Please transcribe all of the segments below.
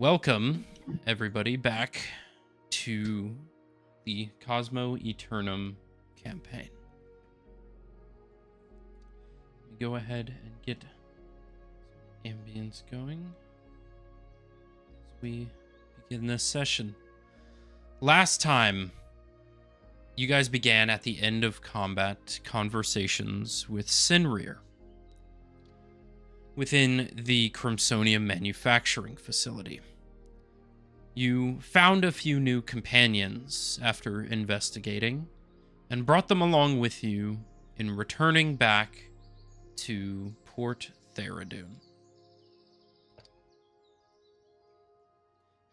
Welcome, everybody, back to the Cosmo Eternum campaign. Let me go ahead and get some ambience going as we begin this session. Last time, you guys began at the end of combat conversations with Sinrir within the Crimsonium manufacturing facility. You found a few new companions after investigating, and brought them along with you in returning back to Port Theradune.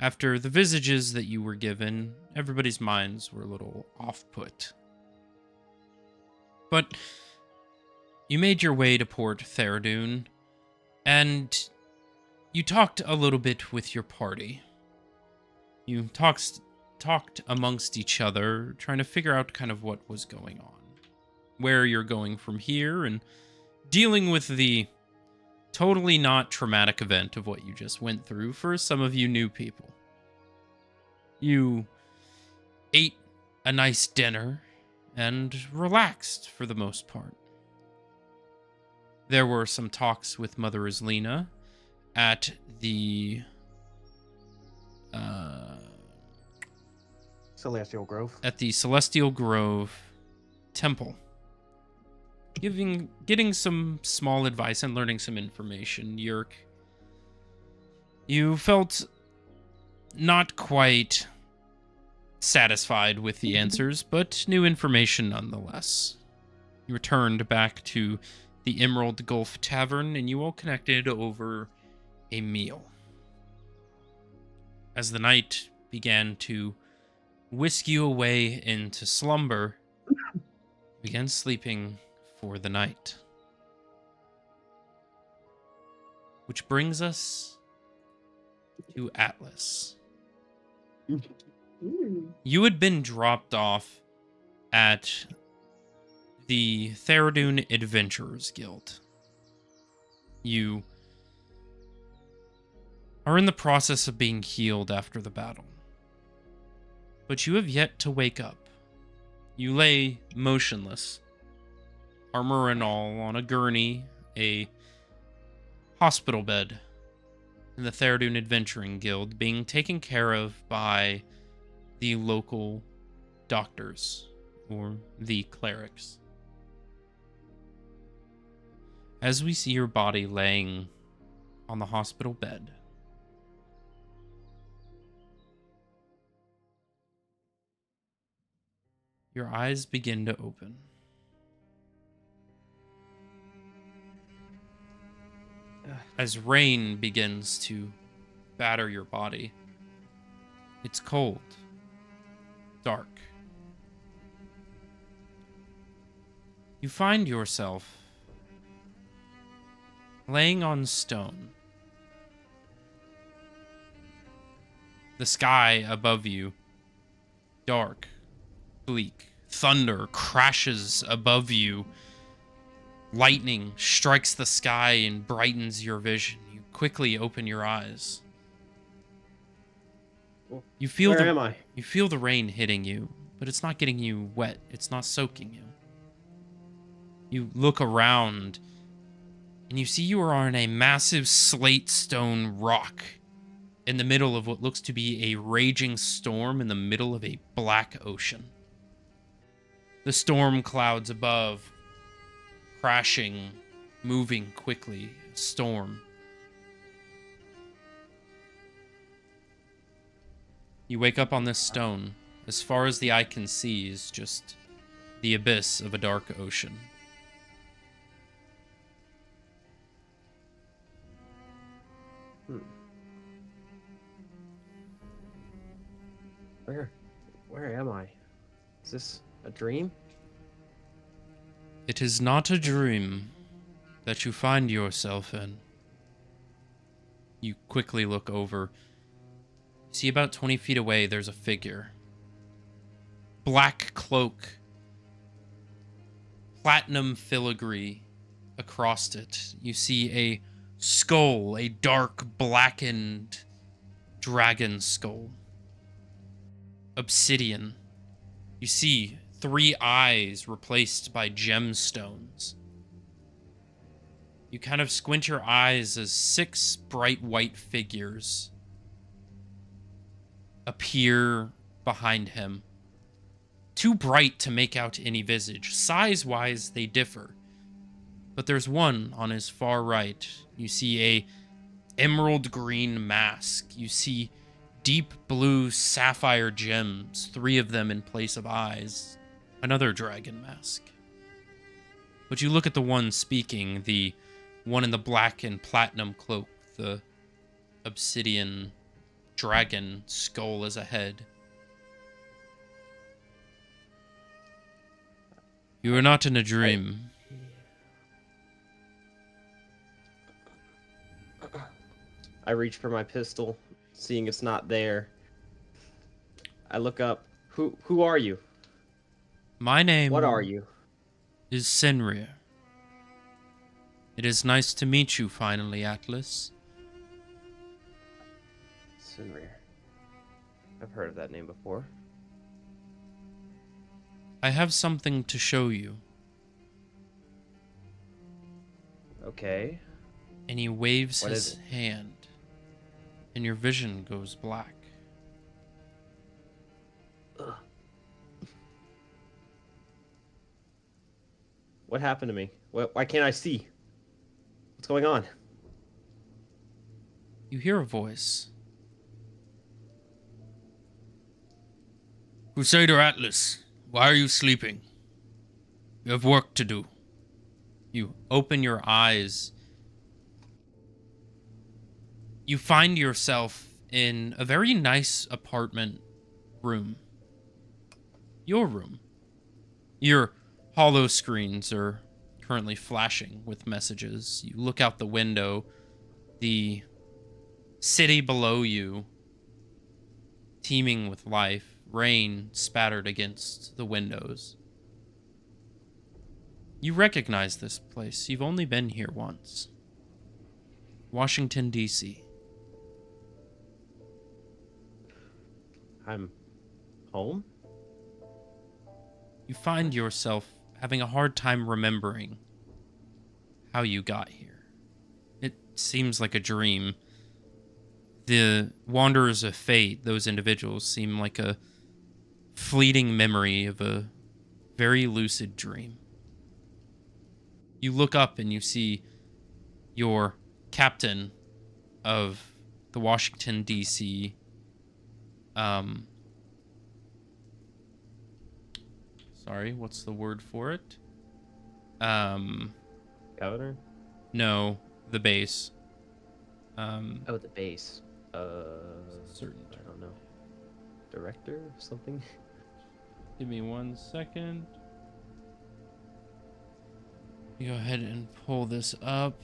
After the visages that you were given, everybody's minds were a little off-put. But you made your way to Port Theradune, and you talked a little bit with your party. You talked amongst each other, trying to figure out kind of what was going on, where you're going from here, and dealing with the totally not traumatic event of what you just went through for some of you new people. You ate a nice dinner and relaxed for the most part. There were some talks with Mother Islena at the Celestial Grove. At the Celestial Grove Temple. Getting some small advice and learning some information. Yerk, you felt not quite satisfied with the answers, but new information nonetheless. You returned back to the Emerald Gulf Tavern, and you all connected over a meal. As the night began to whisk you away into slumber, began sleeping for the night. Which brings us to Atlas. You had been dropped off at the Theradune Adventurers Guild. You are in the process of being healed after the battle, but you have yet to wake up. You lay motionless, armor and all, on a gurney, a hospital bed in the Theradune Adventuring Guild, being taken care of by the local doctors, or the clerics. As we see your body laying on the hospital bed, your eyes begin to open. As rain begins to batter your body, it's cold, dark. You find yourself laying on stone. The sky above you, dark, bleak. Thunder crashes above you. Lightning strikes the sky and brightens your vision. You quickly open your eyes. You feel Where am I? You feel the rain hitting you, but it's not getting you wet. It's not soaking you. You look around, and you see you are on a massive slate stone rock in the middle of what looks to be a raging storm in the middle of a black ocean. The storm clouds above, crashing, moving quickly, storm. You wake up on this stone. As far as the eye can see is just the abyss of a dark ocean. Where am I? Is this a dream? It is not a dream that you find yourself in. You quickly look over. You see about 20 feet away, there's a figure. Black cloak. Platinum filigree across it. You see a skull, a dark blackened dragon skull. Obsidian. You see 3 eyes replaced by gemstones. You kind of squint your eyes as 6 bright white figures appear behind him. Too bright to make out any visage. Size-wise, they differ. But there's one on his far right. You see a emerald green mask. You see deep blue sapphire gems, 3 of them in place of eyes. Another dragon mask. But you look at the one speaking, the one in the black and platinum cloak, the obsidian dragon skull as a head. You are not in a dream. I reach for my pistol, seeing it's not there. I look up. Who are you? My name What are you? is Senrir. It is nice to meet you finally, Atlas. Senrir. I've heard of that name before. I have something to show you. Okay. And he waves What his is it? hand, and your vision goes black. Ugh. What happened to me? Why can't I see? What's going on? You hear a voice. Crusader Atlas, why are you sleeping? You have work to do. You open your eyes. You find yourself in a very nice apartment room. Your room. Your hollow screens are currently flashing with messages. You look out the window. The city below you, teeming with life. Rain spattered against the windows. You recognize this place. You've only been here once. Washington, D.C. I'm home? You find yourself having a hard time remembering how you got here. It seems like a dream. The Wanderers of Fate, those individuals, seem like a fleeting memory of a very lucid dream. You look up and you see your captain of the Washington, D.C. Sorry, what's the word for it? Governor? No, the base. Oh, the base. Certain. I don't know. Director? Something? Give me 1 second. You go ahead and pull this up.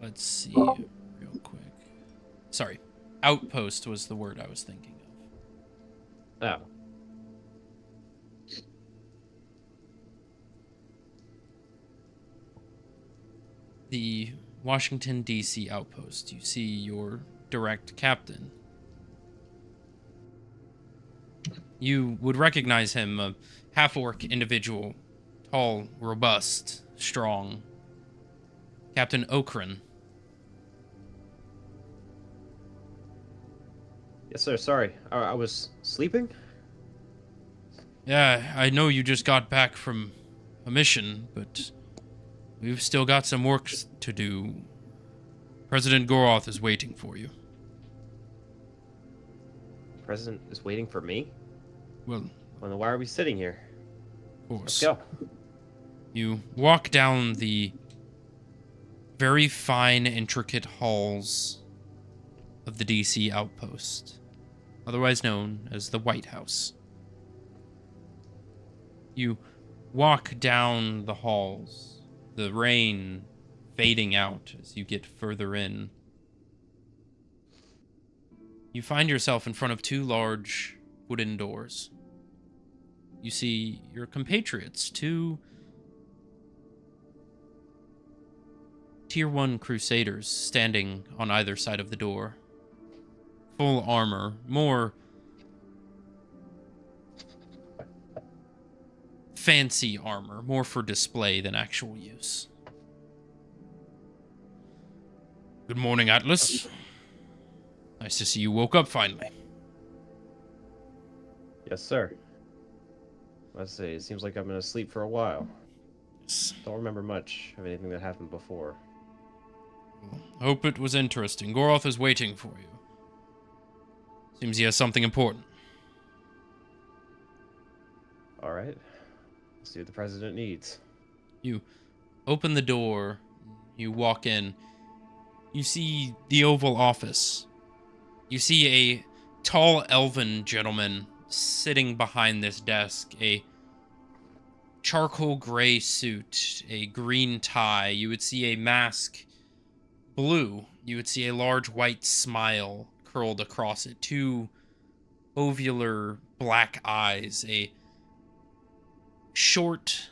Let's see real quick. Sorry. Outpost was the word I was thinking of. Oh. The Washington, D.C. outpost. You see your direct captain. You would recognize him, a half-orc individual. Tall, robust, strong. Captain Okran. Yes, sir. Sorry. I was sleeping? Yeah, I know you just got back from a mission, but we've still got some work to do. President Goroth is waiting for you. President is waiting for me? Well, Well, then why are we sitting here? of course. Let's go. You walk down the very fine, intricate halls of the DC outpost, otherwise known as the White House. You walk down the halls, the rain fading out as you get further in. You find yourself in front of 2 large wooden doors. You see your compatriots, 2 Tier 1 Crusaders standing on either side of the door. Full armor, more fancy armor, more for display than actual use. Good morning, Atlas. Nice to see you woke up finally. Yes, sir. Let's see. It seems like I've been asleep for a while. Yes. Don't remember much of anything that happened before. Hope it was interesting. Goroth is waiting for you. Seems he has something important. All right. Let's see what the president needs. You open the door. You walk in. You see the Oval Office. You see a tall elven gentleman sitting behind this desk. A charcoal gray suit, a green tie. You would see a mask, blue. You would see a large white smile curled across it. Two ovular black eyes. A short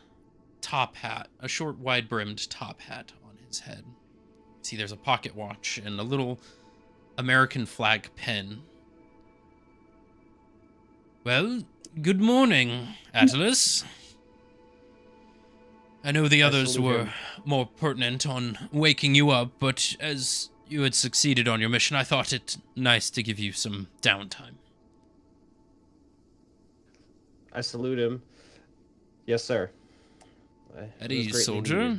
top hat. A short wide-brimmed top hat on his head. See, there's a pocket watch and a little American flag pen. Well, good morning, Atlas. I know the others were more pertinent on waking you up, but as you had succeeded on your mission, I thought it nice to give you some downtime. I salute him. Yes, sir. At ease, soldier.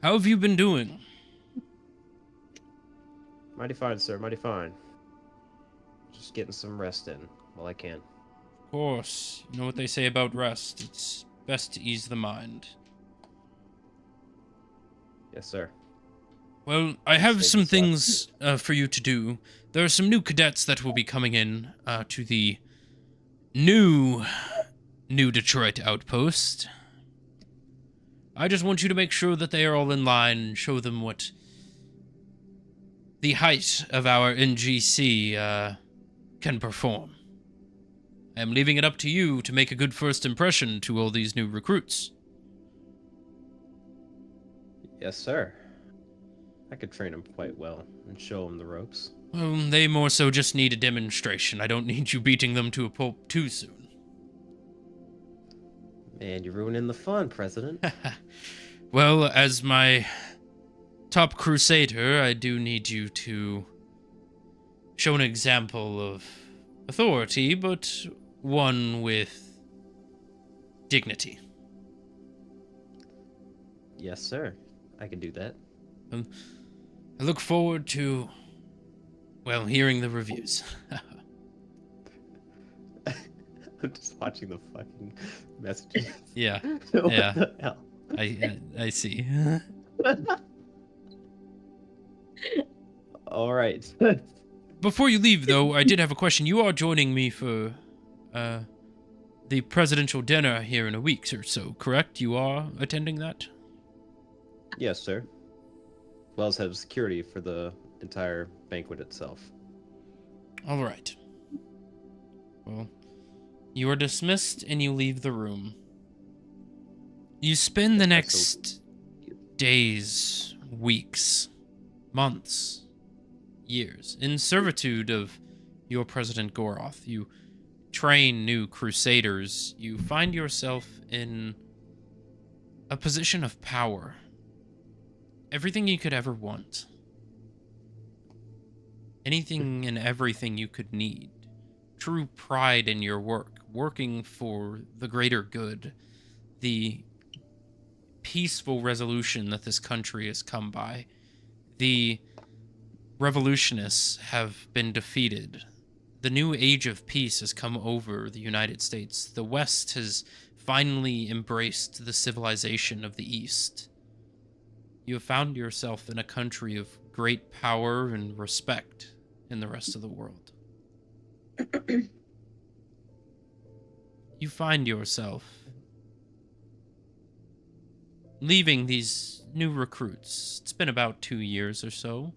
How have you been doing? Mighty fine, sir. Mighty fine. Just getting some rest in while I can. Of course. You know what they say about rest. It's best to ease the mind. Yes, sir. Well, I have some Save things for you to do. There are some new cadets that will be coming in to the new Detroit outpost. I just want you to make sure that they are all in line and show them what the height of our NGC can perform. I am leaving it up to you to make a good first impression to all these new recruits. Yes, sir. I could train them quite well and show them the ropes. Well, they more so just need a demonstration. I don't need you beating them to a pulp too soon. Man, you're ruining the fun, President. Well, as my top crusader, I do need you to show an example of authority, but one with dignity. Yes, sir. I can do that. I look forward to, well, hearing the reviews. I'm just watching the fucking messages. Yeah. What Yeah. the hell? I see. All right. Before you leave, though, I did have a question. You are joining me for the presidential dinner here in a week or so, correct? You are attending that? Yes, sir. Well as head of security for the entire banquet itself. All right. Well, you are dismissed and you leave the room. You spend the next days, weeks, months, years in servitude of your President Goroth. You train new crusaders. You find yourself in a position of power. Everything you could ever want. Anything and everything you could need. True pride in your work. Working for the greater good. The peaceful resolution that this country has come by. The revolutionists have been defeated. The new age of peace has come over the United States. The West has finally embraced the civilization of the East. You have found yourself in a country of great power and respect in the rest of the world. You find yourself leaving these new recruits. It's been about 2 years or so.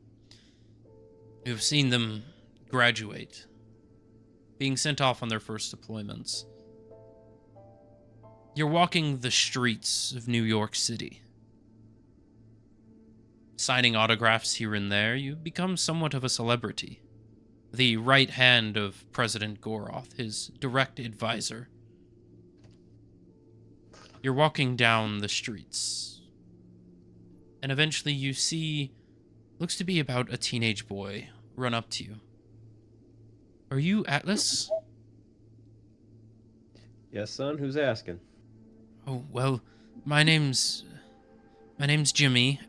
You've seen them graduate, being sent off on their first deployments. You're walking the streets of New York City. signing autographs here and there, you become somewhat of a celebrity. The right hand of President Goroth, his direct advisor. You're walking down the streets, and eventually you see, looks to be about a teenage boy, run up to you. Are you Atlas? Yes, son. Who's asking? Oh, well, my name's Jimmy.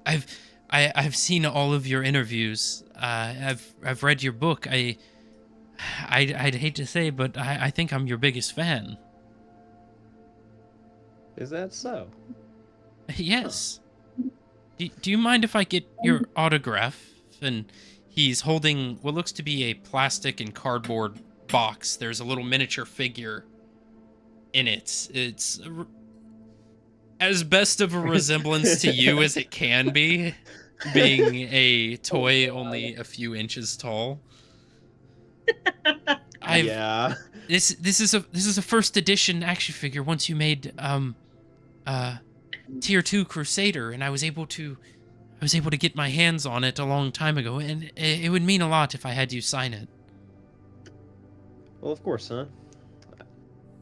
I've I've seen all of your interviews. I've read your book. I'd hate to say, but I think I'm your biggest fan. Is that so? Yes. Do you mind if I get your autograph? And he's holding what looks to be a plastic and cardboard box. There's a little miniature figure in it. It's as best of a resemblance to you as it can be, being a toy only a few inches tall. Yeah. This is a first edition action figure. Once you made Tier 2 Crusader, and I was able to get my hands on it a long time ago, and it would mean a lot if I had you sign it. Well, of course, son.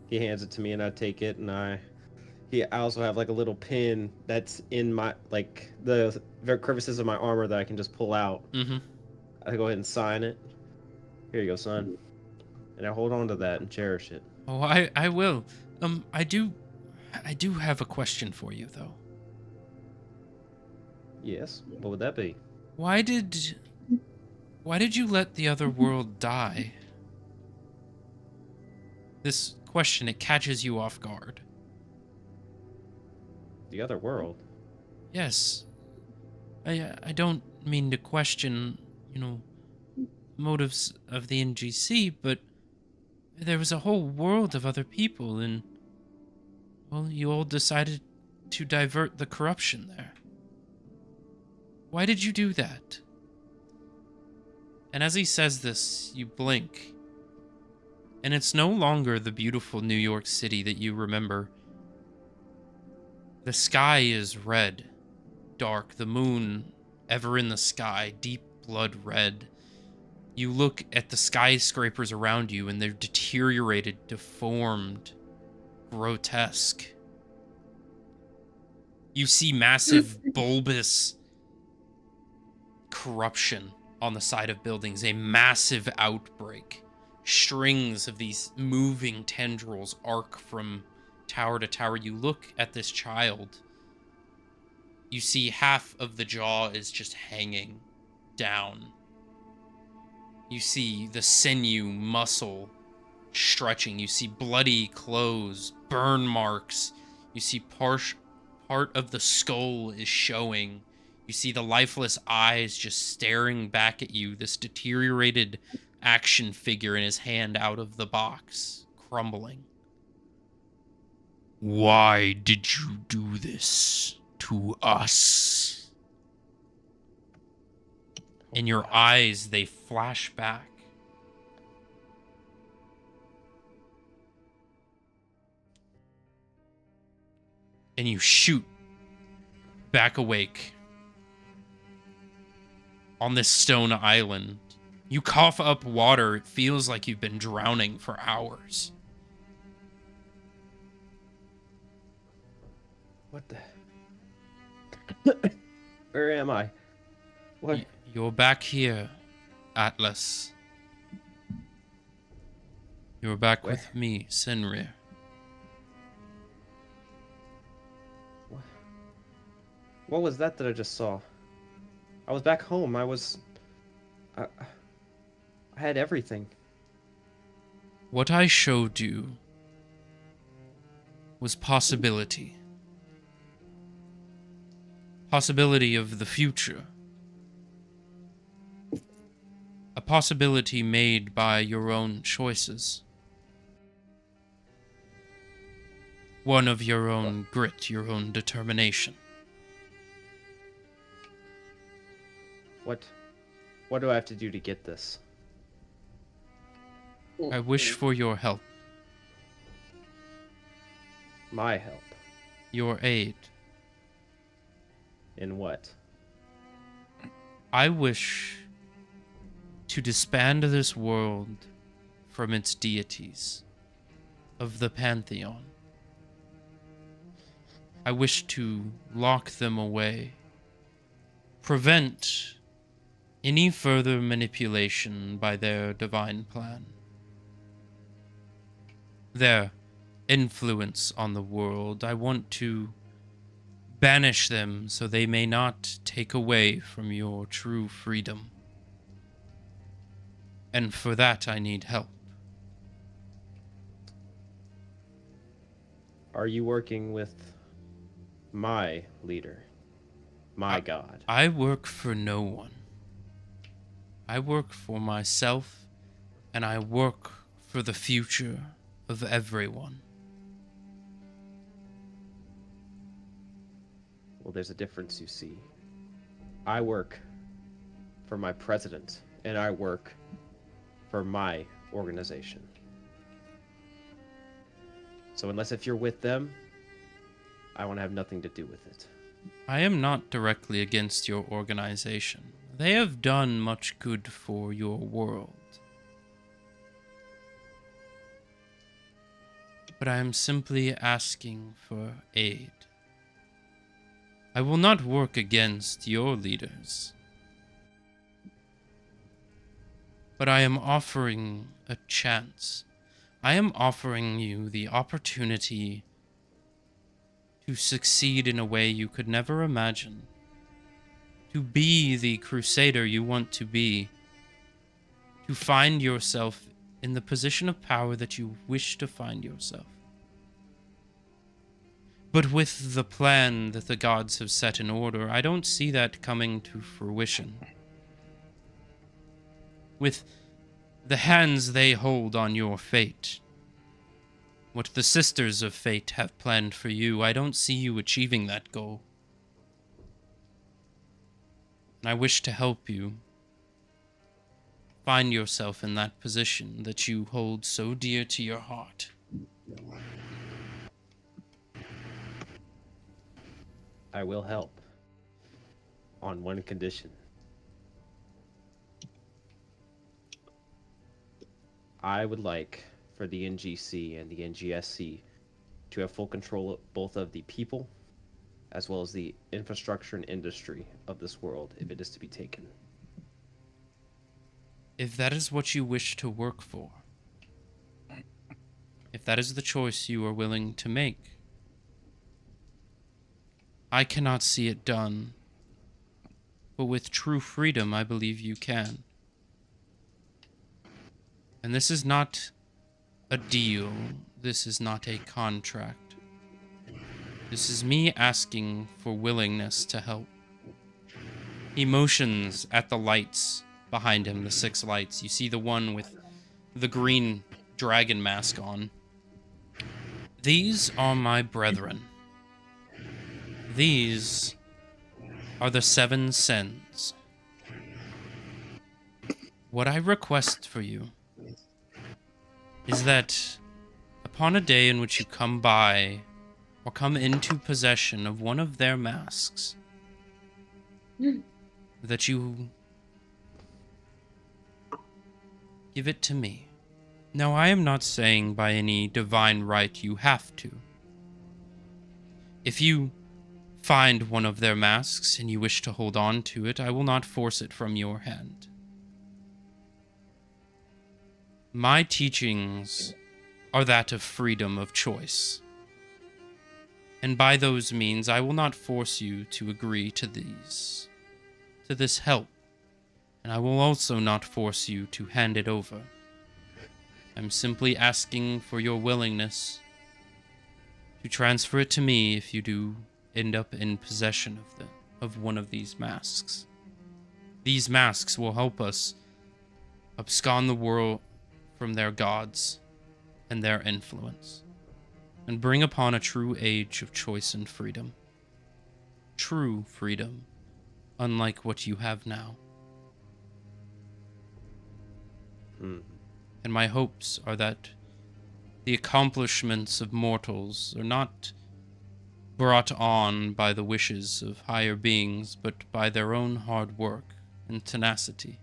He hands it to me, and I take it, and I also have like a little pin that's in my like the crevices of my armor that I can just pull out. Mm-hmm. I go ahead and sign it. Here you go, son. And I hold on to that and cherish it. Oh, I will. I do have a question for you, though. Yes. What would that be? Why did you let the other world die? This question, it catches you off guard. The other world? Yes. I don't mean to question, motives of the NGC, but there was a whole world of other people, and, well, you all decided to divert the corruption there. Why did you do that? And as he says this, you blink, and it's no longer the beautiful New York City that you remember. The sky is red, dark, the moon ever in the sky, deep blood red. You look at the skyscrapers around you, and they're deteriorated, deformed, grotesque. You see massive, bulbous corruption on the side of buildings, a massive outbreak. Strings of these moving tendrils arc from tower to tower. You look at this child. You see half of the jaw is just hanging down. You see the sinew, muscle stretching. You see bloody clothes, burn marks. You see part of the skull is showing. You see the lifeless eyes just staring back at you. This deteriorated action figure in his hand out of the box, crumbling. Why did you do this to us? In your eyes, they flash back. And you shoot back awake on this stone island. You cough up water. It feels like you've been drowning for hours. What the? Where am I? What? You're back here, Atlas. You're back Where? with me, Senrir. What was that I just saw? I was back home. I had everything. What I showed you was possibility. Possibility of the future. A possibility made by your own choices. One of your own grit, your own determination. What do I have to do to get this? I wish for your help, My help. your aid. In what? I wish to disband this world from its deities of the pantheon. I wish to lock them away, prevent any further manipulation by their divine plan. Their influence on the world, I want to banish them so they may not take away from your true freedom. And for that I need help. Are you working with my leader? My god? I work for no one. I work for myself, and I work for the future of everyone. Well, there's a difference, you see. I work for my president, and I work for my organization. So unless if you're with them, I want to have nothing to do with it. I am not directly against your organization. They have done much good for your world. But I am simply asking for aid. I will not work against your leaders. But I am offering a chance. I am offering you the opportunity to succeed in a way you could never imagine. To be the crusader you want to be. To find yourself in the position of power that you wish to find yourself. But with the plan that the gods have set in order, I don't see that coming to fruition. With the hands they hold on your fate, what the Sisters of Fate have planned for you, I don't see you achieving that goal. And I wish to help you find yourself in that position that you hold so dear to your heart. I will help. On one condition. I would like for the NGC and the NGSC to have full control of both of the people as well as the infrastructure and industry of this world if it is to be taken. If that is what you wish to work for, if that is the choice you are willing to make, I cannot see it done, but with true freedom, I believe you can. And this is not a deal. This is not a contract. This is me asking for willingness to help. He motions at the lights behind him, the 6 lights. You see the one with the green dragon mask on. These are my brethren. These are the 7 sins. What I request for you is that upon a day in which you come by or come into possession of one of their masks, that you give it to me. Now, I am not saying by any divine right you have to. If you find one of their masks and you wish to hold on to it, I will not force it from your hand. My teachings are that of freedom of choice. And by those means, I will not force you to agree to this help. And I will also not force you to hand it over. I'm simply asking for your willingness to transfer it to me if you do end up in possession of one of these masks. These masks will help us abscond the world from their gods and their influence, and bring upon a true age of choice and freedom. True freedom, unlike what you have now. And my hopes are that the accomplishments of mortals are not brought on by the wishes of higher beings, but by their own hard work and tenacity.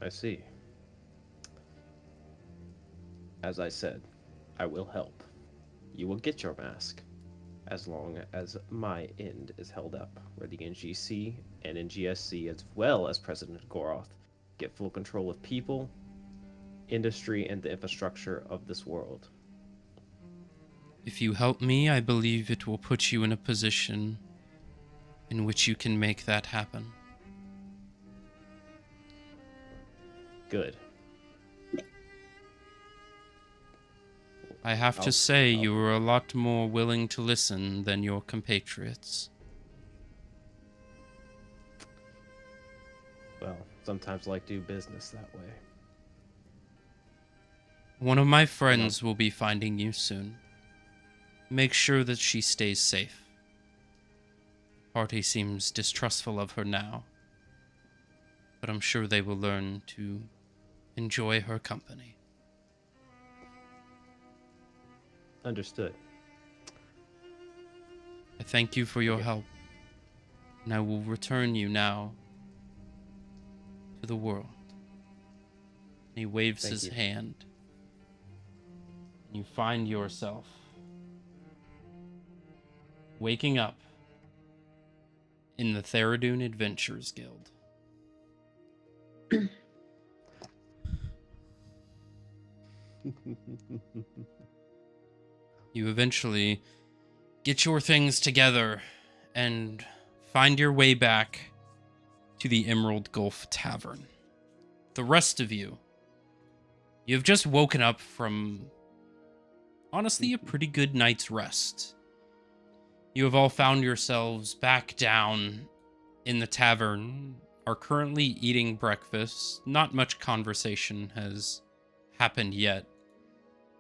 I see. As I said, I will help. You will get your mask, as long as my end is held up, where the NGC and NGSC, as well as President Goroth, get full control of people, industry, and the infrastructure of this world. If you help me, I believe it will put you in a position in which you can make that happen. Good. I have to say, you were a lot more willing to listen than your compatriots. Well, sometimes I like to do business that way. One of my friends will be finding you soon. Make sure that she stays safe. Party seems distrustful of her now, but I'm sure they will learn to enjoy her company. Understood. I thank you for your help, and I will return you now to the world. He waves his hand, and you find yourself waking up in the Theradune Adventures Guild. You eventually get your things together and find your way back to the Emerald Gulf Tavern. The rest of you, you've just woken up from, honestly, a pretty good night's rest. You have all found yourselves back down in the tavern, are currently eating breakfast. Not much conversation has happened yet,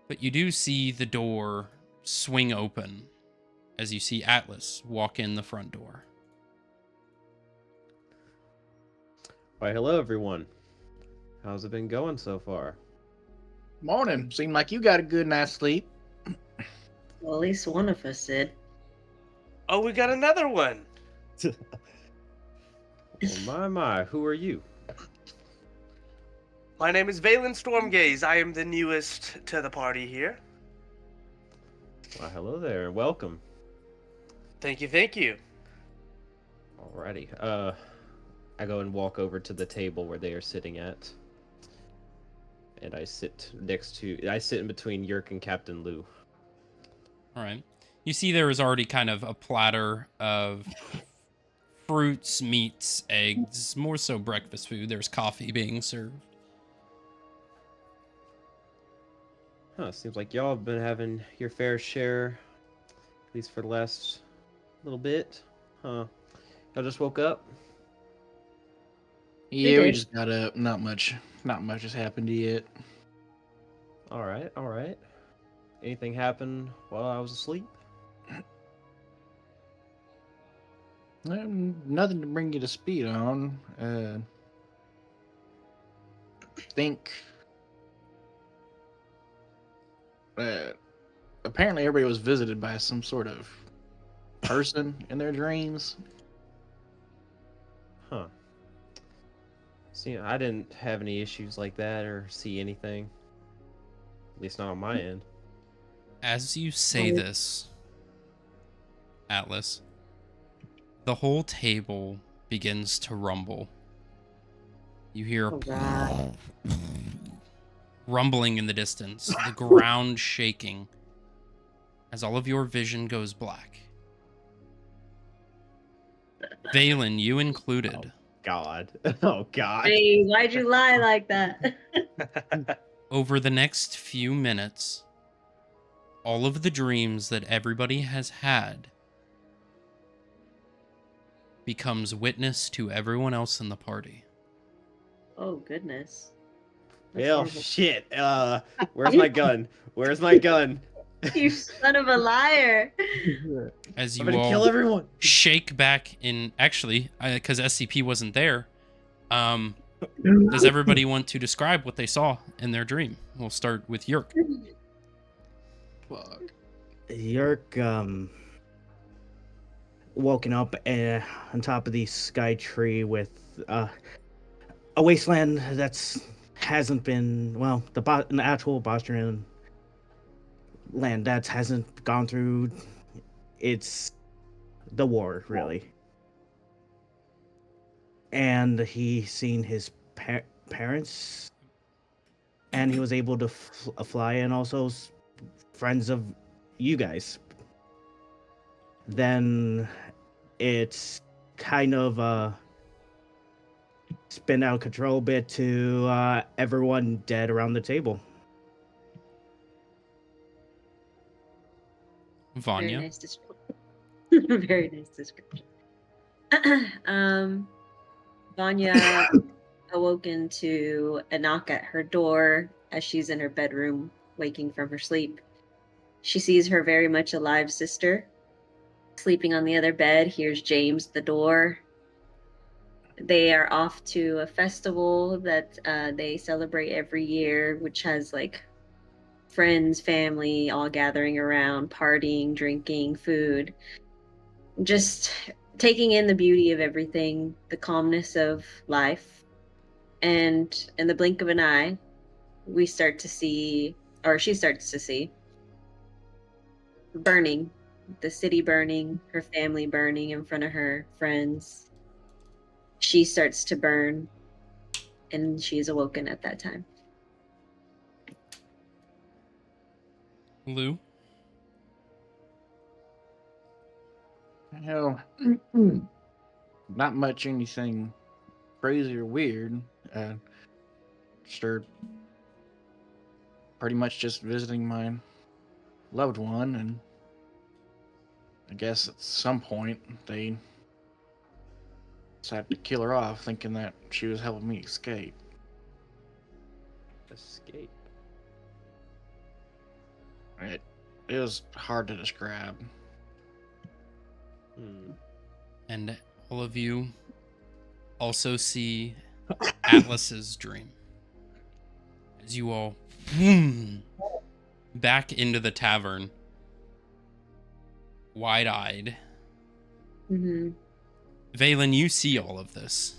but you do see the door swing open as you see Atlas walk in the front door. Why, hello everyone. How's it been going so far? Morning. Seemed like you got a good night's sleep. Well, at least one of us did. Oh, we got another one. Oh my, who are you? My name is Valen Stormgaze. I am the newest to the party here. Why, hello there, and welcome. Thank you, thank you. Alrighty. I go and walk over to the table where they are sitting at. And I sit in between Yerk and Captain Lou. All right. You see there is already kind of a platter of fruits, meats, eggs, more so breakfast food. There's coffee being served. Huh, seems like y'all have been having your fair share, at least for the last little bit. Huh. Y'all just woke up? Yeah, we just got up. Not much has happened yet. Alright. Anything happened while I was asleep? Nothing to bring you to speed on. Think. Apparently everybody was visited by some sort of person in their dreams. Huh. See, I didn't have any issues like that or see anything. At least not on my end. As you say this, Atlas, the whole table begins to rumble. You hear rumbling in the distance, the ground shaking as all of your vision goes black. Valen, you included. God. Oh, God. Hey, why'd you lie like that? Over the next few minutes, all of the dreams that everybody has had becomes witness to everyone else in the party. Oh, goodness. That's Well, horrible. shit. Where's my gun? Where's my gun? You son of a liar. As I'm you gonna all kill everyone. shake back in, actually, because SCP wasn't there, does everybody want to describe what they saw in their dream? We'll start with Yerk. Fuck. Yerk, woken up on top of the sky tree with a wasteland that's hasn't been the actual Bostonian land that hasn't gone through it's the war really, and he seen his parents, and he was able to fly, and also friends of you guys. Then it's kind of spin out of control a bit to everyone dead around the table. Very Vanya. nice description. Very nice description. Vanya awoken to a knock at her door as she's in her bedroom, waking from her sleep. She sees her very much alive sister sleeping on the other bed. Here's James at the door. They are off to a festival that they celebrate every year, which has like friends, family, all gathering around, partying, drinking, food. Just taking in the beauty of everything, the calmness of life. And in the blink of an eye, we start to see, or she starts to see, burning. The city burning, her family burning in front of her, friends. She starts to burn, and she is awoken at that time. Lou. Hell, not much anything crazy or weird. Sure, pretty much just visiting my loved one, and I guess at some point they decided to kill her off, thinking that she was helping me escape. Escape. It was hard to describe. And all of you also see Atlas's dream. As you all back into the tavern, wide-eyed. Mm-hmm. Valen, you see all of this.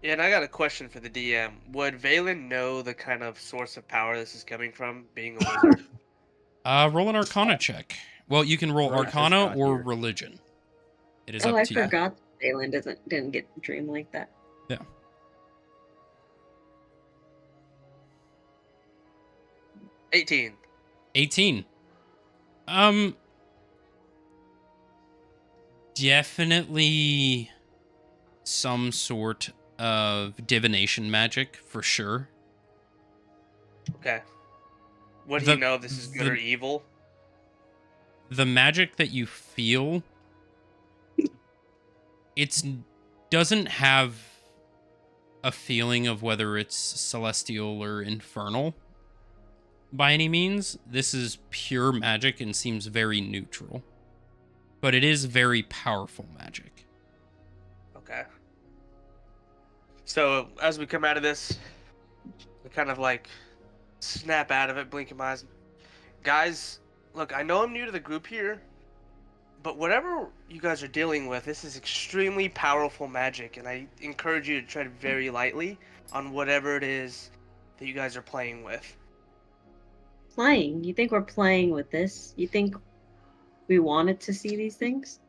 Yeah, and I got a question for the DM. Would Valen know the kind of source of power this is coming from, being a wizard? Roll an Arcana check. Well, you can roll Well, I just Arcana got or here. Religion. It is Oh, up I to you. forgot Valen didn't get a dream like that. Yeah. 18. 18. Definitely some sort of divination magic for sure. Okay. Would The- he know this is good the- or evil? The magic that you feel, it's doesn't have a feeling of whether it's celestial or infernal by any means. This is pure magic and seems very neutral. But it is very powerful magic. Okay. So, as we come out of this, we kind of like snap out of it, blinking my eyes. Guys, look, I know I'm new to the group here, but whatever you guys are dealing with, this is extremely powerful magic, and I encourage you to tread very lightly on whatever it is that you guys are playing with. Playing? You think we're playing with this? You think we wanted to see these things?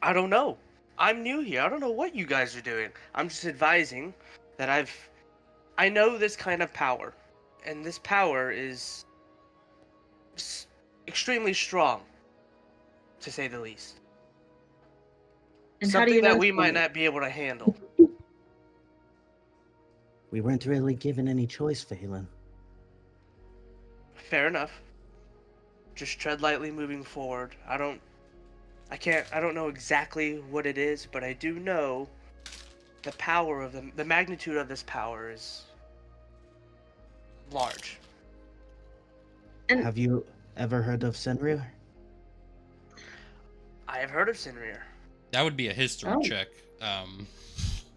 I don't know. I'm new here. I don't know what you guys are doing. I'm just advising that I know this kind of power, and this power is extremely strong, to say the least. And how do Something you know that we it's might funny? not be able to handle. We weren't really given any choice, Phelan. Fair enough. Just tread lightly moving forward. I don't know exactly what it is, but I do know the power of the magnitude of this power is large. And Have you ever heard of Senrir? I have heard of Sinrir. That would be a history Oh. check.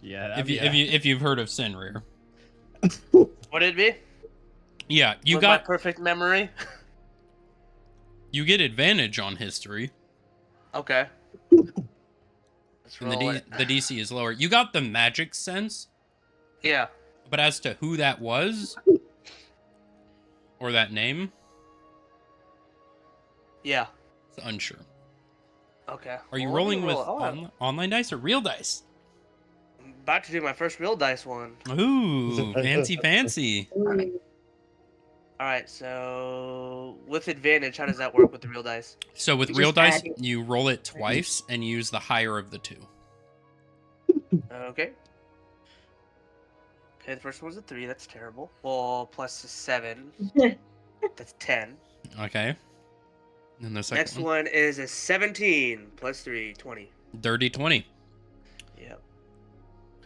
Yeah. If you've heard of Senrir. Would it be? Yeah, you With my got perfect memory. You get advantage on history, Okay. Let's and the roll it. the DC is lower. You got the magic sense, Yeah. but as to who that was or that name, Yeah. it's unsure. Okay. Are you Well, let me rolling with roll it. online dice or real dice? I'm about to do my first real dice one. Ooh, fancy. All right. So with advantage, how does that work with the real dice? So with You real just dice, add it. you roll it twice and use the higher of the two. Okay. Okay, the first one was a 3. That's terrible. Well, plus a 7. That's 10. Okay. And the second Next one is a 17 plus 3, 20. dirty 20. Yep.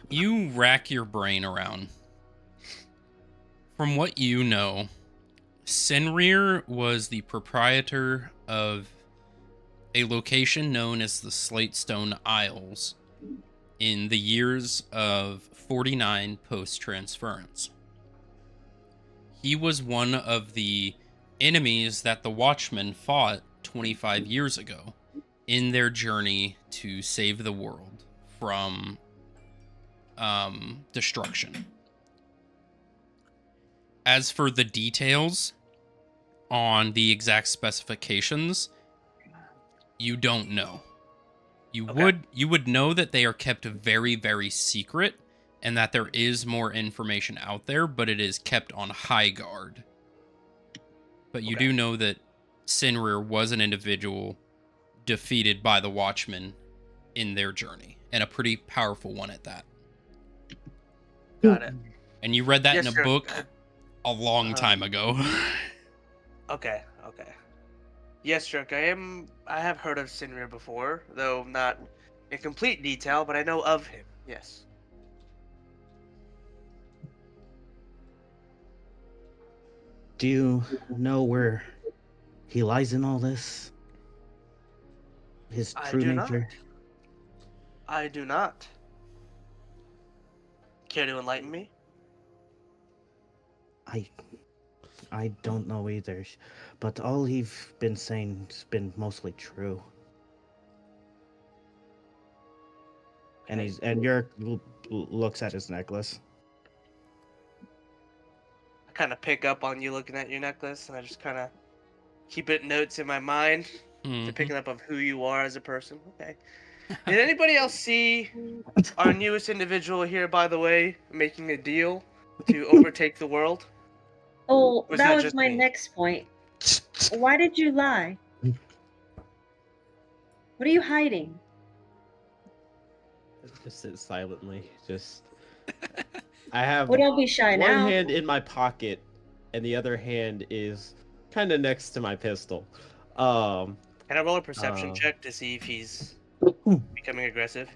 You rack your brain around. From what you know, Senrir was the proprietor of a location known as the Slatestone Isles in the years of 49 post-transference. He was one of the enemies that the Watchmen fought 25 years ago in their journey to save the world from destruction. As for the details on the exact specifications, you don't know. Okay. You would know that they are kept very, very secret and that there is more information out there, but it is kept on high guard. But you Okay. do know that Sinrir was an individual defeated by the Watchmen in their journey, and a pretty powerful one at that. Got it. And you read that Yes, in a sir. book a long Uh, time ago. Okay. Okay. Yes, Jerk. I have heard of Sinrir before, though not in complete detail, but I know of him. Yes. Do you know where he lies in all this? His I true do not. nature? I do not. Care to enlighten me? I don't know either, but all he's been saying has been mostly true. And Yurk looks at his necklace. I kind of pick up on you looking at your necklace, and I just kind of keep it notes in my mind to Mhm. picking up of who you are as a person. Okay. Did anybody else see our newest individual here, by the way, making a deal to overtake the world? Oh, Was that that was just my me? next point. Why did you lie? What are you hiding? Just sit silently. Just. I have Well, don't be shy one now. hand in my pocket, and the other hand is kind of next to my pistol. Can I roll a perception Uh, check to see if he's becoming aggressive?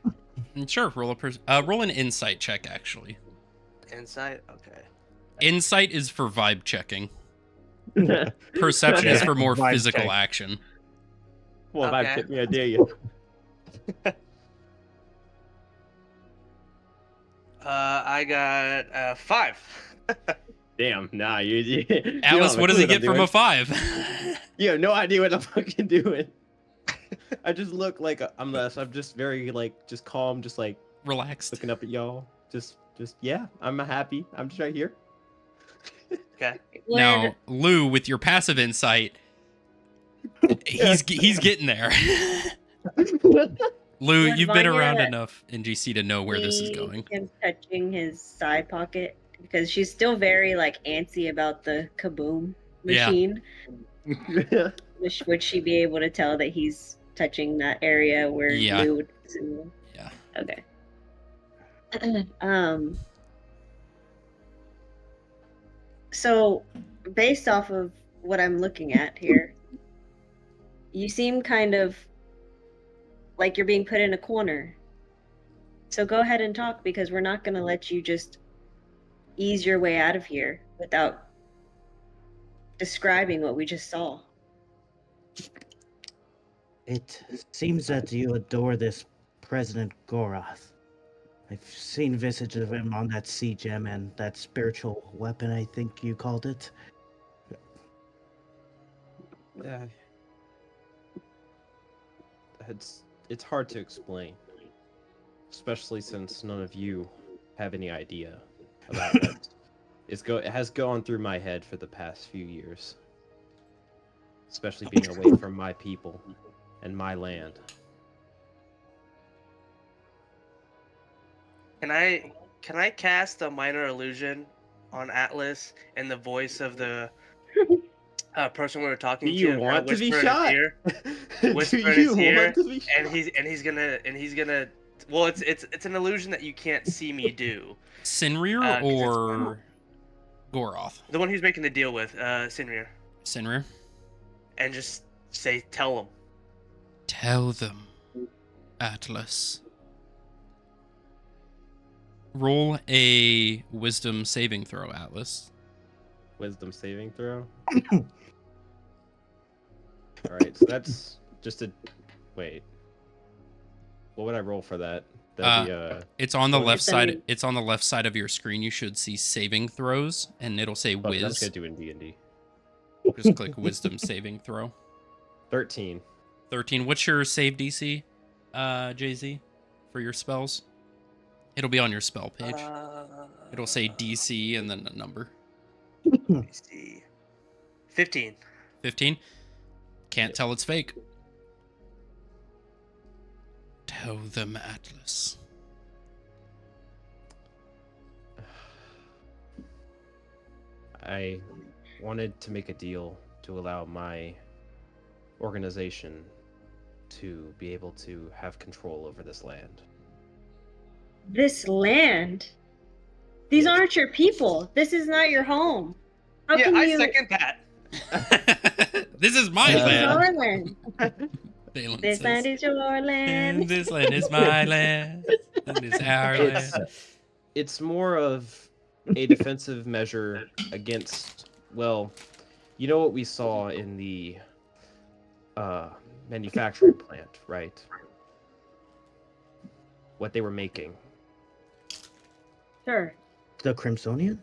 Sure, roll an insight check, actually. Insight? Okay. Insight is for vibe checking. Perception is for more Vibe physical check. action. Well, Okay. vibe check me, I dare you. I got 5. Damn, nah, you don't Alice, have a what does clue he get I'm from doing. a 5? You have no idea what I'm fucking doing. I just look like I'm just very just calm, just like Relaxed. looking up at y'all. Just yeah, I'm happy. I'm just right here. Okay. Now, Lou, with your passive insight, he's getting there. Lou, Would you've been Vanya around let enough in GC to know where this is see going. him touching his side pocket because she's still very antsy about the kaboom Yeah. machine. Would she be able to tell that he's touching that area where Yeah. Lou would? Yeah. Okay. So, based off of what I'm looking at here, you seem kind of like you're being put in a corner. So go ahead and talk because we're not going to let you just ease your way out of here without describing what we just saw. It seems that you adore this President Gorath. I've seen visage of him on that sea gem and that spiritual weapon, I think you called it. it's hard to explain, especially since none of you have any idea about what it has gone through my head for the past few years, especially being away from my people and my land. Can I cast a minor illusion on Atlas in the voice of the person we were talking Do you to? want to be Whisper in his shot? ear, Do whisper in you his ear, want to be shot? and he's gonna. Well, it's an illusion that you can't see me do. Sinrir 'Cause it's or Goroth? the one who's making the deal with Sinrir, Sinrir? and just say, tell him. Tell them, Atlas. Roll a wisdom saving throw, Atlas. Wisdom saving throw. All right, so that's just a wait. What would I roll for that? That'd be It's on the Well, left it's side. any- It's on the left side of your screen. You should see saving throws, and it'll say but that's whiz. gonna do in D&D. Just click wisdom saving throw. 13. 13. What's your save DC, JZ, for your spells? It'll be on your spell page. It'll say DC and then a number. Let me see. 15. 15. Can't tell it's fake. Tell them, Atlas. I wanted to make a deal to allow my organization to be able to have control over this land. This land. These Yes. aren't your people. This is not your home. How Yeah, can I you? second that. This is my This is land. our land. Balin This says. land is your land. This land is my land. And it's our It's, land. it's more of a defensive measure against, well, you know what we saw in the manufacturing plant, right? What they were making. Sure. The Crimsonian?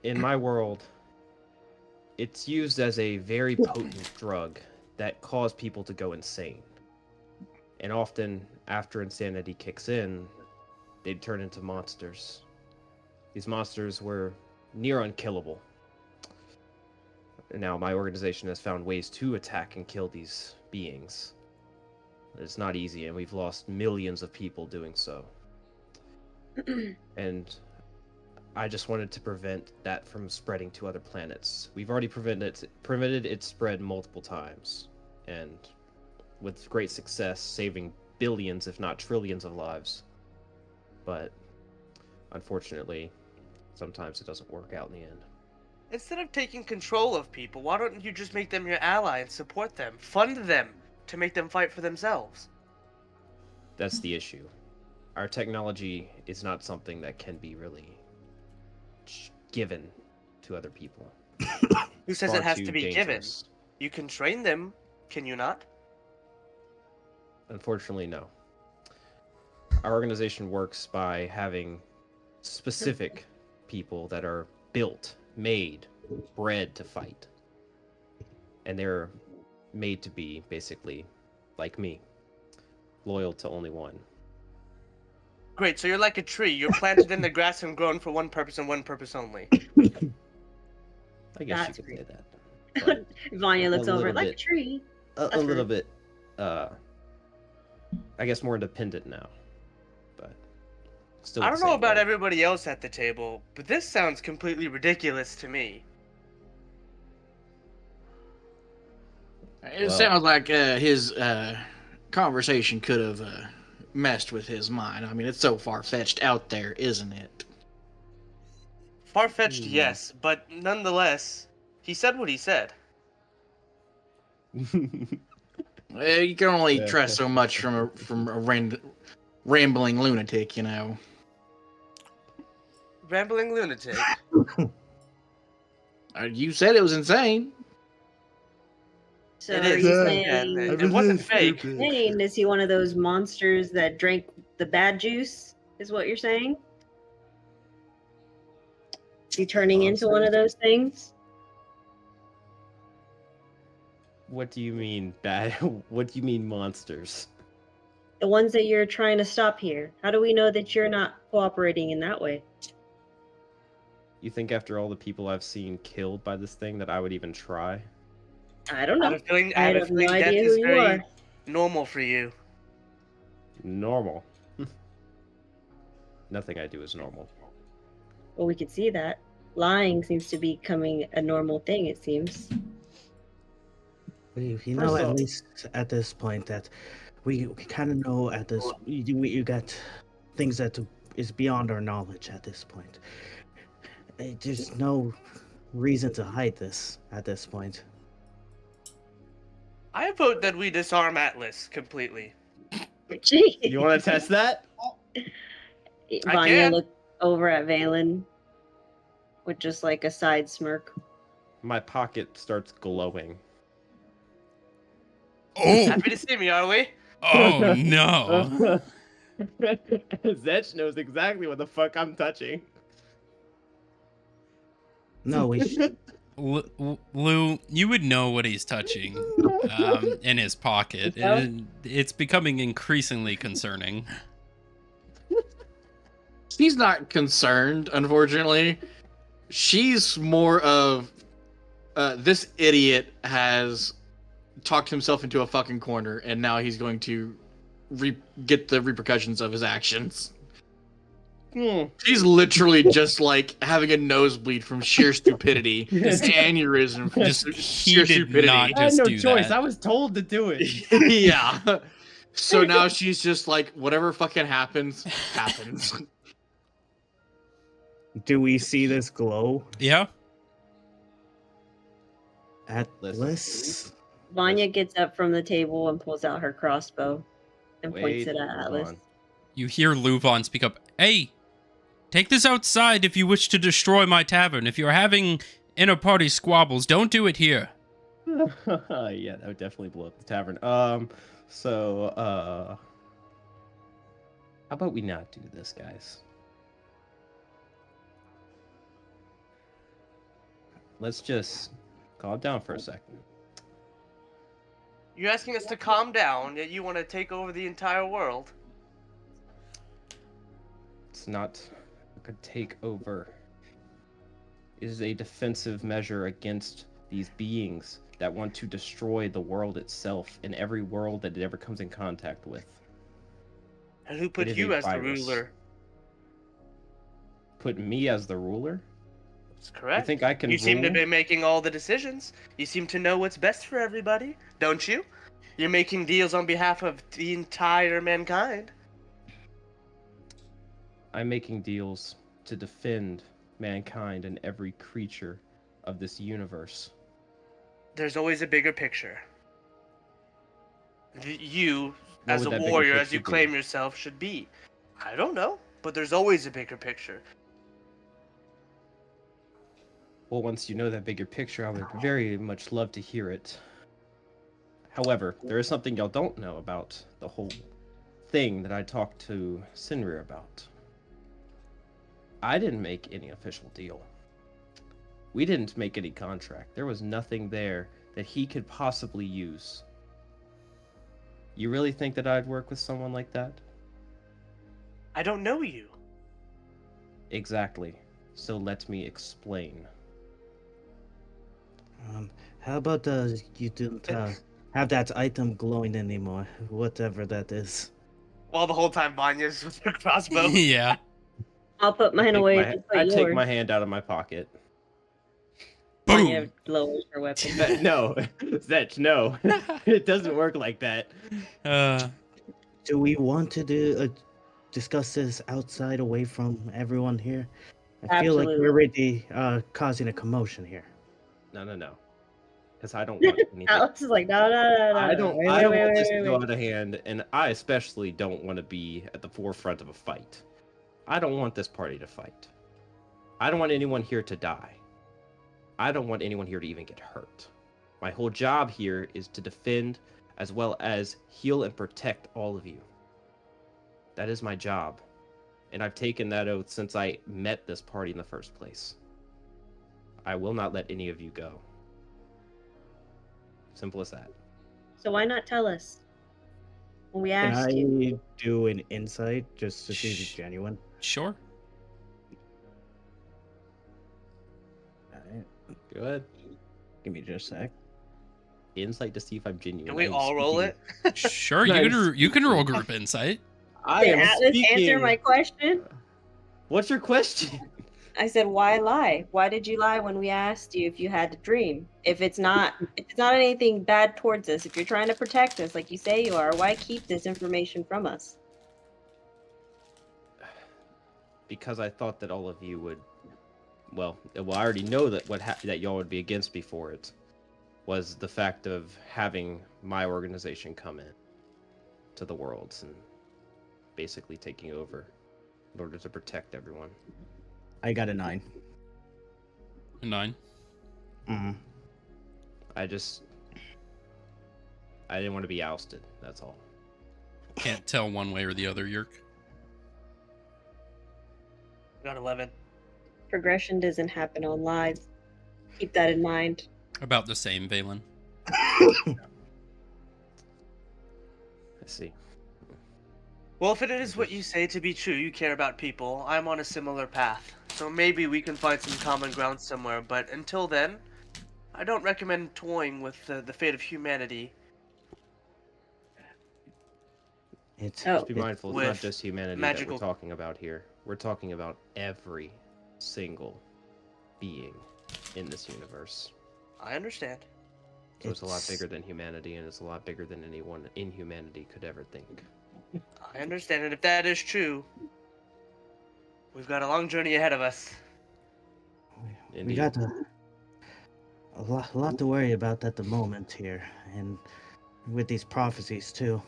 In my world, it's used as a very potent drug that caused people to go insane. And often, after insanity kicks in, they'd turn into monsters. These monsters were near unkillable. Now, my organization has found ways to attack and kill these beings. It's not easy, and we've lost millions of people doing so. And I just wanted to prevent that from spreading to other planets. We've already prevented its spread multiple times, and with great success, saving billions, if not trillions, of lives. But unfortunately, sometimes it doesn't work out in the end. Instead of taking control of people, why don't you just make them your ally and support them? Fund them to make them fight for themselves. That's the issue. Our technology is not something that can be really given to other people. Who says Far it has too to be dangerous. given? You can train them, can you not? Unfortunately, no. Our organization works by having specific people that are built, made, bred to fight. And they're made to be, basically, like me, loyal to only one. Great, so you're like a tree. You're planted in the grass and grown for one purpose and one purpose only. I guess That's you could say great. that. But Vanya looks A over little like a bit. tree. a That's little rude. bit, I guess more independent now. But still I the don't know same about way. everybody else at the table, but this sounds completely ridiculous to me. It Well- sounds like his conversation could have messed with his mind. I mean, it's so far-fetched out there, isn't it? Far-fetched, yes, but nonetheless, he said what he said. You can only Yeah. trust so much from a rambling lunatic, you know. Rambling lunatic. You said it was insane. So It are is. you Yeah, saying, it wasn't fake. is he one of those monsters that drank the bad juice? Is what you're saying? Is he turning into one of those things? What do you mean bad? What do you mean monsters? The ones that you're trying to stop here. How do we know that you're not cooperating in that way? You think after all the people I've seen killed by this thing that I would even try? I don't I have know. a feeling, I have no death idea who is you very are. normal for you. Normal. Nothing I do is normal. Well, we could see that. Lying seems to be becoming a normal thing, it seems. We know First at off- least at this point that we kind of know at this you got things that is beyond our knowledge at this point. There's no reason to hide this at this point. I vote that we disarm Atlas completely. Gee. You want to test that? Vanya can. looked over at Valen with just like a side smirk. My pocket starts glowing. Oh, Happy to see me, are we? oh no. Zetch knows exactly what the fuck I'm touching. No, we Lou, you would know what he's touching in his pocket. Yeah. It's becoming increasingly concerning. She's not concerned, unfortunately. She's more of this idiot has talked himself into a fucking corner, and now he's going to get the repercussions of his actions. She's literally just like having a nosebleed from sheer stupidity. This aneurysm from Just sheer he did stupidity. not I had just no do choice. that. I was told to do it. Yeah. So now she's just like, whatever fucking happens, happens. do we see this glow? Yeah. Atlas? Vanya gets up from the table and pulls out her crossbow and points it at hold Atlas. on. You hear Luvon speak up. Hey, take this outside if you wish to destroy my tavern. If you're having inter-party squabbles, don't do it here. Yeah, that would definitely blow up the tavern. How about we not do this, guys? Let's just calm down for a second. You're asking us to calm down, yet you want to take over the entire world. It's not a takeover. It is a defensive measure against these beings that want to destroy the world itself and every world that it ever comes in contact with. And who put It is you a as the virus. ruler? Put me as the ruler? That's correct. You think I can You seem to rule? be making all the decisions. You seem to know what's best for everybody, don't you? You're making deals on behalf of the entire mankind. I'm making deals to defend mankind and every creature of this universe. There's always a bigger picture. You, What as would a that bigger warrior, as picture you be? claim yourself, should be. I don't know, but there's always a bigger picture. Well, once you know that bigger picture, I would very much love to hear it. However, there is something y'all don't know about the whole thing that I talked to Sinrir about. I didn't make any official deal. We didn't make any contract. There was nothing there that he could possibly use. You really think that I'd work with someone like that? I don't know you. Exactly. So let me explain. How about you didn't have that item glowing anymore, whatever that is. Well, the whole time Vanya's with her crossbow. Yeah. I'll put mine away if you put I yours. take my hand out of my pocket. Vanya Boom. lowers her weapon. No, Zetch, no. It doesn't work like that. Do we want to discuss this outside, away from everyone here? I feel like Absolutely. we're already causing a commotion here. No. Because I don't want anything. Alex is like, no. I don't Wait, want wait, this wait, to go wait. out of hand, and I especially don't want to be at the forefront of a fight. I don't want this party to fight. I don't want anyone here to die. I don't want anyone here to even get hurt. My whole job here is to defend as well as heal and protect all of you. That is my job. And I've taken that oath since I met this party in the first place. I will not let any of you go. Simple as that. So why not tell us when we Can asked I you? do an insight just to see if it's Shh. genuine? Sure. Alright, Go ahead. give me just a sec. Insight to see if I'm genuine. Can we I am all roll speaking- it? Sure, No, you can roll speaking. group insight. I Did am Atlas speaking. answer my question? What's your question? I said, why lie? Why did you lie when we asked you if you had a dream? If it's not anything bad towards us, if you're trying to protect us like you say you are, why keep this information from us? Because I thought that all of you would. Well, I already know that that y'all would be against me for it was the fact of having my organization come in to the worlds and basically taking over in order to protect everyone. I got a 9. 9. Mm-hmm. I didn't want to be ousted. That's all. Can't tell one way or the other, Yerk. Got 11. Progression doesn't happen on lies. Keep that in mind. About the same, Valen. I see. Well, if it is what you say to be true, you care about people, I'm on a similar path. So maybe we can find some common ground somewhere, but until then, I don't recommend toying with the fate of humanity. It's Oh. Just be mindful, it's not With just humanity that magical- we're talking about here. We're talking about every single being in this universe. I understand. So it's a lot It's- bigger than humanity, and it's a lot bigger than anyone in humanity could ever think. I understand, and if that is true, we've got a long journey ahead of us. we Indeed. got a lot to worry about at the moment here, and with these prophecies too.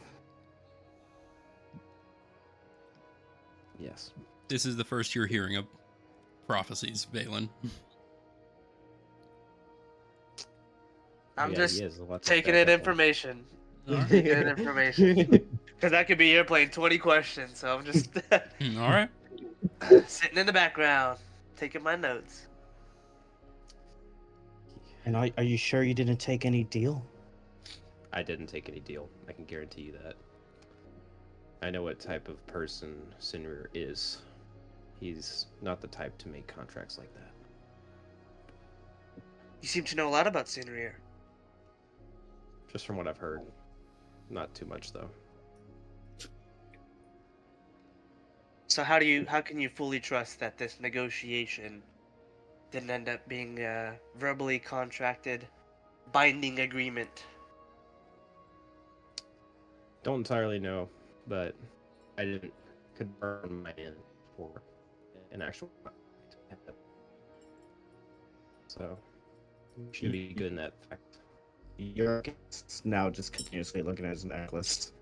Yes. This is the first you're hearing of prophecies, Valen. I'm Yeah, just he is. A lot to taking back in up on. information. Alright. Taking in information. Because I could be here playing 20 questions, so I'm just All right. sitting in the background, taking my notes. And are you sure you didn't take any deal? I didn't take any deal. I can guarantee you that. I know what type of person Sinrir is. He's not the type to make contracts like that. You seem to know a lot about Sinrir. Just from what I've heard. Not too much, though. So how can you fully trust that this negotiation didn't end up being a verbally contracted binding agreement? Don't entirely know, but I didn't confirm my end for an actual contract. So, should be good in that fact. You're now just continuously looking at his necklace.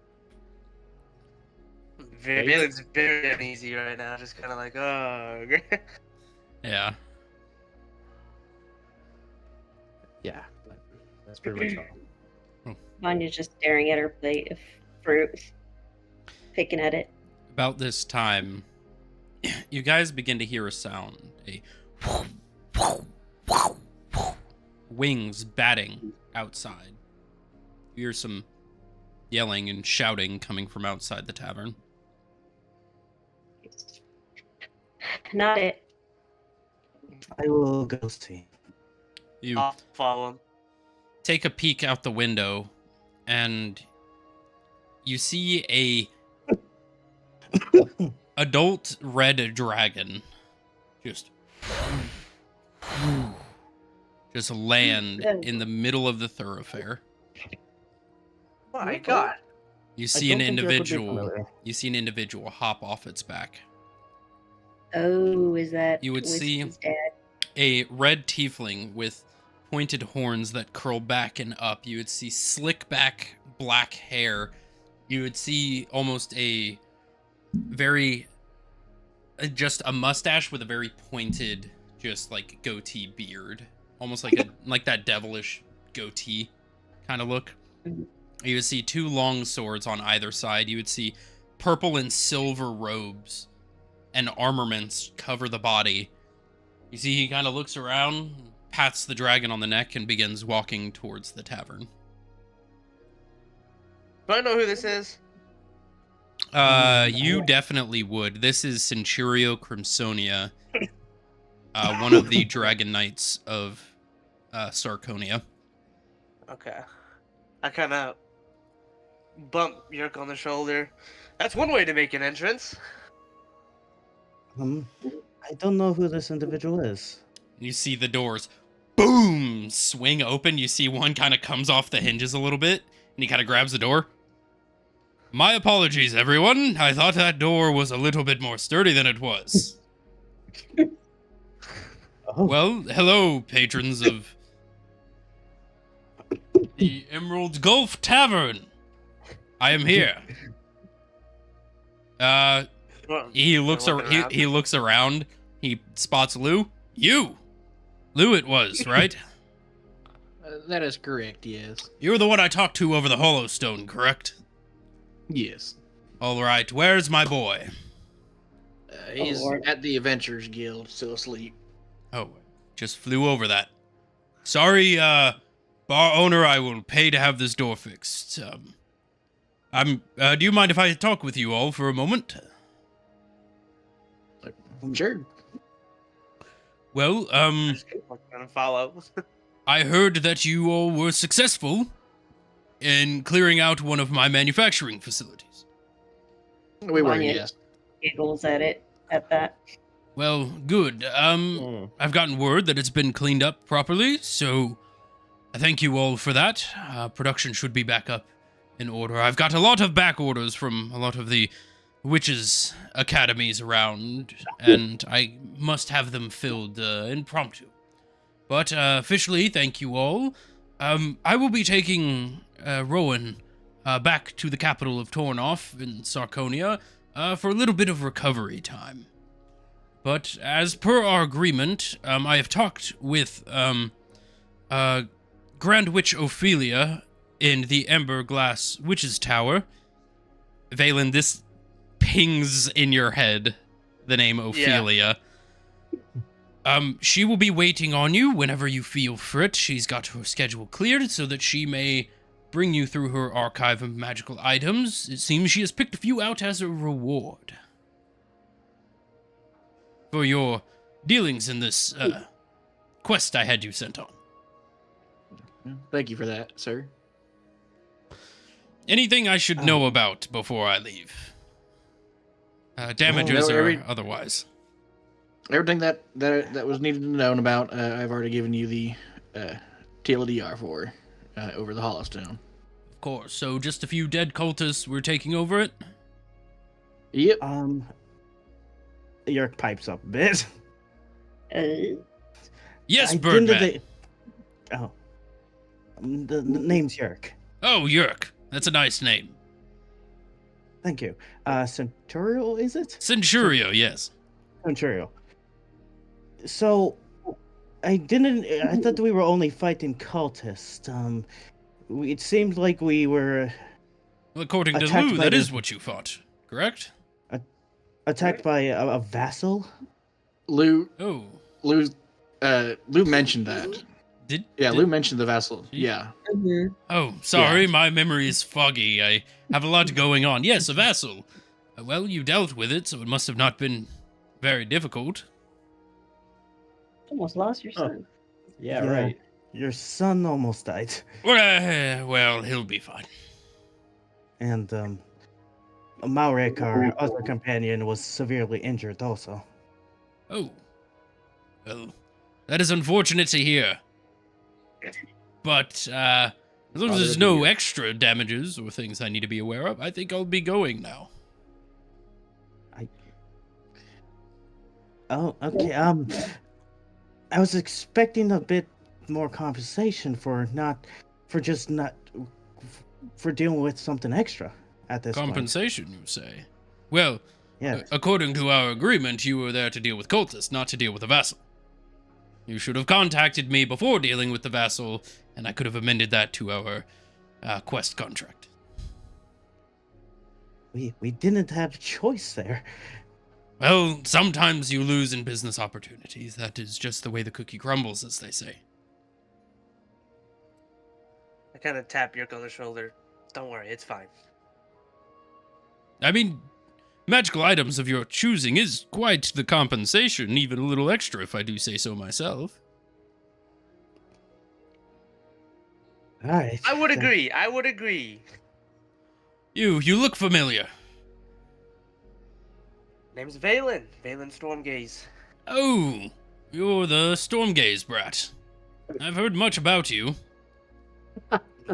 Valen's very uneasy right now, just kind of like, oh. Yeah. Yeah, but that's pretty much all. Vanya's just staring at her plate of fruit, picking at it. About this time, you guys begin to hear a sound. Wings batting outside. You hear some yelling and shouting coming from outside the tavern. Not it. I will go see. You I'll follow him. take a peek out the window, and you see a adult red dragon just land in the middle of the thoroughfare. My God. You see an individual. You see an individual hop off its back. Oh, is that You would see- Whiskey's dad? A red tiefling with pointed horns that curl back and up. You would see slick back black hair. You would see almost a very just a mustache with a very pointed, just like goatee beard, almost like a like that devilish goatee kind of look. You would see two long swords on either side. You would see purple and silver robes and armaments cover the body. You see he kind of looks around, pats the dragon on the neck, and begins walking towards the tavern. Do I know who this is? You definitely would. This is Centurio Crimsonia, one of the Dragon Knights of Sarconia. Okay. I kind of bump Yerk on the shoulder. That's one way to make an entrance. I don't know who this individual is. You see the doors, boom, swing open. You see one kind of comes off the hinges a little bit, and he kind of grabs the door. My apologies, everyone. I thought that door was a little bit more sturdy than it was. Oh. Well, hello, patrons of the Emerald Gulf Tavern. I am here. He looks he looks around. He spots Lou. You, Lou, it was, right? That is correct, yes. You're the one I talked to over the Hollowstone, correct? Yes. All right. Where's my boy? He's Lord. at the Adventurers Guild, still asleep. Oh, just flew over that. Sorry, bar owner. I will pay to have this door fixed. Do you mind if I talk with you all for a moment? Sure. Well, Gonna follow. I heard that you all were successful in clearing out one of my manufacturing facilities. We were, Vanya yes. giggles at that. Well, good. I've gotten word that it's been cleaned up properly, so I thank you all for that. Production should be back up in order. I've got a lot of back orders from a lot of the witches' academies around, and I must have them filled impromptu. But officially, thank you all. I will be taking Rowan back to the capital of Tornoff in Sarconia for a little bit of recovery time. But as per our agreement, I have talked with Grand Witch Ophelia in the Ember Glass Witch's Tower. Valen, this pings in your head the name Ophelia. She will be waiting on you whenever you feel for it. She's got her schedule cleared so that she may bring you through her archive of magical items. It seems she has picked a few out as a reward for your dealings in this quest I had you sent on. Thank you for that, sir. Anything I should know about before I leave? Damages No, or otherwise? Everything that was needed to know about, I've already given you the TLDR for over the Hollowstone. Of course. So just a few dead cultists were taking over it? Yep. Yerk pipes up a bit. Yes, I Birdman. didn't- Oh. The name's Yerk. Oh, Yerk. That's a nice name. Thank you. Centurial, is it? Centurio, yes. Centurial. So, I thought we were only fighting cultists. It seemed like we were Well, according to Attacked Lou, by that the- is what you thought, correct? attacked by a vassal. Lou Oh. Lou mentioned that. Lou mentioned the vassal. Yeah. Mm-hmm. Oh, sorry, my memory is foggy. I have a lot going on. Yes, a vassal. Well, you dealt with it, so it must have not been very difficult. Almost lost your son. Yeah, right. Your son almost died. Well, he'll be fine. And, Maurek, our other companion, was severely injured also. Oh. Well, that is unfortunate to hear. But, as long as there's no extra damages or things I need to be aware of, I think I'll be going now. Oh, okay, I was expecting a bit more compensation for dealing with something extra at this point. Compensation, you say? Well, Yes. according to our agreement, you were there to deal with cultists, not to deal with a vassal. You should have contacted me before dealing with the vassal, and I could have amended that to our quest contract. We didn't have a choice there. Well, sometimes you lose in business opportunities. That is just the way the cookie crumbles, as they say. I kind of tap Yerk on the shoulder. Don't worry, it's fine. I mean, magical items of your choosing is quite the compensation, even a little extra if I do say so myself. All right. I would then. agree. I would agree. You look familiar. Name's Valen. Valen Stormgaze. Oh, you're the Stormgaze brat. I've heard much about you.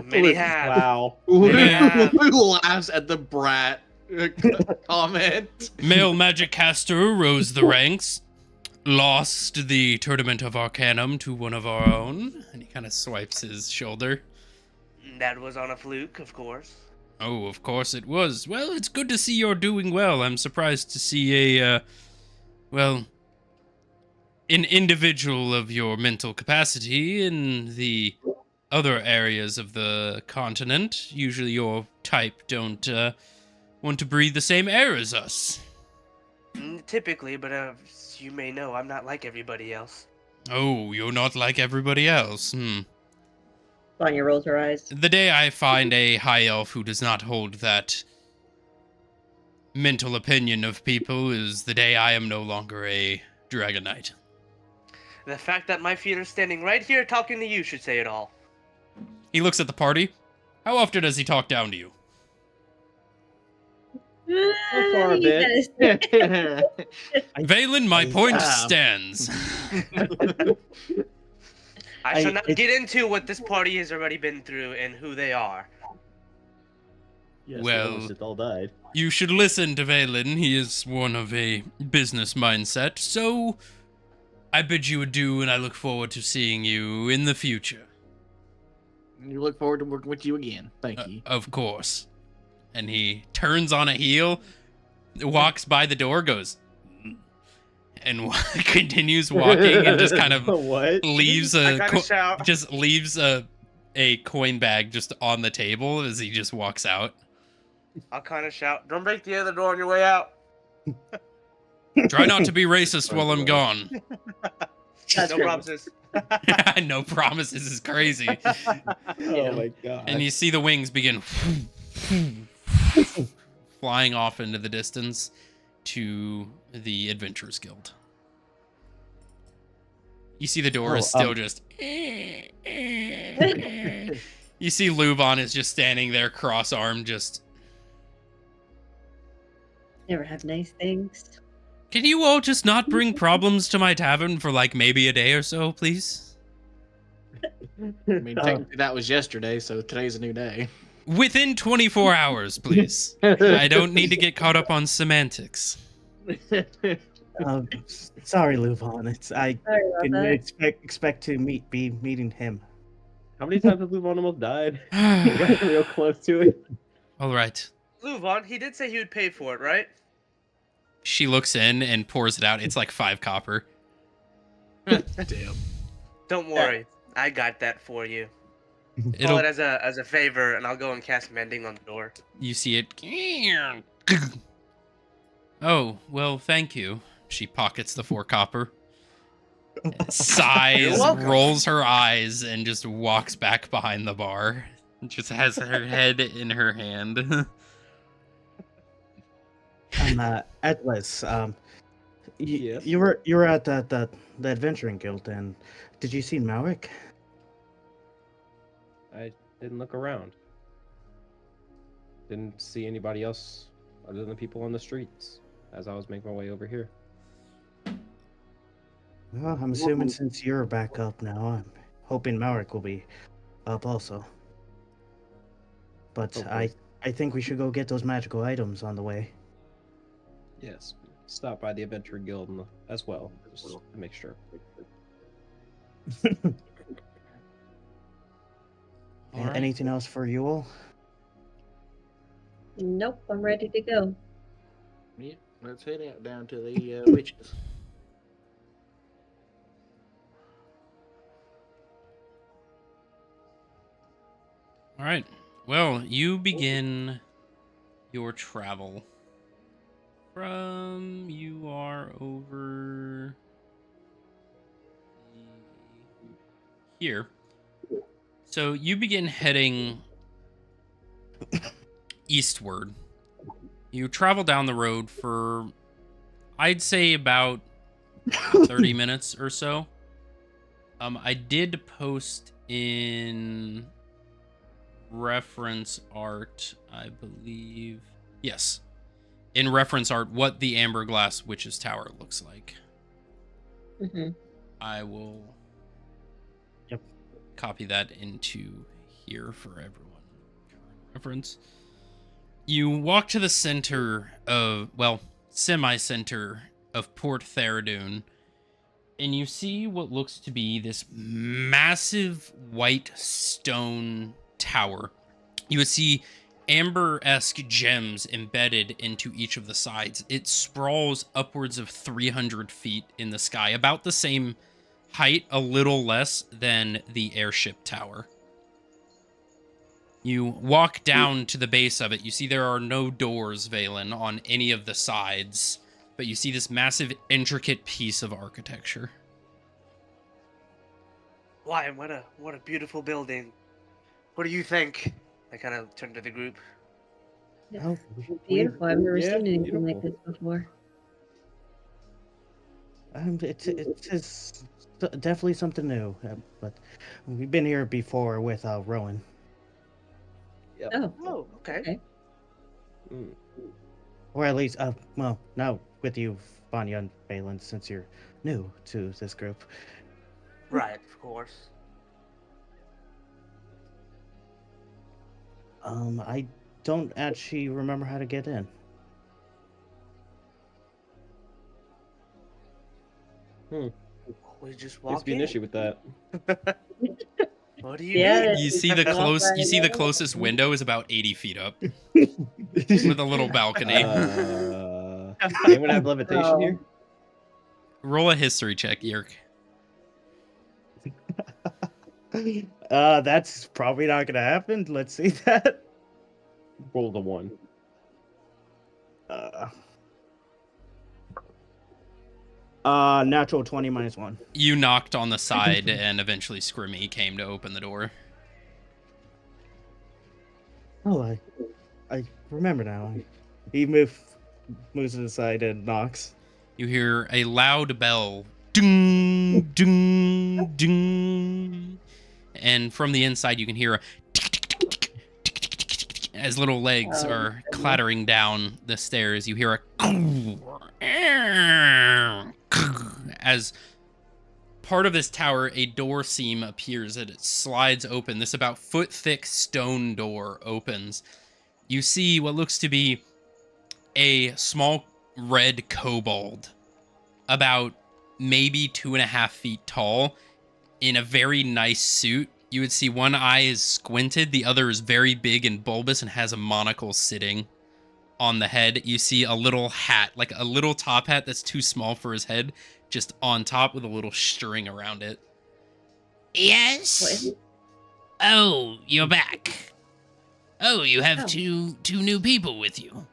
Many have. Wow. Yeah. Who laughs at the brat comment? Male magic caster rose the ranks, lost the Tournament of Arcanum to one of our own, and he kind of swipes his shoulder. That was on a fluke, of course. Oh, of course it was. Well, it's good to see you're doing well. I'm surprised to see an individual of your mental capacity in the other areas of the continent. Usually your type don't want to breathe the same air as us. Typically, but as you may know, I'm not like everybody else. Oh, you're not like everybody else. Vanya rolls her eyes. The day I find a high elf who does not hold that mental opinion of people is the day I am no longer a Dragon Knight. The fact that my feet are standing right here talking to you should say it all. He looks at the party. How often does he talk down to you? far a You bit. gotta- Valen, my point Ah. stands. I shall not it- get into what this party has already been through and who they are. Yes, Well- almost it all died. You should listen to Valen. He is one of a business mindset. So, I bid you adieu, and I look forward to seeing you in the future. You look forward to working with you again. Thank you. Of course. And he turns on a heel, walks by the door, goes, and continues walking, and just kind of What? leaves I a gotta shout. just leaves a coin bag just on the table as he just walks out. I'll kind of shout, "Don't break the other door on your way out." Try not to be racist while I'm gone. That's No great. promises. No promises is crazy. Oh my god. And you see the wings begin flying off into the distance to the Adventurers Guild. You see the door is still just. You see Lubon is just standing there, cross-armed, just. Never have nice things. Can you all just not bring problems to my tavern for like maybe a day or so, please? I mean, technically that was yesterday, so today's a new day. Within 24 hours, please. I don't need to get caught up on semantics. Sorry, Luvon. I Sorry about didn't that. expect to be meeting him. How many times have Luvon almost died? You got real close to it. All right. Luvon, he did say he would pay for it, right? She looks in and pours it out. It's like 5 copper. Damn. Don't worry, I got that for you. Call It'll. it as a favor, and I'll go and cast mending on the door. You see it. Oh, well, thank you. She pockets the 4 copper. Sighs, You're welcome. rolls her eyes, and just walks back behind the bar. Just has her head in her hand. Atlas, Yes. you were at the Adventuring Guild, and did you see Malric? I didn't look around. Didn't see anybody else other than the people on the streets as I was making my way over here. Well, I'm assuming since you're back up now, I'm hoping Malric will be up also. But Hopefully. I think we should go get those magical items on the way. Yes. Stop by the Adventure Guild as well, just to make sure. All right. Anything else for you all? Nope, I'm ready to go. Yeah, let's head out down to the witches. All right. Well, you begin your travel from you are over here. So you begin heading eastward. You travel down the road for, I'd say, about 30 minutes or so. I did post in reference art, I believe. Yes. In reference art, what the Amberglass Witch's Tower looks like. Mm-hmm. I will Yep. copy that into here for everyone. Current reference. You walk to the center of, well, semi-center of Port Theradune, and you see what looks to be this massive white stone tower. You would see amber-esque gems embedded into each of the sides. It sprawls upwards of 300 feet in the sky, about the same height, a little less than the airship tower. You walk down to the base of it. You see there are no doors, Valen, on any of the sides, but you see this massive, intricate piece of architecture. Lion, what a beautiful building. What do you think? I kind of turned to the group. Oh, Beautiful. I've never yeah, seen anything like beautiful. this before. It's definitely something new, but we've been here before with Rowan. Yep. Oh, Oh, okay. okay. Mm. Or at least, well, now with you, Vanya and Balin, since you're new to this group. Right, of course. I don't actually remember how to get in. We just Used walk to be an in. issue with that. What do you Yeah, mean? You see the closest window is about 80 feet up, with a little balcony. Anyone have levitation Oh. here? Roll a history check, Yerk. That's probably not gonna happen. Let's see that. Roll the 1. Natural 20 minus 1. You knocked on the side, and eventually Scrimmy came to open the door. Oh, I remember now. He moves to the side and knocks. You hear a loud bell. Ding, ding, ding. And from the inside, you can hear a as little legs are clattering down the stairs. You hear a as part of this tower, a door seam appears and it slides open. This about foot-thick stone door opens. You see what looks to be a small red kobold, about maybe 2.5 feet tall, in a very nice suit. You would see one eye is squinted, the other is very big and bulbous and has a monocle sitting on the head. You see a little hat, like a little top hat that's too small for his head, just on top with a little string around it. Yes? Oh, you're back. Oh, you have two new people with you.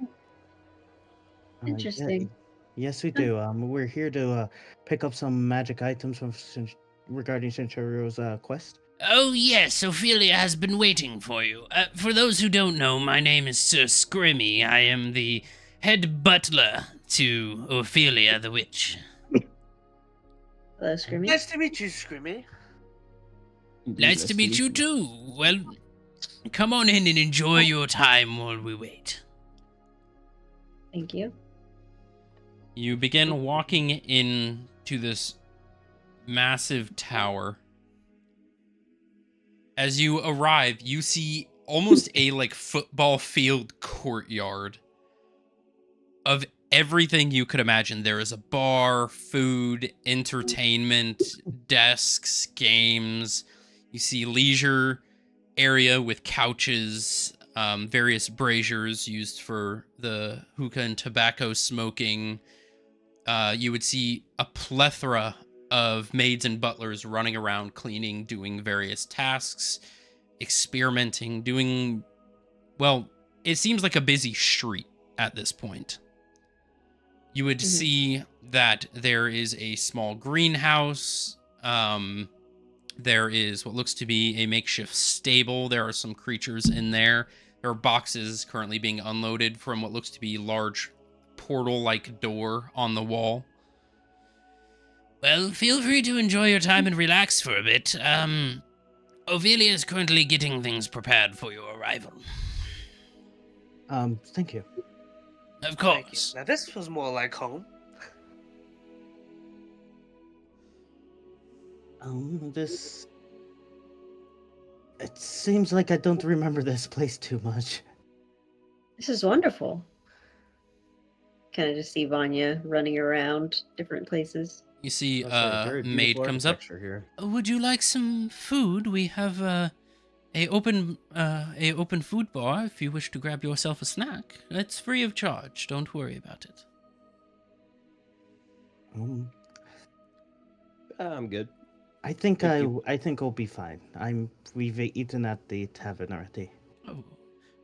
Interesting. Yes, we do. We're here to pick up some magic items regarding Centurio's quest. Oh, yes, Ophelia has been waiting for you. For those who don't know, my name is Sir Scrimmy. I am the head butler to Ophelia the Witch. Hello, Scrimmy. Nice to meet you, Scrimmy. Nice to meet you, too. Well, come on in and enjoy your time while we wait. Thank you. You begin walking into this massive tower. As you arrive, you see almost a football field courtyard of everything you could imagine. There is a bar, food, entertainment, desks, games. You see leisure area with couches, various braziers used for the hookah and tobacco smoking. You would see a plethora of maids and butlers running around, cleaning, doing various tasks, experimenting, doing... Well, it seems like a busy street at this point. You would see that there is a small greenhouse. There is what looks to be a makeshift stable. There are some creatures in there. There are boxes currently being unloaded from what looks to be large portal-like door on the wall. Well, feel free to enjoy your time and relax for a bit. Ophelia is currently getting things prepared for your arrival. Thank you. Of Thank you. course. Now this was more like home. This... It seems like I don't remember this place too much. This is wonderful. Kind of just see Vanya running around different places. You see, That's right, very maid beautiful comes up. architecture here. Would you like some food? We have a open food bar if you wish to grab yourself a snack. It's free of charge. Don't worry about it. I'm good. I think Thank you. I think I'll be fine. We've eaten at the tavern already. Oh,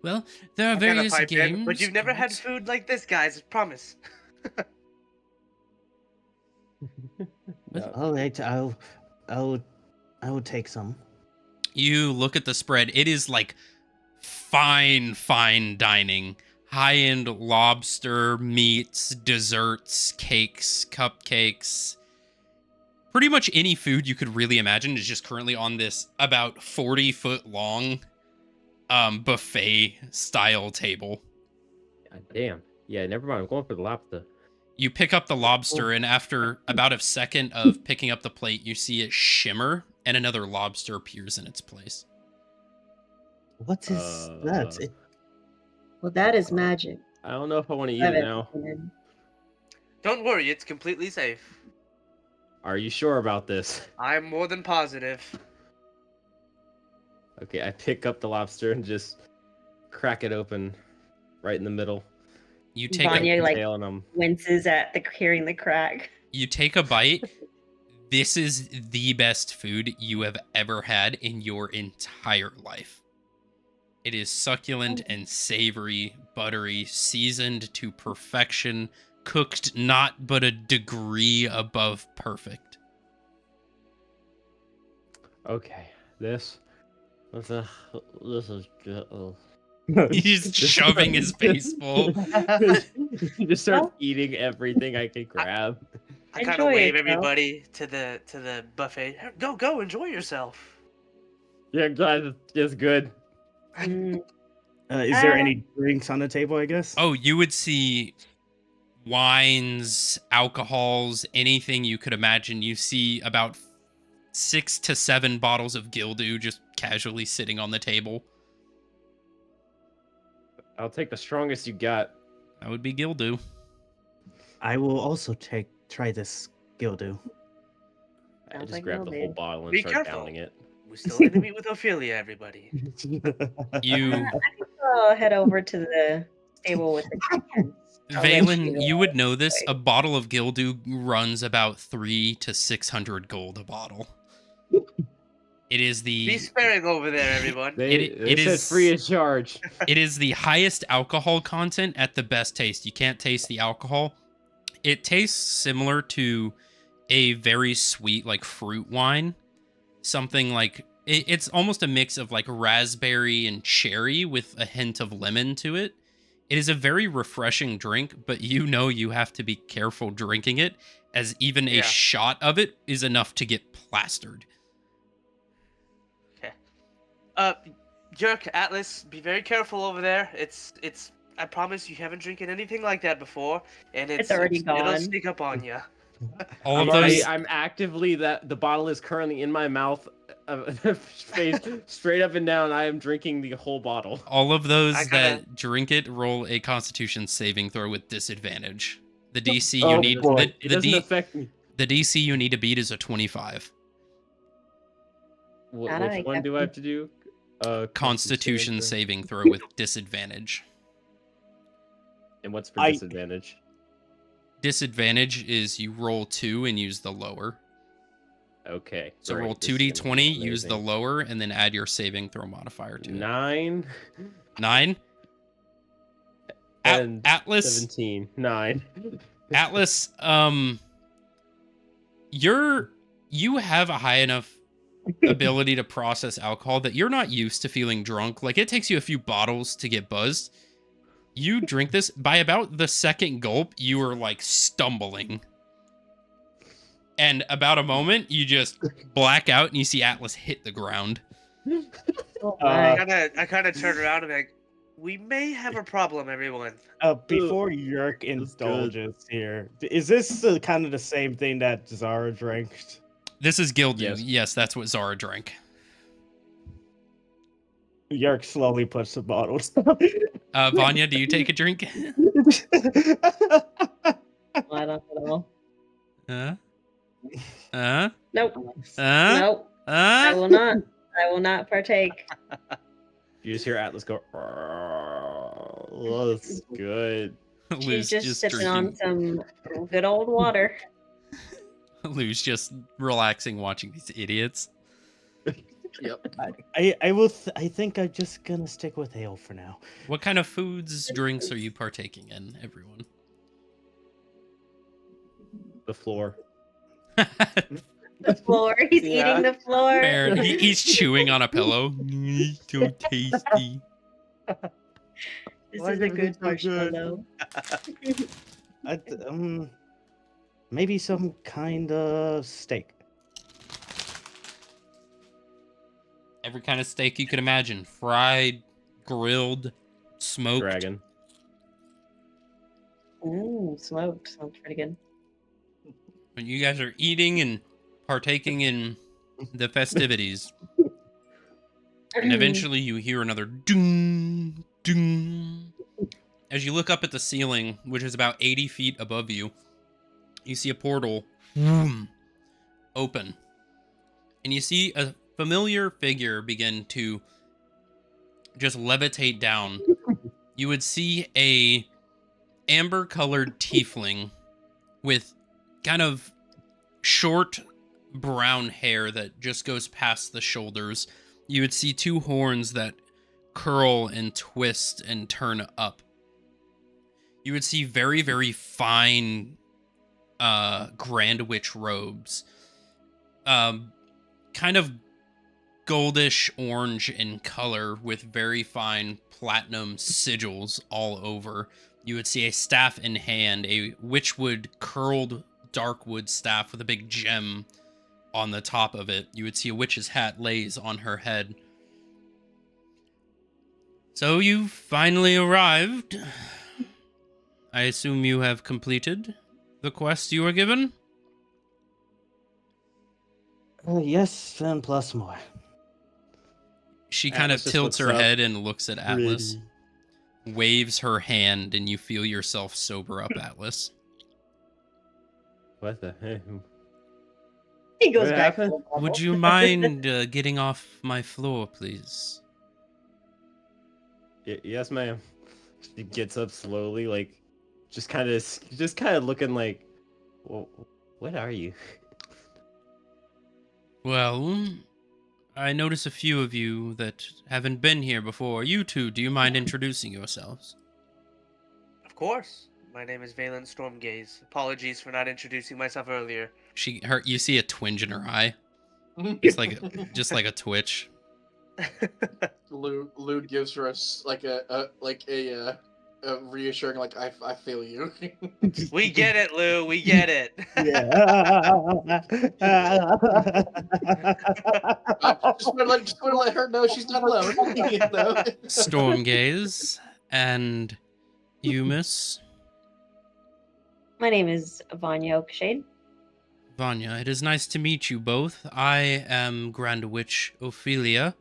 well, there are I gotta various pipe in, games. but you've never had cards. food like this, guys. Promise. All right, I will take some. You look at the spread. It is like fine dining. High-end lobster, meats, desserts, cakes, cupcakes. Pretty much any food you could really imagine is just currently on this about 40-foot long buffet style table. God damn. Yeah, never mind. I'm going for the lobster. You pick up the lobster, and after about a second of picking up the plate, you see it shimmer, and another lobster appears in its place. What is that? Well, that is magic. I don't know if I want to eat Have it it. now. Don't worry, it's completely safe. Are you sure about this? I'm more than positive. Okay, I pick up the lobster and just crack it open right in the middle. You take Vanya, a, like, Tail and I'm winces at hearing the crack. you take a bite. This is the best food you have ever had in your entire life. It is succulent and savory, buttery, seasoned to perfection, cooked not but a degree above perfect. okay. This is He's just shoving his face full. He just starts eating everything I can grab. I kind of Enjoy wave yourself. everybody to the buffet. Go, enjoy yourself. Yeah, I'm glad it's good. Mm, Is there any drinks on the table? I guess. Oh, you would see wines, alcohols, anything you could imagine. You see about 6 to 7 bottles of Gildu just casually sitting on the table. I'll take the strongest you got. That would be Gildu. I will also try this Gildu. I Sounds just like grabbed the whole Gildu. bottle and Be start careful. downing it. We still need to meet with Ophelia, everybody. You, I'll head over to the stable with the chickens. I'll let Valen, you would know this. A bottle of Gildu runs about 300 to 600 gold a bottle. It is Be the sparing over there, everyone. It They said is- free of charge. it is the highest alcohol content at the best taste. You can't taste the alcohol. It tastes similar to a very sweet like fruit wine. Something like it's almost a mix of like raspberry and cherry with a hint of lemon to it. It is a very refreshing drink, but you know you have to be careful drinking it, as even a Yeah. shot of it is enough to get plastered. Jerk, Atlas, be very careful over there. It's. I promise you haven't drinking anything like that before, and It's already it'll gone. sneak up on you. All I'm of those, I'm actively the bottle is currently in my mouth, face straight up and down. I am drinking the whole bottle. all of those I gotta- that drink it roll a Constitution saving throw with disadvantage. The DC you Oh, need boy. It doesn't affect me. the DC you need to beat is a 25. Alright, Which one do I have to do? Constitution save. saving throw with disadvantage. And what's for I- disadvantage? Disadvantage is you roll 2 and use the lower. Okay. So great, roll this is gonna be 2d20, use the amazing. lower, and then add your saving throw modifier to it. 9 9. and Atlas, 17. 9. Atlas, you have a high enough ability to process alcohol that you're not used to feeling drunk. Like, it takes you a few bottles to get buzzed. You drink this, by about the second gulp, you are like stumbling. And about a moment, you just black out and you see Atlas hit the ground. Oh Uh, my. I kind of turn around and be like, we may have a problem, everyone. Before Yerk indulges here, is this kind of the same thing that Zara drank? This is Gildu. Yes. Yes, that's what Zara drank. Yerk slowly puts the bottles. Vanya, do you take a drink? I don't know. Uh? Nope. Uh? Nope. I will not. I will not partake. You just hear Atlas go. Oh, that's good. Lou's She's just sipping on drinking. some good old water. Lou's just relaxing, watching these idiots. Yep. I think I'm just gonna stick with ale for now. What kind of foods, drinks are you partaking in, everyone? The floor. The floor. He's Yeah. eating the floor. Fair. He's chewing on a pillow. So tasty. This Why is a is good everything so good? marshmallow. Maybe some kind of steak. Every kind of steak you could imagine. Fried, grilled, smoked. Dragon. Smoked. Sounds pretty good. When you guys are eating and partaking in the festivities, and eventually you hear another doom, doom. As you look up at the ceiling, which is about 80 feet above you, you see a portal open. And you see a familiar figure begin to just levitate down. You would see a amber-colored tiefling with kind of short brown hair that just goes past the shoulders. You would see two horns that curl and twist and turn up. You would see very, very fine Grand Witch robes. Kind of goldish orange in color with very fine platinum sigils all over. You would see a staff in hand, a witchwood curled darkwood staff with a big gem on the top of it. You would see a witch's hat lays on her head. So you finally arrived. I assume you have completed the quest you were given? Yes, and plus more. She kind of Atlas just tilts looks her up. head and looks at Atlas, Pretty. waves her hand, and you feel yourself sober up, Atlas. What the heck? He goes What back. happened? to the bubble. Would you mind getting off my floor, please? Yes, ma'am. She gets up slowly, like, just kind of looking like, well, what are you? Well, I notice a few of you that haven't been here before. You two, do you mind introducing yourselves? Of course. My name is Valen Stormgaze. Apologies for not introducing myself earlier. You see a twinge in her eye, just like a twitch. Lou gives her a reassuring I feel you. We get it, Lou. We get it. Just want to let her know she's not alone. You know? Stormgaze, and you, miss My name is Vanya Oakshade. Vanya. It is nice to meet you both. I am Grand Witch Ophelia,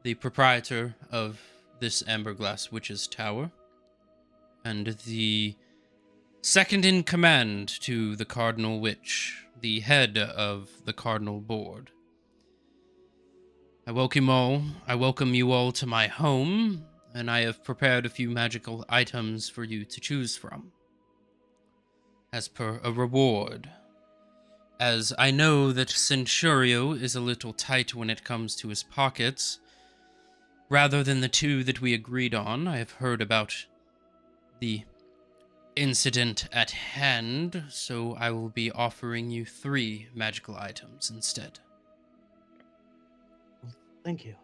the proprietor of this Amberglass Witch's Tower, and the second in command to the Cardinal Witch, the head of the Cardinal Board. I welcome you all to my home, and I have prepared a few magical items for you to choose from, as per a reward. As I know that Centurio is a little tight when it comes to his pockets, rather than the two that we agreed on, I have heard about the incident at hand, so I will be offering you 3 magical items instead. Thank you.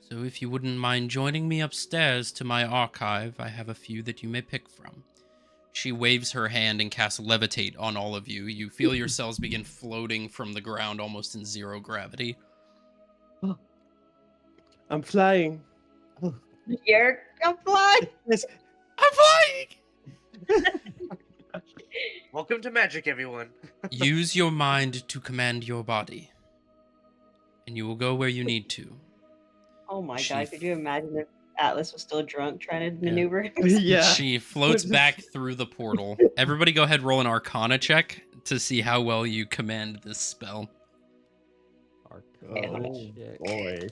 So if you wouldn't mind joining me upstairs to my archive, I have a few that you may pick from. She waves her hand and casts Levitate on all of you. You feel yourselves begin floating from the ground almost in zero gravity. I'm flying. You're a fly. I'm flying! Welcome to magic, everyone. Use your mind to command your body, and you will go where you need to. Oh my She god, could you imagine if Atlas was still drunk trying to maneuver? Yeah. She floats back through the portal. Everybody go ahead, roll an Arcana check to see how well you command this spell. Arcana check. Boy.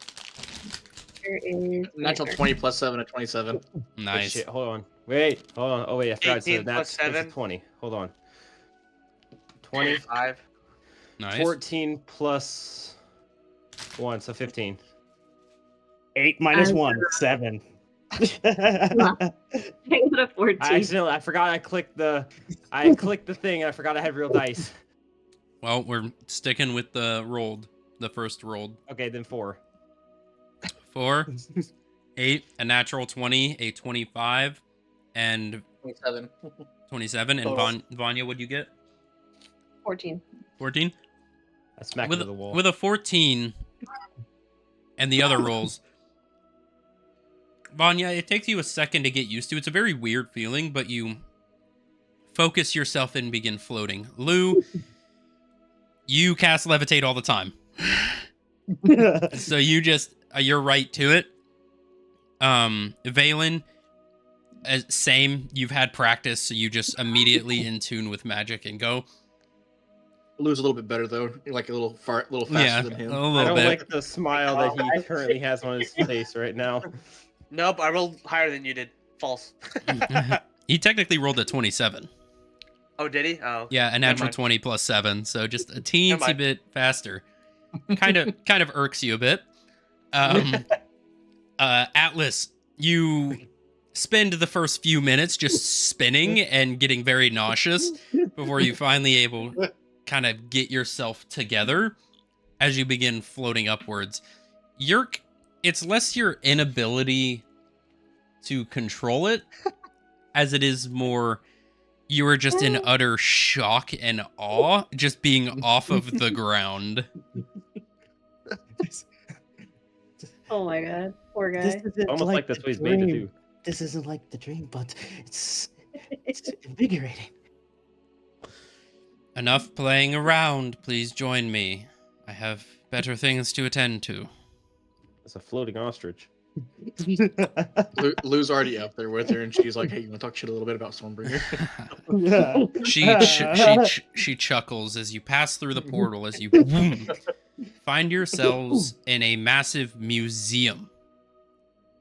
There is Natural 20 plus 7 at 27. Oh, Nice. shit, hold on. Wait, hold on. Oh, wait, I forgot. 18 plus that's 7. 20. Hold on. 20. 5. Nice. 14 plus 1, so 15. 8 minus I'm 1, 7. I got a 14. I forgot I clicked the thing and I forgot I had real dice. Well, we're sticking with the first rolled. Okay, then 4. 4, 8, a natural 20, a 25, and 27. 27. And Oh. Vanya, what'd you get? 14. 14? I smacked With, into the wall. with a 14 and the other rolls, Vanya, it takes you a second to get used to. It's a very weird feeling, but you focus yourself and begin floating. Lou, you cast Levitate all the time. So you're right to it. Valen, same. You've had practice, so you just immediately in tune with magic and go. Lou's a little bit better though. You're like a little faster Yeah, than a him. I little don't bit. like the smile that he currently has on his face right now. Nope, I rolled higher than you did. False. He technically rolled a 27. Oh, did he? Oh. Yeah, a Never natural mind. 20 plus 7, so just a teensy mind. bit faster. Kind of irks you a bit. Atlas, you spend the first few minutes just spinning and getting very nauseous before you finally able kind of get yourself together as you begin floating upwards. Yerk, it's less your inability to control it as it is more you are just in utter shock and awe just being off of the ground. Oh my god, poor This guy. isn't Almost like the that's what he's made to dream. do. This isn't like the dream, but it's invigorating. Enough playing around. Please join me. I have better things to attend to. It's a floating ostrich. Lou's already up there with her, and she's like, "Hey, you want to talk shit a little bit about Stormbringer?" She chuckles as you pass through the portal as you find yourselves in a massive museum.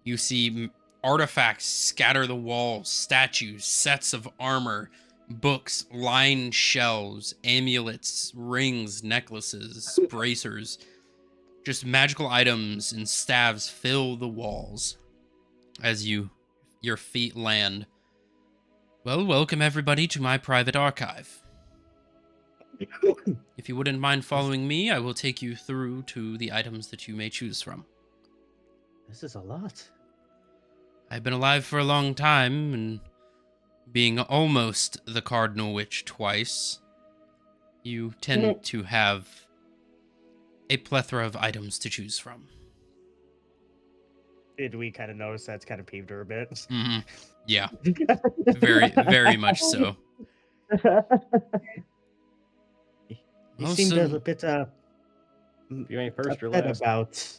You see artifacts scatter the walls, statues, sets of armor, books, lined shelves, amulets, rings, necklaces, bracers. Just magical items and staves fill the walls as your feet land. Well, welcome everybody to my private archive. If you wouldn't mind following me, I will take you through to the items that you may choose from. This is a lot. I've been alive for a long time, and being almost the Cardinal Witch twice, you tend to have a plethora of items to choose from. Did we kind of notice that's kind of peeved her a bit? Mm-hmm. Yeah, very, very much so. You Well, seemed so- a bit You ain't first or upset last. about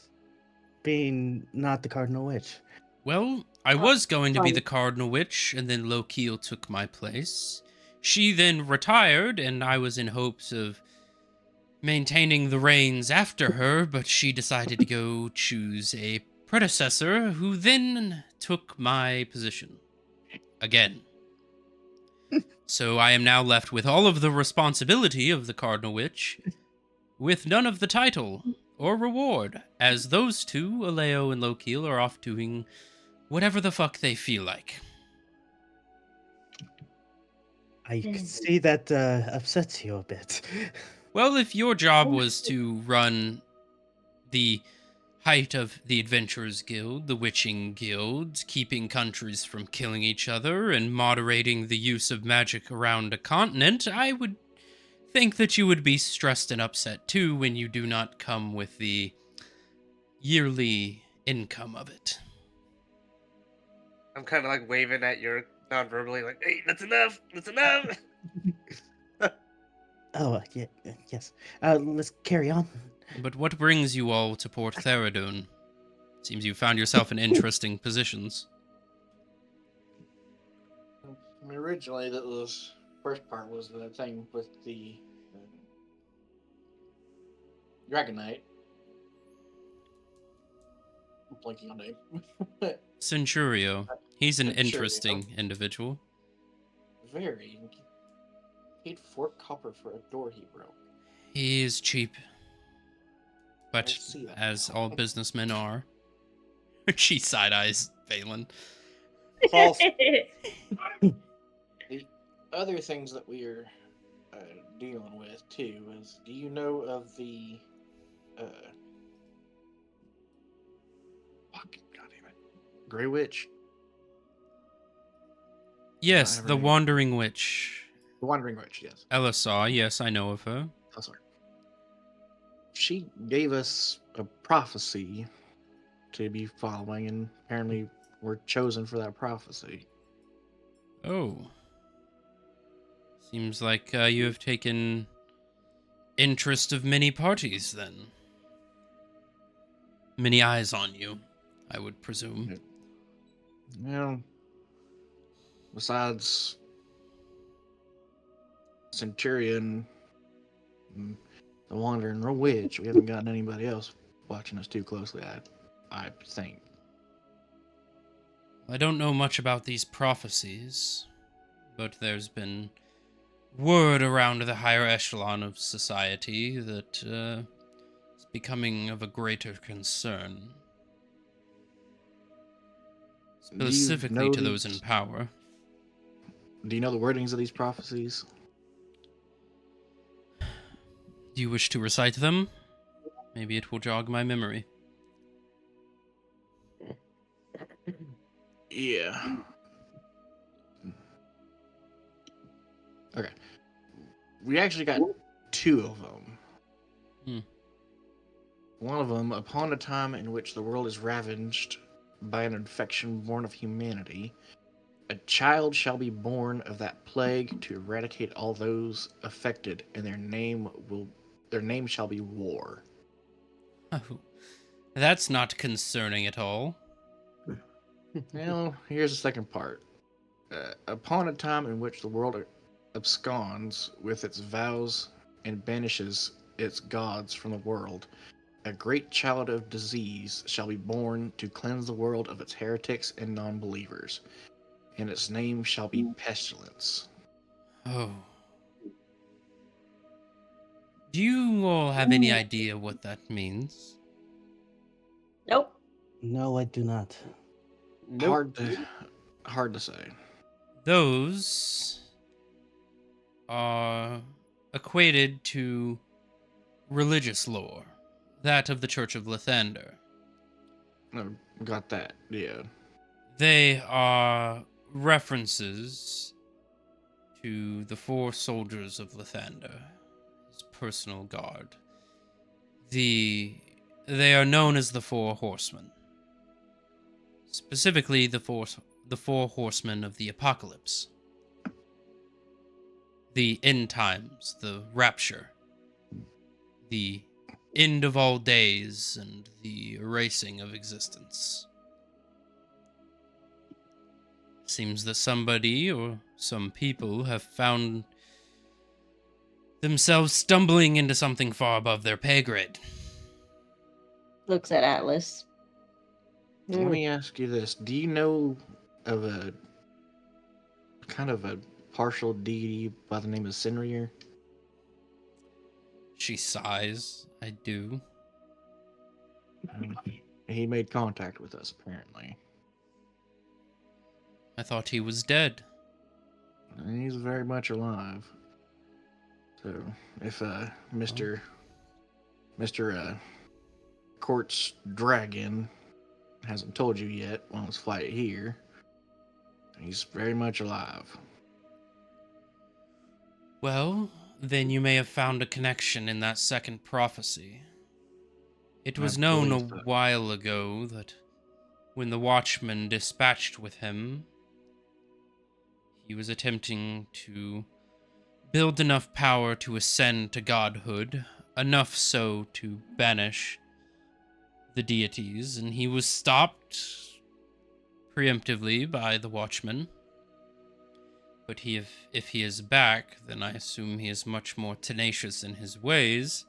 being not the Cardinal Witch. Well, I was going to be the Cardinal Witch, and then Lokil took my place. She then retired, and I was in hopes of maintaining the reins after her, but she decided to go choose a predecessor who then took my position. Again. So I am now left with all of the responsibility of the Cardinal Witch, with none of the title or reward, as those two, Aleo and Lokil, are off doing whatever the fuck they feel like. I can see that upsets you a bit. Well, if your job was to run the height of the Adventurers Guild, the Witching Guild, keeping countries from killing each other, and moderating the use of magic around a continent, I would think that you would be stressed and upset too when you do not come with the yearly income of it. I'm kind of like waving at your non-verbally, like, "Hey, that's enough. That's enough." Oh, yeah, yes. Let's carry on. But what brings you all to Port Theradun? Seems you found yourself in interesting positions. I mean, originally, that was first part was the thing with the Dragon Knight. I'm blanking on name. Centurio. He's an Centurio. interesting individual. Very. Paid 4 copper for a door he broke. He is cheap. But I see that as now. all businessmen are. She side-eyes Valen. False. The other things that we're dealing with too is, do you know of the fucking goddamn it, Grey Witch, Yes, have her the name. Wandering Witch. the Wandering Witch? Yes. Elisar, yes, I know of her. Oh, sorry. She gave us a prophecy to be following, and apparently we're chosen for that prophecy. Oh. Seems like you have taken interest of many parties, then. Many eyes on you, I would presume. Well, besides Centurion, and the Wandering Witch, we haven't gotten anybody else watching us too closely, I think. I don't know much about these prophecies, but there's been word around the higher echelon of society that is becoming of a greater concern. Do you Specifically know to those in these- power. Do you know the wordings of these prophecies? Do you wish to recite them? Maybe it will jog my memory. Yeah. Okay. We actually got 2 of them. Hmm. One of them, upon a time in which the world is ravaged by an infection born of humanity, a child shall be born of that plague to eradicate all those affected, and their name shall be War. Oh, that's not concerning at all. Now, here's the second part. Upon a time in which the world absconds with its vows and banishes its gods from the world, a great child of disease shall be born to cleanse the world of its heretics and non-believers, and its name shall be Pestilence. Oh. Do you all have any idea what that means? Nope. No, I do not. Hard to say. Those are equated to religious lore, that of the Church of Lathander. Got that, yeah. They are references to the 4 soldiers of Lathander, his personal guard. They are known as the 4 horsemen. Specifically, the 4 horsemen of the apocalypse. The end times, the rapture, the end of all days, and the erasing of existence. Seems that somebody or some people have found themselves stumbling into something far above their pay grade. Looks at Atlas. Let me ask you this. Do you know of a kind of a partial deity by the name of Sinrier? She sighs. I do. He made contact with us, apparently. I thought he was dead. And he's very much alive. So, if Mr. Court's dragon hasn't told you yet on his flight here. He's very much alive. Well, then you may have found a connection in that second prophecy. It was known a believe so. while ago that when the Watchman dispatched with him, he was attempting to build enough power to ascend to godhood, enough so to banish the deities, and he was stopped preemptively by the Watchman. But if he is back, then I assume he is much more tenacious in his ways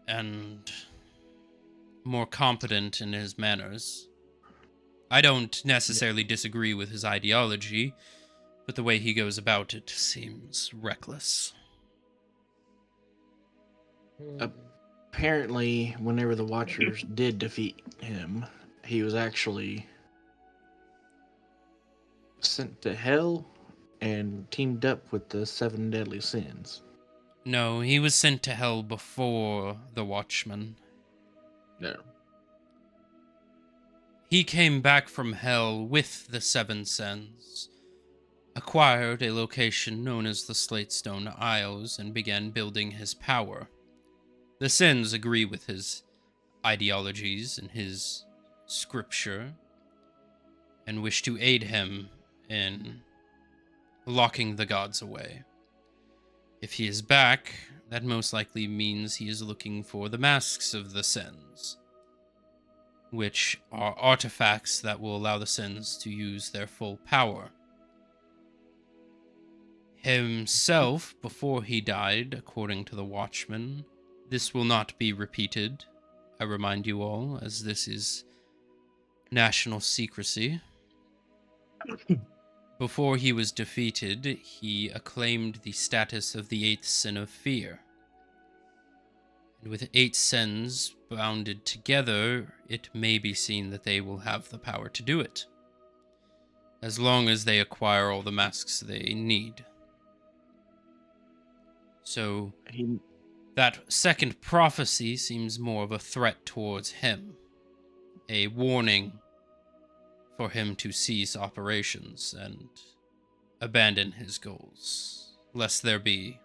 and more competent in his manners. I don't necessarily disagree with his ideology, but the way he goes about it seems reckless. Apparently, whenever the Watchers did defeat him, he was actually sent to hell and teamed up with the 7 deadly sins. No, he was sent to hell before the Watchman. No. He came back from hell with the 7 sins, acquired a location known as the Slatestone Isles, and began building his power. The sins agree with his ideologies and his scripture, and wish to aid him in locking the gods away. If he is back, that most likely means he is looking for the masks of the sins, which are artifacts that will allow the sins to use their full power. Himself, before he died, according to the Watchman, this will not be repeated, I remind you all, as this is national secrecy. Before he was defeated, he acclaimed the status of the 8th sin of fear. And with 8 sins bounded together, it may be seen that they will have the power to do it, as long as they acquire all the masks they need. So, that second prophecy seems more of a threat towards him, a warning for him to cease operations and abandon his goals, lest there be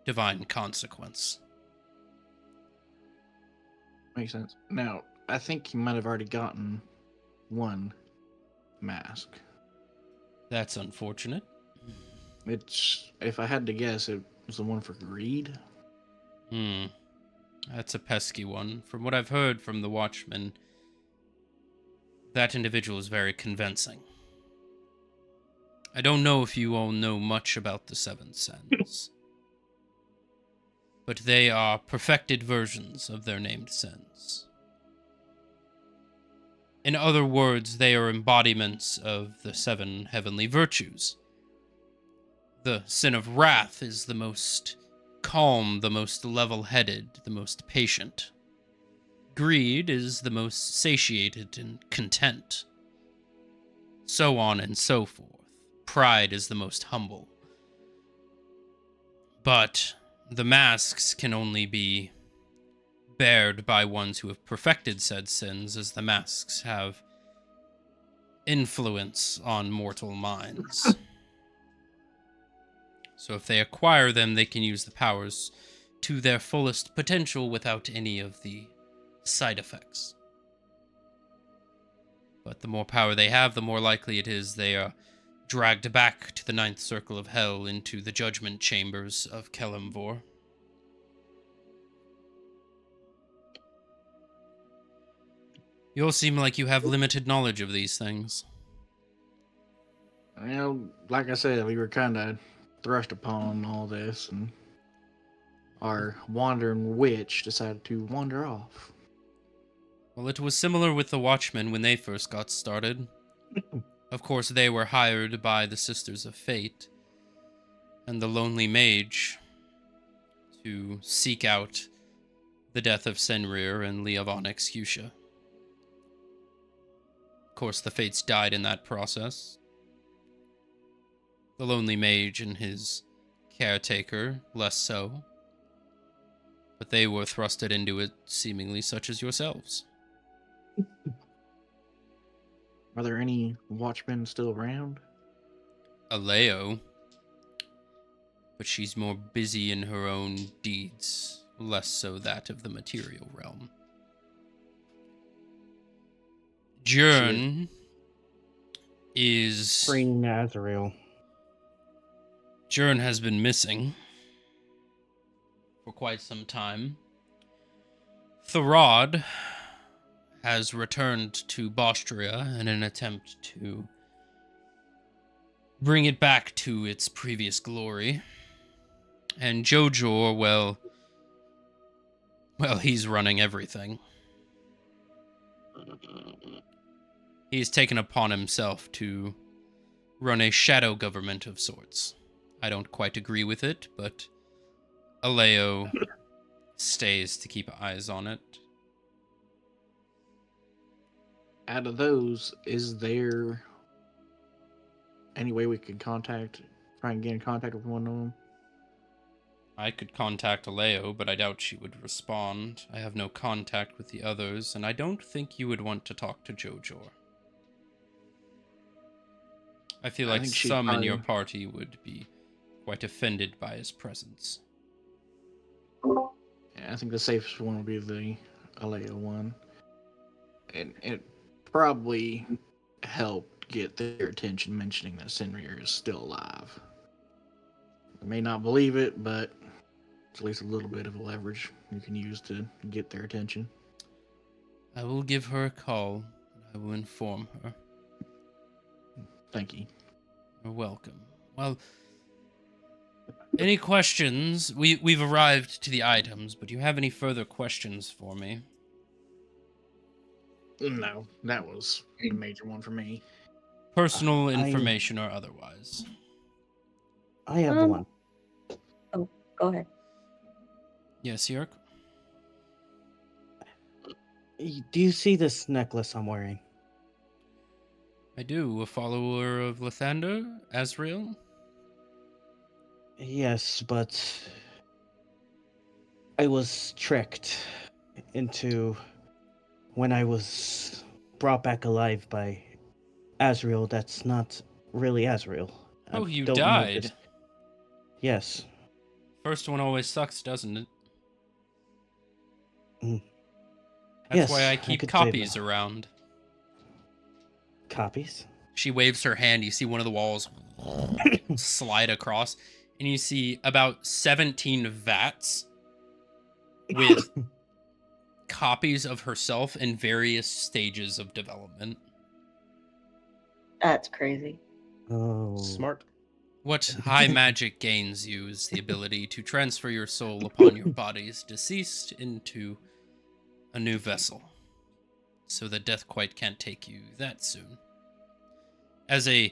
divine consequence. Makes sense. Now, I think he might have already gotten one mask. That's unfortunate. It's, if I had to guess, it was the one for greed. That's a pesky one. From what I've heard from the Watchman, that individual is very convincing. I don't know if you all know much about the 7 sins, but they are perfected versions of their named sins. In other words, they are embodiments of the 7 heavenly virtues. The sin of wrath is the most calm, the most level-headed, the most patient. Greed is the most satiated and content. So on and so forth. Pride is the most humble. But the masks can only be bared by ones who have perfected said sins, as the masks have influence on mortal minds. So if they acquire them, they can use the powers to their fullest potential without any of the side effects. But the more power they have, the more likely it is they are dragged back to the 9th circle of hell, into the judgment chambers of Kelemvor. You all seem like you have limited knowledge of these things. You know, like I said, we were kind of thrust upon all this, and our wandering witch decided to wander off. Well, it was similar with the Watchmen when they first got started. Of course, they were hired by the Sisters of Fate and the Lonely Mage to seek out the death of Senrir and Leovon Excutia. Of course, the Fates died in that process. The Lonely Mage and his caretaker, less so. but they were thrusted into it, seemingly such as yourselves. Are there any watchmen still around? Aleo, but she's more busy in her own deeds, less so that of the material realm. Jern is... Freeing Azrael. Jern has been missing for quite some time. Tharad has returned to Bostria in an attempt to bring it back to its previous glory. And Jojor, well, he's running everything. He's taken upon himself to run a shadow government of sorts. I don't quite agree with it, but Aleo stays to keep eyes on it. Out of those, is there any way we could try and get in contact with one of them? I could contact Aleo, but I doubt she would respond. I have no contact with the others, and I don't think you would want to talk to Jojor. I feel like think she'd some in probably- your party would be quite offended by his presence. Yeah, I think the safest one would be the Alea one. And it probably helped get their attention mentioning that Sinrir is still alive. They may not believe it, but it's at least a little bit of a leverage you can use to get their attention. I will give her a call, and I will inform her. Thank you. You're welcome. Well, any questions? We've arrived to the items, but do you have any further questions for me? No, that was the major one for me. Personal I- information or otherwise? I have one. Go ahead. Yes, Yerk? Do you see this necklace I'm wearing? I do. A follower of Lathander, Azrael? Yes, but I was tricked into when I was brought back alive by Azrael. That's not really Azrael. I Oh, you don't know if died. it- Yes. First one always sucks, doesn't it? Mm. That's Yes, why I I keep could say copies that. around. Copies? She waves her hand. You see one of the walls slide across, and you see about 17 vats with copies of herself in various stages of development. That's crazy. Oh. Smart. What high magic gains you is the ability to transfer your soul upon your body's deceased into a new vessel, so that death quite can't take you that soon. As a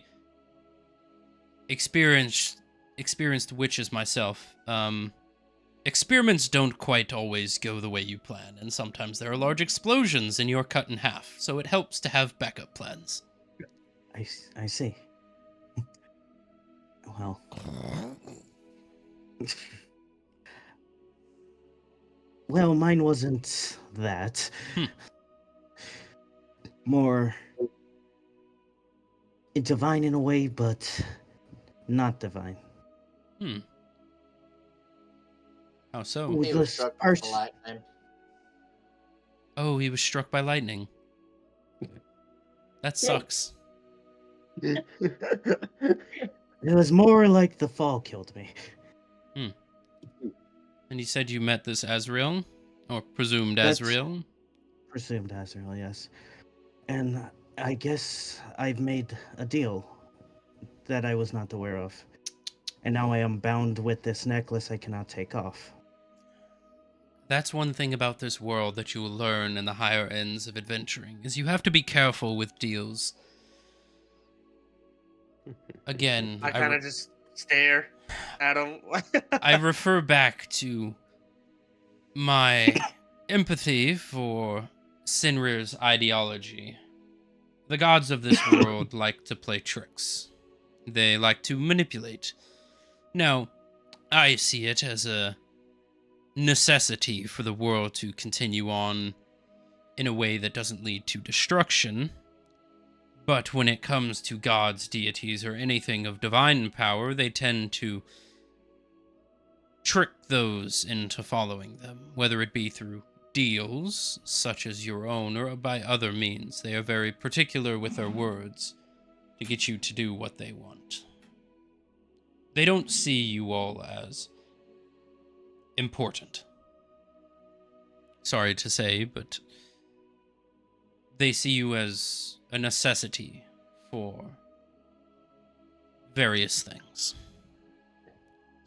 experienced witch as myself, experiments don't quite always go the way you plan, and sometimes there are large explosions and you're cut in half, so it helps to have backup plans. I see. Well. Well, mine wasn't that. Hmm. More divine in a way, but not divine. How so? With He was this struck by arch- lightning. Oh, he was struck by lightning. That sucks. It was more like the fall killed me. And you said you met this Azrael? Or presumed That's- Azrael? Presumed Azrael, yes. And I guess I've made a deal that I was not aware of. And now I am bound with this necklace I cannot take off. That's one thing about this world that you will learn in the higher ends of adventuring, is you have to be careful with deals. Again, I kind of just stare at him. I refer back to my empathy for Sinrir's ideology. The gods of this world like to play tricks. They like to manipulate. Now, I see it as a necessity for the world to continue on in a way that doesn't lead to destruction. But when it comes to gods, deities, or anything of divine power, they tend to trick those into following them, whether it be through deals, such as your own, or by other means. They are very particular with their words to get you to do what they want. They don't see you all as important. Sorry to say, but they see you as a necessity for various things.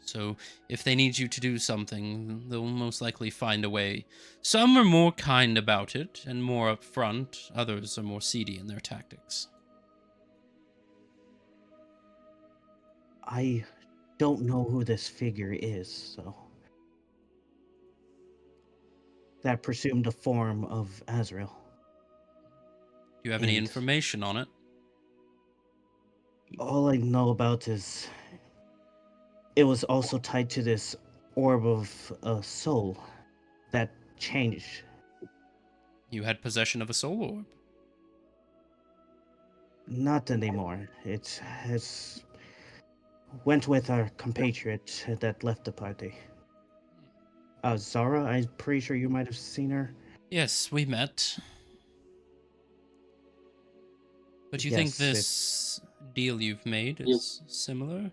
So if they need you to do something, they'll most likely find a way. Some are more kind about it and more upfront. Others are more seedy in their tactics. I don't know who this figure is, so. That presumed a form of Azrael. Do you have any And- information on it? All I know about is it was also tied to this orb of a soul that changed. You had possession of a soul orb. Not anymore. It has went with our compatriot that left the party. Zara, I'm pretty sure you might have seen her. Yes, we met. But you think Yes, this deal you've made is similar?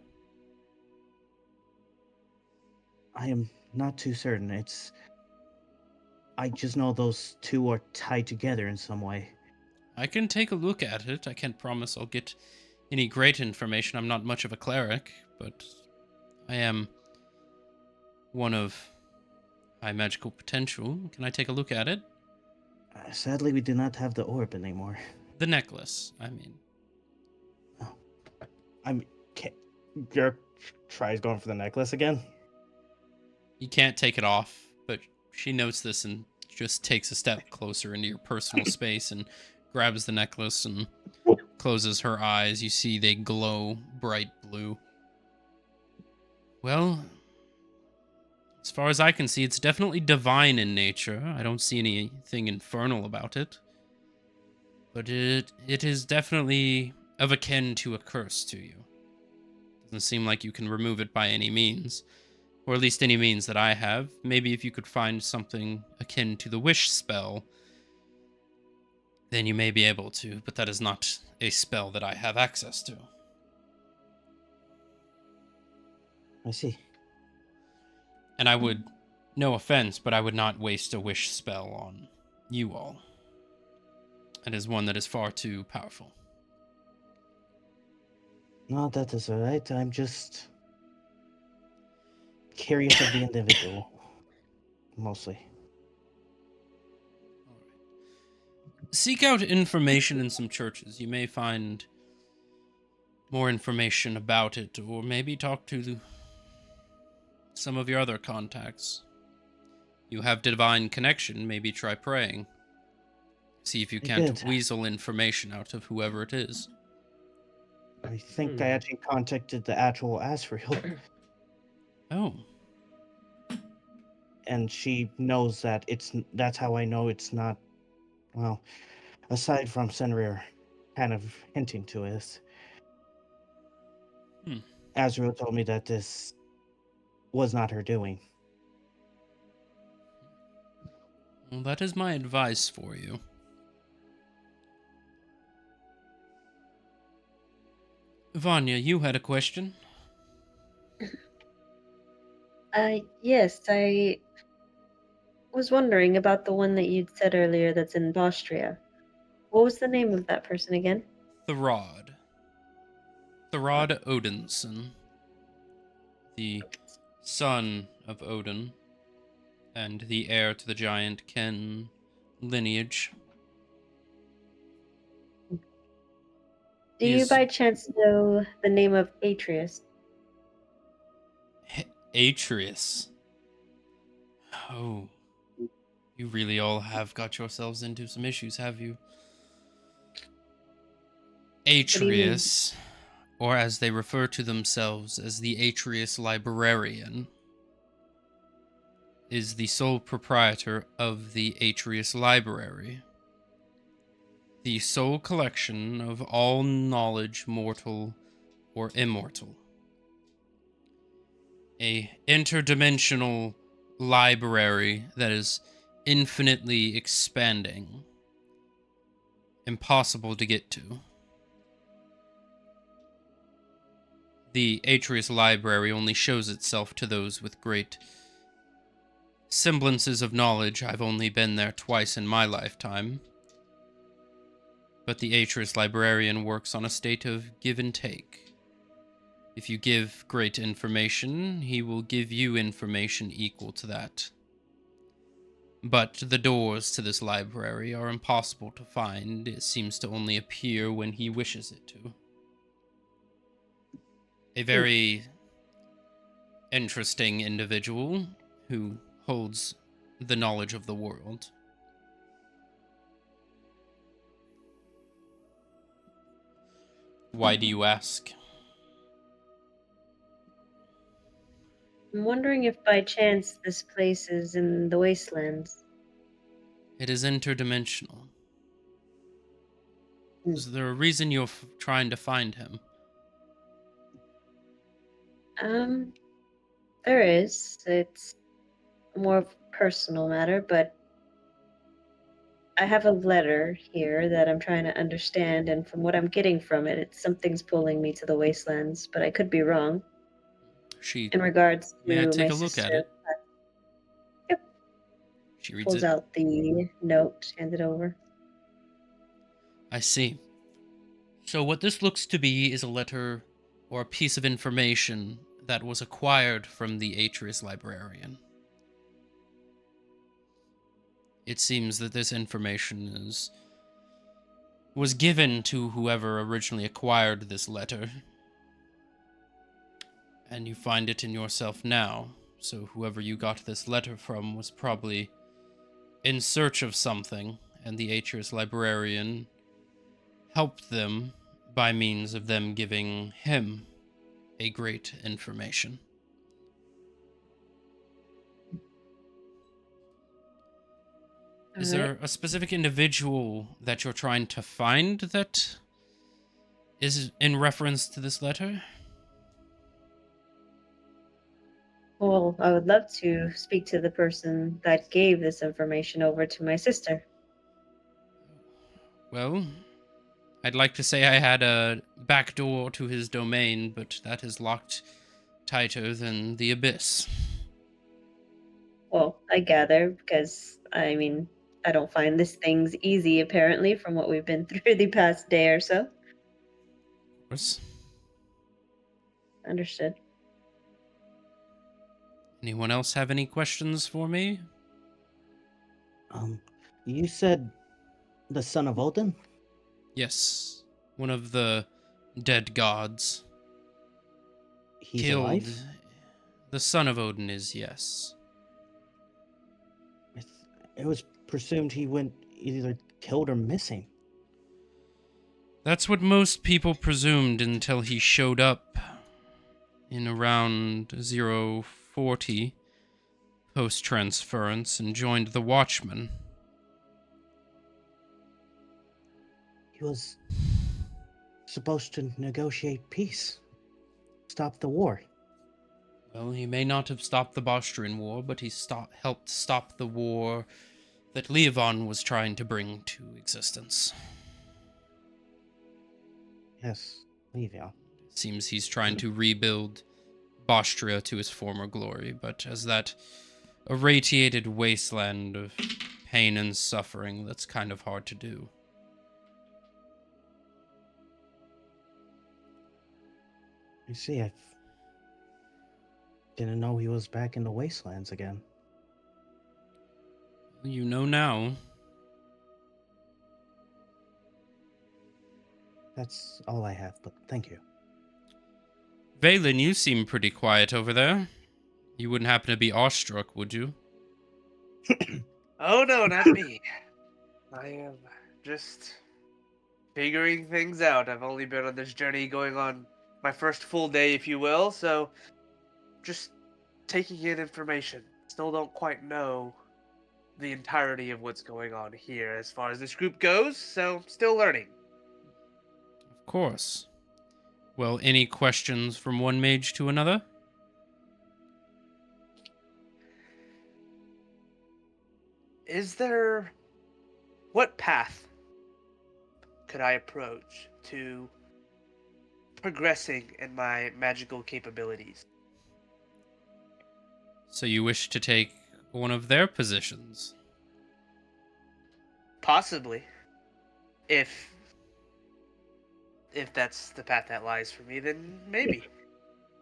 I am not too certain. I just know those two are tied together in some way. I can take a look at it. I can't promise I'll get any great information. I'm not much of a cleric, but I am one of high magical potential. Can I take a look at it? Sadly, we do not have the orb anymore. The necklace, I mean. Yerk tries going for the necklace again. You can't take it off, but she notes this and just takes a step closer into your personal space and grabs the necklace and closes her eyes. You see they glow bright blue. Well, as far as I can see, it's definitely divine in nature. I don't see anything infernal about it. But it is definitely of akin to a curse to you. Doesn't seem like you can remove it by any means. Or at least any means that I have. Maybe if you could find something akin to the wish spell, then you may be able to, but that is not a spell that I have access to. I see. And I would, no offense, but I would not waste a wish spell on you all. It is one that is far too powerful. No, that is alright. I'm just curious of the individual. Mostly. Seek out information in some churches. You may find more information about it, or maybe talk to some of your other contacts. You have divine connection, maybe try praying. See if you I can't did. weasel information out of whoever it is. I think I actually contacted the actual Asriel, Oh, and she knows that that's how I know it's not, well, aside from Senrir kind of hinting to us. Asriel told me that this was not her doing. well, that is my advice for you. Vanya, you had a question? Yes, I was wondering about the one that you'd said earlier that's in Bostria. What was the name of that person again? Tharad. Tharad Odinson. The son of Odin and the heir to the giant Ken lineage. Do you by chance know the name of Atreus? Atreus. Oh. You really all have got yourselves into some issues, have you? Atreus, or as they refer to themselves as the Atreus Librarian, is the sole proprietor of the Atreus Library, the sole collection of all knowledge, mortal or immortal. A interdimensional library that is infinitely expanding, impossible to get to. The Atreus Library only shows itself to those with great semblances of knowledge. I've only been there twice in my lifetime. But the Atreus Librarian works on a state of give and take. If you give great information, he will give you information equal to that. But the doors to this library are impossible to find. It seems to only appear when he wishes it to. A very interesting individual who holds the knowledge of the world. Why do you ask? I'm wondering if by chance this place is in the wastelands. It is interdimensional. Hmm. Is there a reason you're trying to find him? There is. It's more of a personal matter, but I have a letter here that I'm trying to understand, and from what I'm getting from it, it's something's pulling me to the wastelands, but I could be wrong. In regards May I to take my a look sister. at it? Yep. She reads Pulls it. out the note, hand it over. I see. So what this looks to be is a letter or a piece of information that was acquired from the Atreus Librarian. It seems that this information was given to whoever originally acquired this letter. And you find it in yourself now. So whoever you got this letter from was probably in search of something, and the Atreus Librarian helped them by means of them giving him a great information. Is there a specific individual that you're trying to find that is in reference to this letter? Well, I would love to speak to the person that gave this information over to my sister. Well, I'd like to say I had a back door to his domain, but that is locked tighter than the abyss. Well, I gather, because, I mean, I don't find this things easy, apparently, from what we've been through the past day or so. Of course. Understood. Anyone else have any questions for me? You said the son of Odin? Yes. One of the dead gods. He's Killed. alive? The son of Odin is, yes. It was presumed he went either killed or missing. That's what most people presumed until he showed up in around 040 post-transference and joined the Watchmen. He was supposed to negotiate peace, stop the war. Well, he may not have stopped the Bostrian War, but he helped stop the war that Leovon was trying to bring to existence. Yes, Levion. It seems he's trying to rebuild Bostria to his former glory, but as that irradiated wasteland of pain and suffering, that's kind of hard to do. You see, I didn't know he was back in the wastelands again. You know now. That's all I have, but thank you. Valen, you seem pretty quiet over there. You wouldn't happen to be awestruck, would you? Oh no, not me. I am just figuring things out. I've only been on this journey going on my first full day, if you will, so just taking in information. still don't quite know the entirety of what's going on here as far as this group goes, so still learning. Of course. Well, any questions from one mage to another? What path could I approach to progressing in my magical capabilities? So you wish to take one of their positions? Possibly. If that's the path that lies for me, then maybe.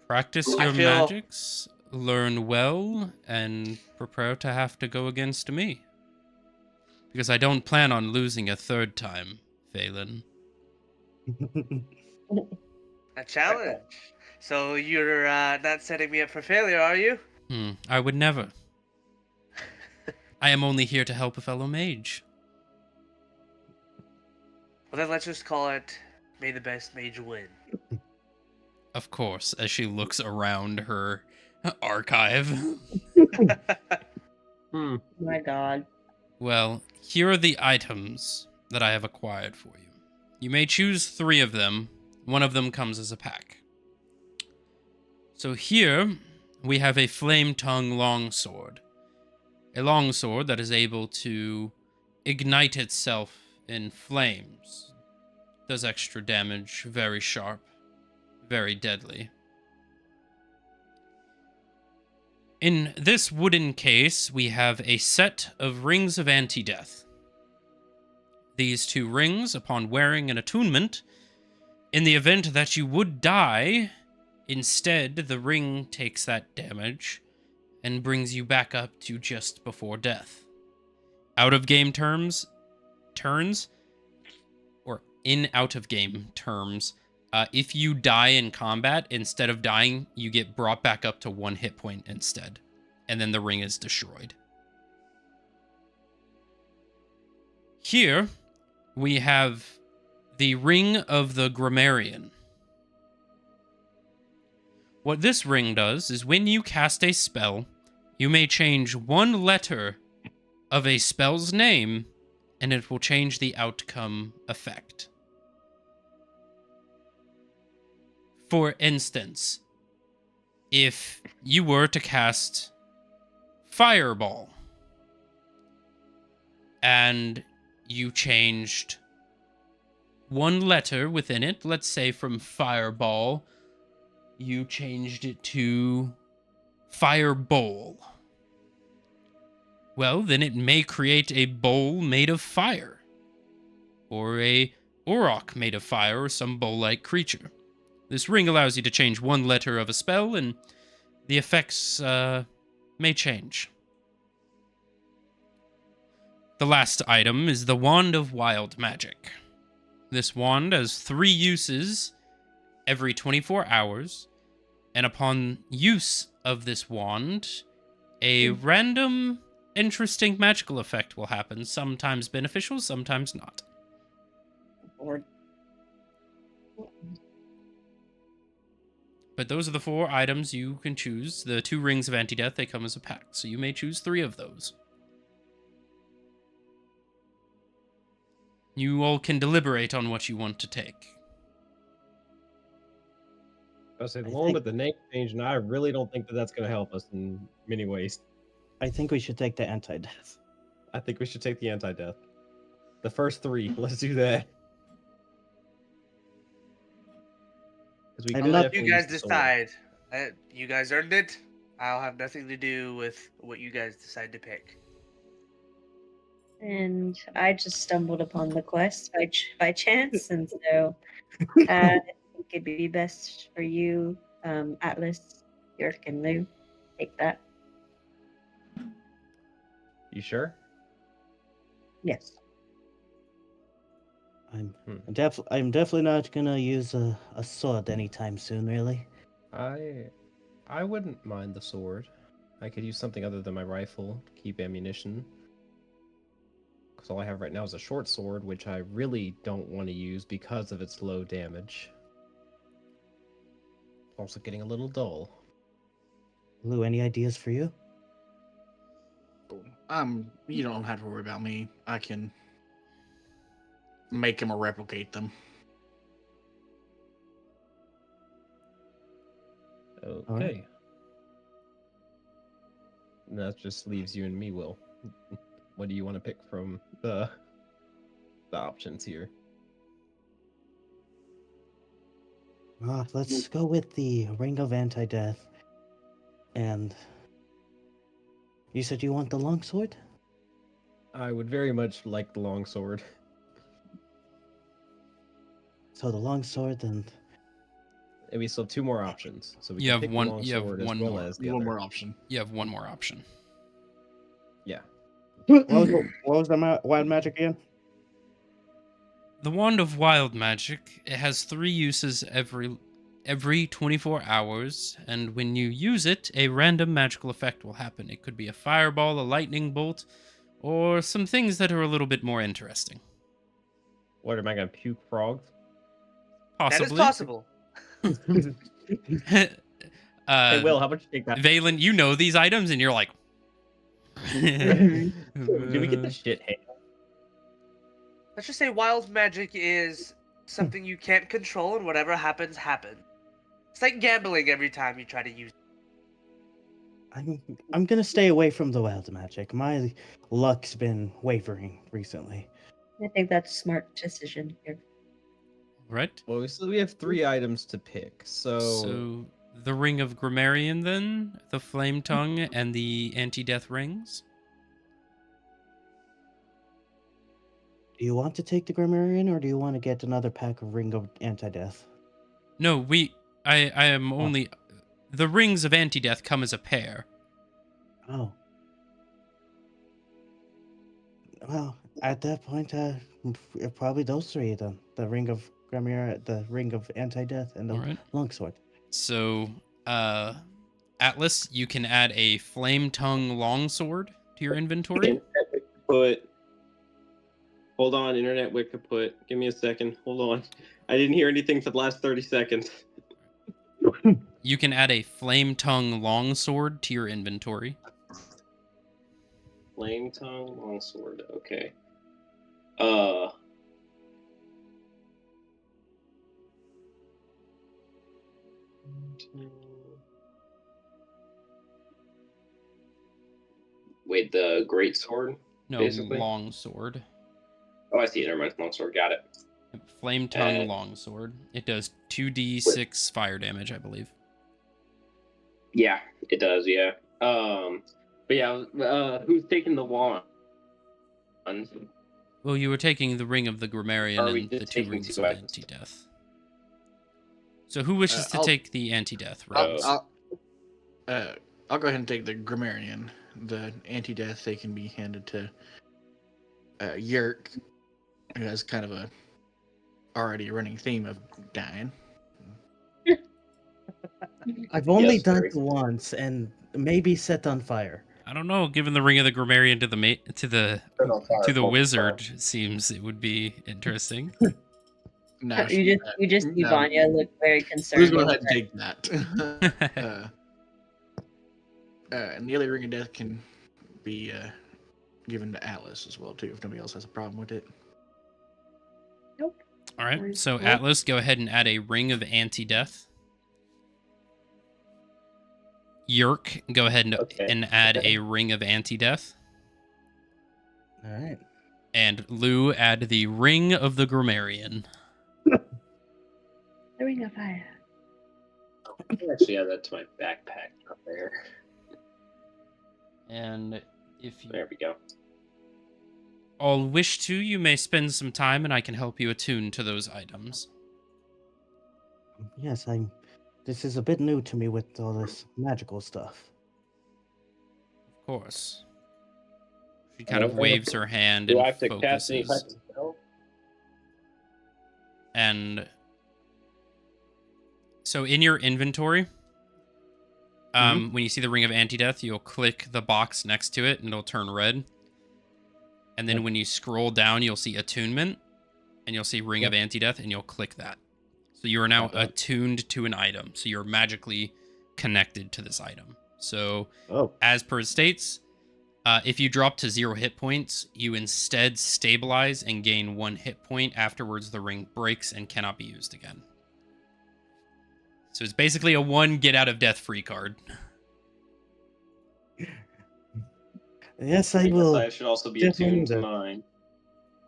Practice I your feel- magics, learn well, and prepare to have to go against me. Because I don't plan on losing a third time, Phelan. A challenge. So you're not setting me up for failure, are you? I would never. I am only here to help a fellow mage. Well, then let's just call it may the best mage win. Of course, as she looks around her archive. My God. Well, here are the items that I have acquired for you. You may choose 3 of them. One of them comes as a pack. So here we have a flame tongue longsword. A longsword that is able to ignite itself in flames. Does extra damage, very sharp, very deadly. In this wooden case, we have a set of rings of anti-death. These 2 rings, upon wearing an attunement, in the event that you would die, instead the ring takes that damage and brings you back up to just before death. Out of game turns, or in out of game terms, if you die in combat, instead of dying, you get brought back up to 1 hit point instead. And then the ring is destroyed. Here, we have the Ring of the Grammarian. What this ring does is when you cast a spell, you may change 1 letter of a spell's name, and it will change the outcome effect. For instance, if you were to cast Fireball, and you changed 1 letter within it, let's say from Fireball, you changed it to Firebowl. Well, then it may create a bowl made of fire, or a auroch made of fire, or some bowl-like creature. This ring allows you to change 1 letter of a spell, and the effects may change. The last item is the Wand of Wild Magic. This wand has 3 uses every 24 hours, and upon use of this wand, a random, interesting magical effect will happen, sometimes beneficial, sometimes not. Or But those are the 4 items you can choose. The 2 rings of anti-death, they come as a pack, so you may choose 3 of those. You all can deliberate on what you want to take. I was saying, I along think- with the name change, and I really don't think that that's going to help us in many ways. I think we should take the anti-death. I think we should take the anti-death. The first 3, let's do that. 'Cause we I do can not- definitely You guys use the sword. decide. You guys earned it. I'll have nothing to do with what you guys decide to pick. and I just stumbled upon the quest by chance, and so I think it'd be best for you, Atlas, York, and Lou. Take that. You sure? Yes. I'm Hmm. I'm definitely not gonna use a sword anytime soon, really. I wouldn't mind the sword. I could use something other than my rifle to keep ammunition. Because all I have right now is a short sword, which I really don't want to use because of its low damage. Also getting a little dull. Lou, any ideas for you? You don't have to worry about me. I can make him or replicate them. Okay. And that just leaves you and me, Will. What do you want to pick from the options here? Let's go with the Ring of Anti-Death. And you said you want the longsword? I would very much like the longsword. So the longsword and And we still have two more options. So we You can have pick one- the you have longsword as one well more. as the One other. more option. You have one more option. Yeah. what was the wild magic again? The Wand of Wild Magic, it has 3 uses every 24 hours, and when you use it, a random magical effect will happen. It could be a fireball, a lightning bolt, or some things that are a little bit more interesting. What, am I going to puke frogs? That is Possibly. possible. Hey, Will, how about you take that? Valen, you know these items, and you're like... Did we get the shit hand? Let's just say wild magic is something you can't control, and whatever happens, happens. It's like gambling every time you try to use it. I'm gonna stay away from the wild magic. My luck's been wavering recently. I think that's a smart decision here. Right? Well, we have 3 items to pick. So, the Ring of Grammarian, then, the Flame Tongue, and the Anti-Death Rings. Do you want to take the Grammarian, or do you want to get another pack of Ring of Anti-Death? No, I am only... The Rings of Anti-Death come as a pair. Oh. Well, at that point, probably those 3 then. The Ring of Grammarian, the Ring of Anti-Death, and the Alright. Longsword. So, Atlas, you can add a Flame Tongue Longsword to your inventory. Hold on, internet Wikiput. Give me a second. Hold on. I didn't hear anything for the last 30 seconds. You can add a Flame Tongue Longsword to your inventory. Flame tongue longsword. Okay. Wait, the great sword? No, Basically? Longsword. Oh, I see it. Never mind. Longsword. Got it. Flame Tongue Longsword. It does 2d6 fire damage, I believe. Yeah, it does. Yeah. But yeah, who's taking the wand? Well, you were taking the Ring of the Grammarian Are we and the just 2 taking Rings 2 of items? Anti-Death. So who wishes to I'll- take the Anti-Death I'll, rings? I'll go ahead and take the Grammarian. The anti-death, they can be handed to Yerk, who has kind of a already running theme of dying. I've only Yes, done very. it once, and maybe set on fire. I don't know. Given the Ring of the Grammarian to the wizard, seems it would be interesting. Now You just see now- Vanya look very Who's concerned. going to over take that? And the other Ring of Death can be given to Atlas as well too, if nobody else has a problem with it. Nope. All right. So Nope. Atlas, go ahead and add a Ring of Anti-Death. Yerk, go ahead and add a Ring of Anti-Death. All right. And Lou, add the Ring of the Grammarian. The Ring of Fire. I actually add that to my backpack up there. And if you There we go. all wish to, you may spend some time and I can help you attune to those items. Yes, this is a bit new to me with all this magical stuff. Of course. She kind of waves her hand and focuses. And so in your inventory, when you see the Ring of Anti-Death, you'll click the box next to it and it'll turn red. And then when you scroll down, you'll see Attunement, and you'll see Ring of Anti-Death, and you'll click that. So you are now attuned to an item. So you're magically connected to this item. So as per it states, If you drop to 0 hit points, you instead stabilize and gain 1 hit point. Afterwards, the ring breaks and cannot be used again. So it's basically a 1 get out of death free card. Yes, I I guess will. I should also be definitely attuned to that. mine.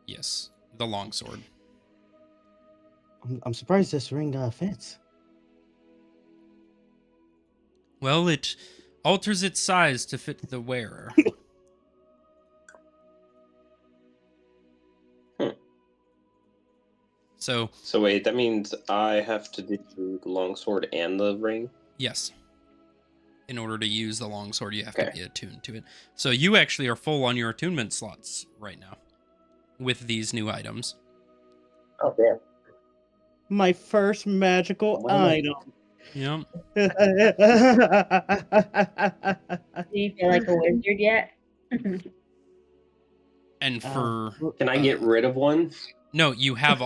Yes, the longsword. I'm surprised this ring fits. Well, it alters its size to fit the wearer. So, So wait, that means I have to do the longsword and the ring? yes. In order to use the longsword, you have to Okay. be attuned to it. So you actually are full on your attunement slots right now with these new items. Oh, damn. My first magical What am I- item. Yep. Do you feel like a wizard yet? And for Can I get rid of one? no, you have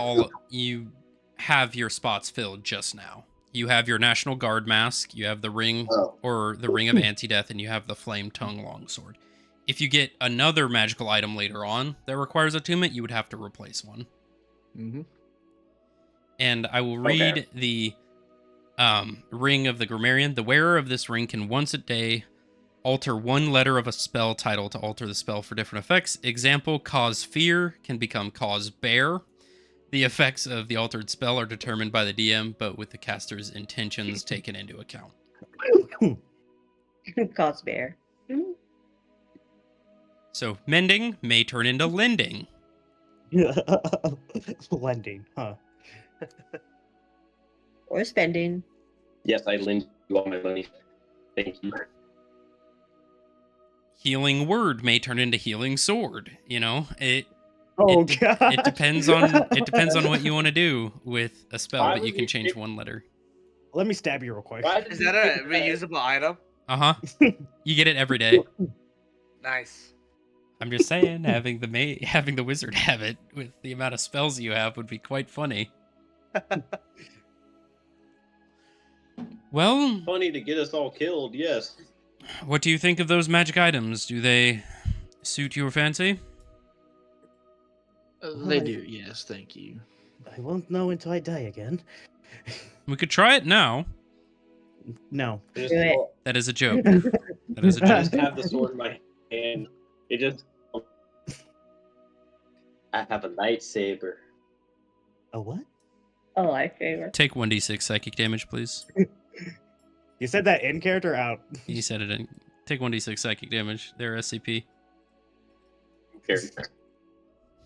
your spots filled just now. You have your National Guard mask, you have the ring Oh. or the ring of anti-death, and you have the flame tongue longsword. If you get another magical item later on that requires attunement, you would have to replace one. Mm-hmm. And I will read the ring of the grammarian. The wearer of this ring can once a day alter 1 letter of a spell title to alter the spell for different effects. Example, cause fear can become cause bear. The effects of the altered spell are determined by the DM, but with the caster's intentions taken into account. Cause bear. So mending may turn into lending. Lending, huh? Or spending. Yes, I lend you all my money. Thank you. Healing word may turn into healing sword. You know, Oh god. it depends on what you want to do with a spell, Why but you would can you change pick- 1 letter. Let me stab you real quick. Why did Is you that a pick that? reusable item? Uh-huh. You get it every day. Nice. I'm just saying, having the wizard have it with the amount of spells you have would be quite funny. Well, Funny to get us all killed, yes. what do you think of those magic items? Do they suit your fancy? They do, yes, thank you. I won't know until I die again. We could try it now. No. Just, Do it. That is a joke. That is a I joke. just have the sword in my hand. It just. I have a lightsaber. A what? A lifesaver. Take 1d6 psychic damage, please. You said that in character or out? You said it in. Take 1d6 psychic damage. They're SCP. Okay.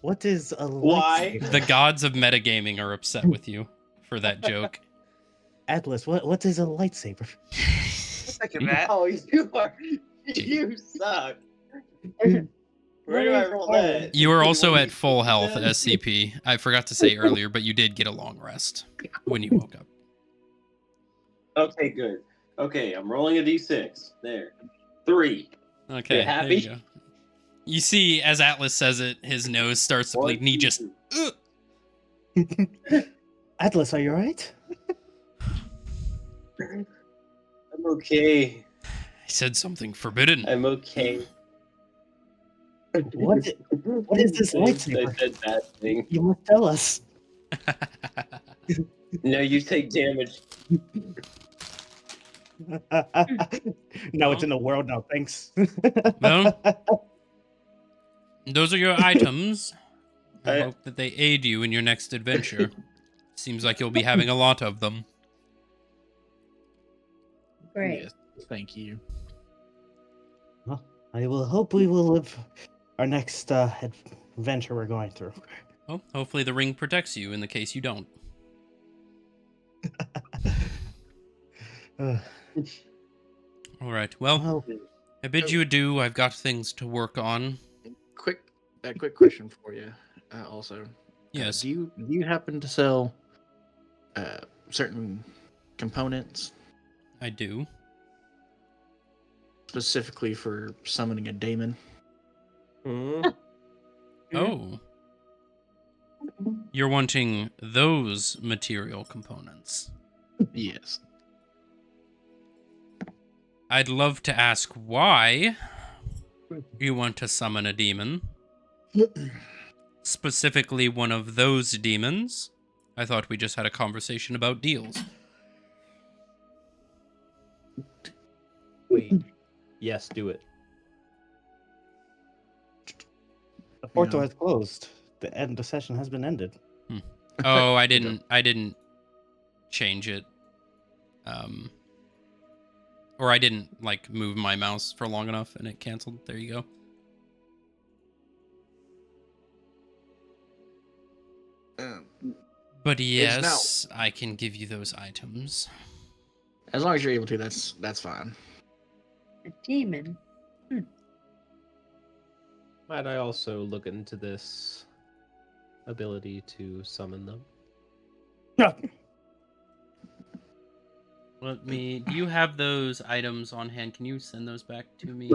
What is a Why? lightsaber? The gods of metagaming are upset with you for that joke. Atlas, what is a lightsaber? Second that. Oh, you are. You suck. Where do I roll that? You are also at full health, SCP. I forgot to say earlier, but you did get a long rest when you woke up. Okay, good. Okay, I'm rolling a d6. There. 3. Okay, You happy? there you go. You see, as Atlas says it, his nose starts to bleed, and he just... Atlas, are you alright? I'm okay. He said something forbidden. I'm okay. What is this I lightsaber? said that thing. You must tell us. No, you take damage. No, it's in the world now, thanks. Well, those are your items. I I- hope that they aid you in your next adventure. Seems like you'll be having a lot of them. Great. Yes, thank you. I will hope we will live our next adventure we're going through. Well, hopefully the ring protects you in the case you don't. Uh, All right. Well, well, I bid you adieu. I've got things to work on. Quick question for you. Also, Yes. do you happen to sell certain components I do. specifically for summoning a daemon? Hmm? Oh. You're wanting those material components. Yes. I'd love to ask why, You want to summon a demon? Specifically one of those demons? I thought we just had a conversation about deals. Wait. Yes, do it. The portal Yeah. has closed. The session has been ended. Oh, I Okay. didn't change it. Or I didn't like move my mouse for long enough and it canceled. There you go. But yes, I can give you those items. As long as you're able to, that's fine. A demon. Might I also look into this ability to summon them? Let me. Do you have those items on hand? Can you send those back to me?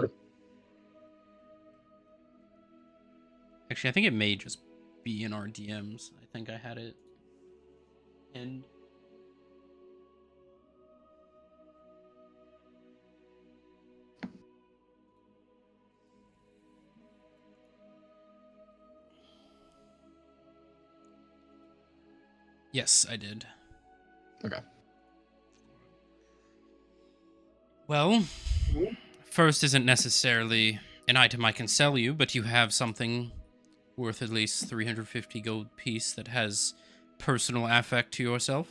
Actually, I think it may just be in our DMs. I think I had it. And yes, I did. Okay. Well, first isn't necessarily an item I can sell you, but you have something worth at least 350 gold piece that has personal affect to yourself.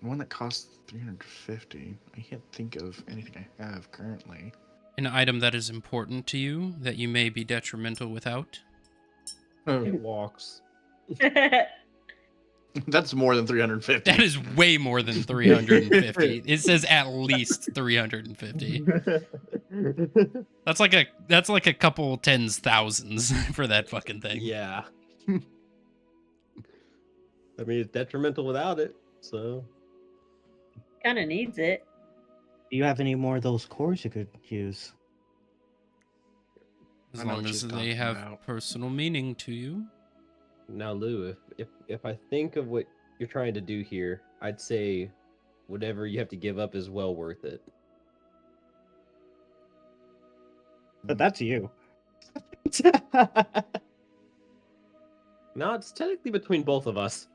One that costs 350. I can't think of anything I have currently. An item that is important to you that you may be detrimental without. It walks. That's more than 350. That is way more than 350. It says at least 350. That's like a couple tens thousands for that fucking thing. Yeah. I mean, it's detrimental without it, so. Kind of needs it. Do you have any more of those cores you could use? As I know long what as she's they talking have about. personal meaning to you. Now, Lou, if I think of what you're trying to do here, I'd say whatever you have to give up is well worth it. But that's you. No, it's technically between both of us.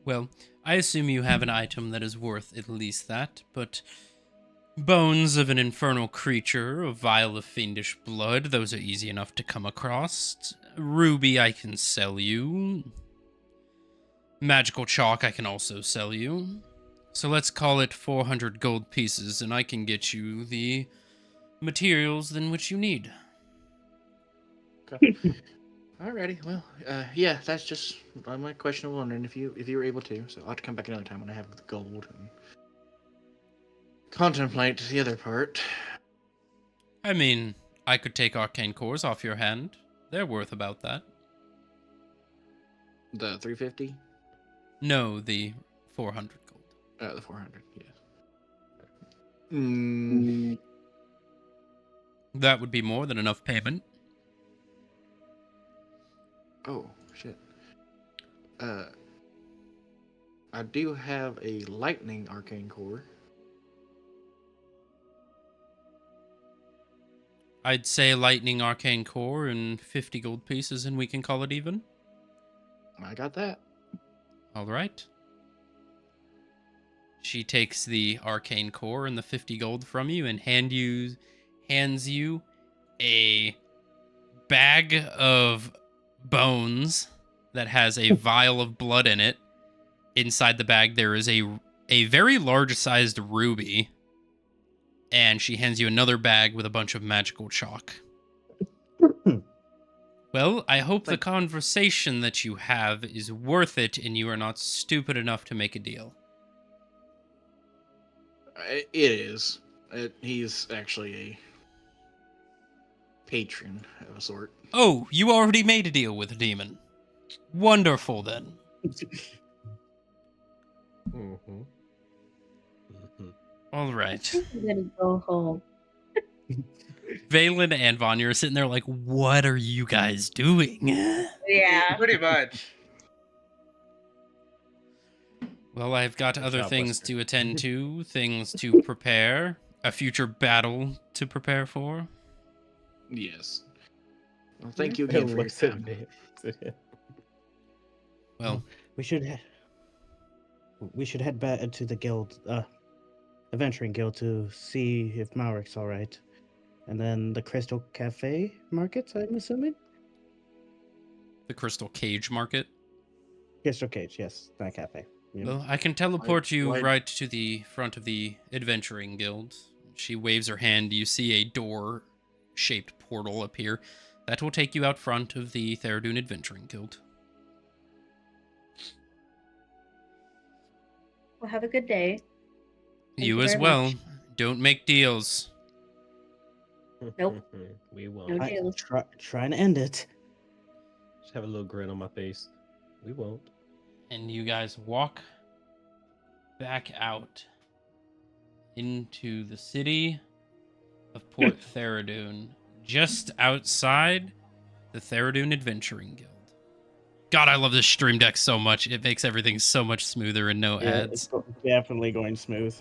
Well, I assume you have an item that is worth at least that, but bones of an infernal creature, a vial of fiendish blood, those are easy enough to come across. Ruby I can sell you. Magical chalk I can also sell you. So let's call it 400 gold pieces, and I can get you the materials in which you need. Alrighty, well, yeah, that's just my question. I'm wondering if you were able to. So I'll have to come back another time when I have the gold and contemplate the other part. I mean, I could take arcane cores off your hand. They're worth about that. The 350. No, the 400 gold. The 400. Yes. Mm, That would be more than enough payment. oh shit. I do have a lightning arcane core. I'd say lightning arcane core and 50 gold pieces, and we can call it even. I got that. All right. She takes the arcane core and the 50 gold from you and hands you a bag of bones that has a vial of blood in it. Inside the bag there is a very large sized ruby, and she hands you another bag with a bunch of magical chalk. Well, I hope the conversation that you have is worth it and you are not stupid enough to make a deal. It is. He's actually a patron of a sort. Oh, you already made a deal with a demon. Wonderful, then. Mm-hmm. All right. I'm gonna go home. Valen and Vanya are sitting there like, what are you guys doing? Yeah. Pretty much. Well, I've got Good other job, things Lester. to attend to, things to prepare, a future battle to prepare for. Yes. Well, thank you again for your Looks at time. me. Well, We should head back to the guild, adventuring guild, to see if Mauric's all right, and then the Crystal Cafe market. I'm assuming. the Crystal Cage Market. Crystal Cage, yes, not cafe. Yeah. Well, I can teleport you why- right to the front of the Adventuring Guild. She waves her hand. You see a door-shaped portal appear. That will take you out front of the Theradoon Adventuring Guild. Well, have a good day. Thank You you as very well. much. Don't make deals. Nope. We won't. No deals. Trying to end it. Just have a little grin on my face. We won't. And you guys walk back out into the city of Port Theradoon, just outside the Theradoon Adventuring Guild. God, I love this stream deck so much. It makes everything so much smoother and no ads. It's definitely going smooth.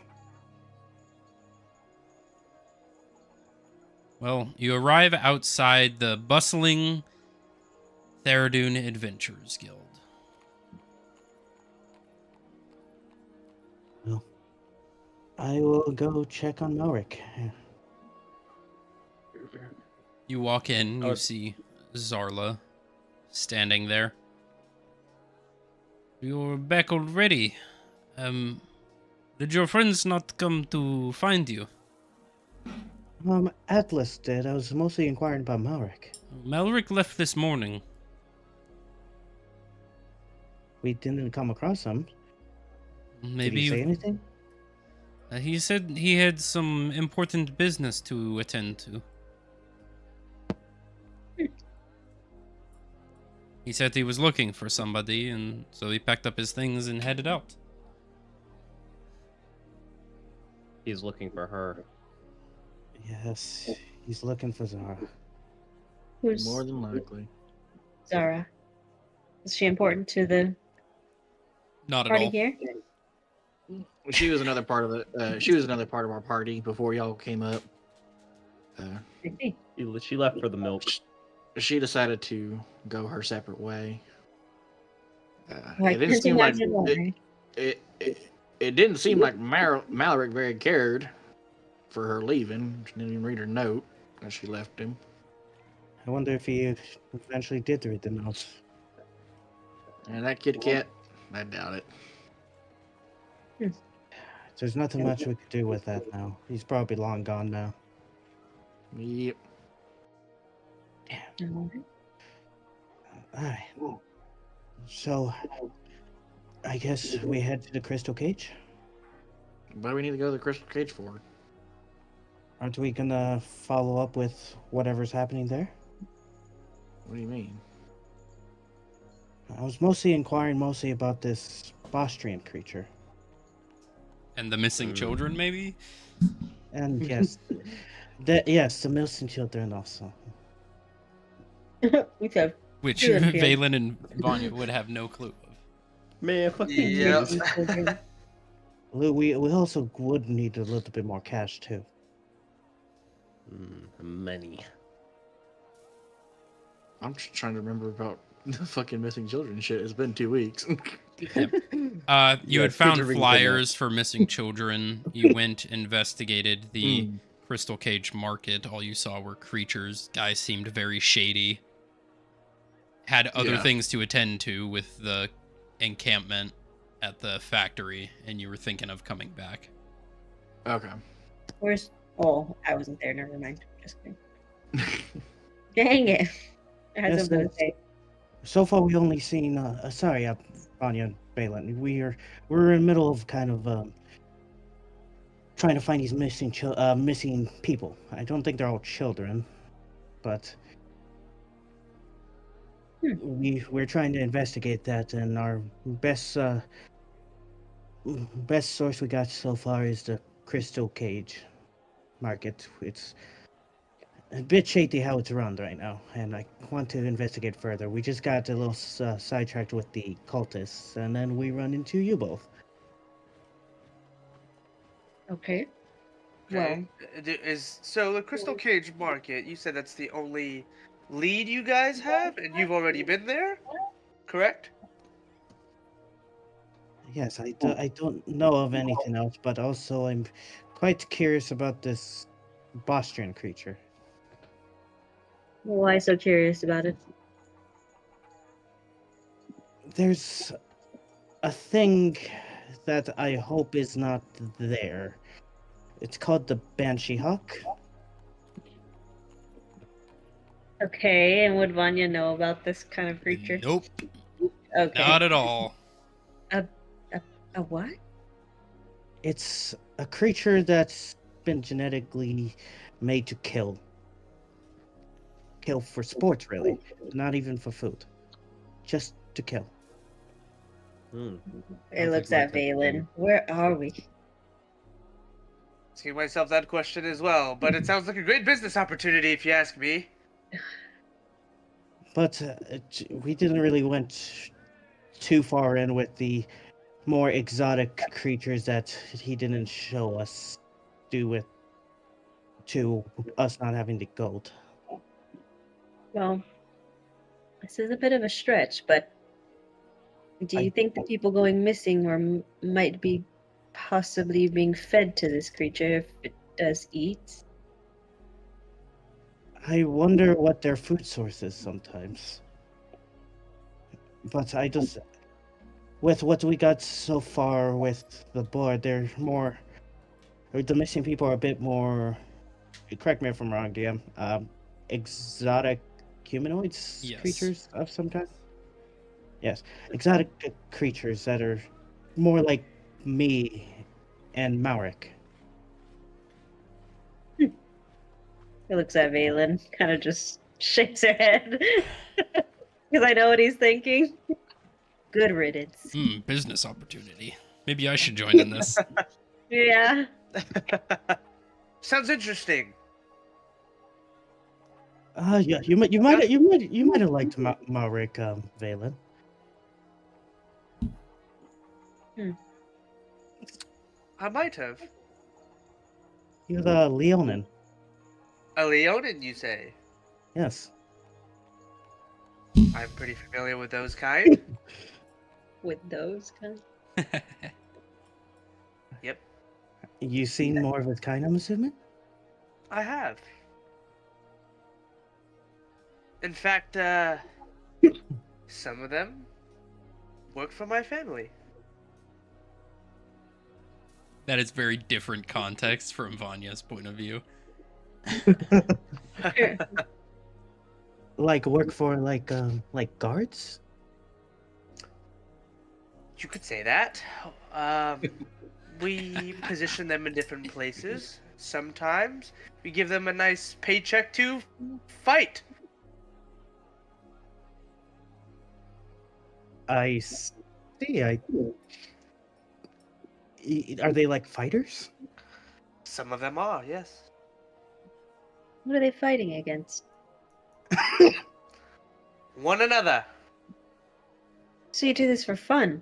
Well, you arrive outside the bustling Theradoon Adventurers Guild. Well, I will go check on Mauric. You walk in, Oh, you it's- see Zarla standing there. You're back already. Did your friends not come to find you? Atlas did. I was mostly inquiring about Mauric. Malric left this morning. We didn't come across him. Maybe Did he say you, anything? he said he had some important business to attend to. He said he was looking for somebody, and so he packed up his things and headed out. He's looking for her. Yes, he's looking for Zara. Who's More than likely. Zara? Is she important to the Not at party all. here? She was another part of the. She was another part of our party before y'all came up. I see. She left for the milk. She decided to go her separate way. Like, it didn't seem like why. it didn't seem like Malric very cared for her leaving. She didn't even read her note as she left him. I wonder if he eventually did read the notes. And that kitty cat, I doubt it. There's nothing much we could do with that now. He's probably long gone now. Yep. Alright. So, I guess we head to the Crystal Cage? What do we need to go to the Crystal Cage for? Aren't we gonna follow up with whatever's happening there? What do you mean? I was mostly inquiring about this Bostrian creature. And the missing children, maybe? And yes, yes, the missing children also. We have Which Good idea. Valen and Vanya would have no clue of. Man, fuck you. Yeah. Jesus. We also would need a little bit more cash too. Money. I'm just trying to remember about the fucking missing children shit. It's been 2 weeks. You Yeah, had kids found are ringing flyers for missing children. You went, investigated the Crystal Cage Market. All you saw were creatures. Guys seemed very shady. Had other Yeah. things to attend to with the encampment at the factory, and you were thinking of coming back. Okay. Where's? Oh, I wasn't there. Never mind. Just kidding. Dang it! I had Yes, something to that's- say. So far, we only seen. Sorry, Vanya and Balin. We're in the middle of kind of trying to find these missing people. I don't think they're all children, but we're trying to investigate that. And our best source we got so far is the Crystal Cage Market. It's a bit shady how it's run right now, and I want to investigate further. We just got a little sidetracked with the cultists, and then we run into you both. Okay. Okay. So the Crystal Cage Market, you said that's the only lead you guys have, and you've already been there, correct? Yes, I don't know of anything else, but also I'm quite curious about this Bostrian creature. Why so curious about it? There's a thing that I hope is not there. It's called the Banshee Hawk. Okay, and would Vanya know about this kind of creature? Nope, Okay. not at all. A what? It's a creature that's been genetically made to kill. Kill for sports, really. Not even for food. Just to kill. Hmm. It Sounds looks like my at type of thing. Valen. Where are we? Asking myself that question as well, but it sounds like a great business opportunity if you ask me. But we didn't really went too far in with the more exotic creatures that he didn't show us due with to us not having the gold. Well, this is a bit of a stretch, but do you I- think the people going missing or might be possibly being fed to this creature if it does eat? I wonder what their food source is sometimes. But I just, with what we got so far with the board, they're more, or the missing people are a bit more, correct me if I'm wrong, DM, exotic humanoids, Yes. creatures of some kind? Yes, exotic creatures that are more like me and Maurik. He looks at Valen, kind of just shakes her head. Because I know what he's thinking. Good riddance. Business opportunity. Maybe I should join in this. Yeah. Sounds interesting. Yeah, you might have liked Maurik, Valen. I might have. You're the Leonin. A Leonin, you say? Yes. I'm pretty familiar with those kind. With those kind. Yep, You seen more of his kind, I'm assuming? I have. In fact, some of them work for my family. That is very different context from Vanya's point of view. Like work for like guards? You could say that. We position them in different places. Sometimes we give them a nice paycheck to fight. I see. Are they like fighters? Some of them are, yes. What are they fighting against? One another. So you do this for fun?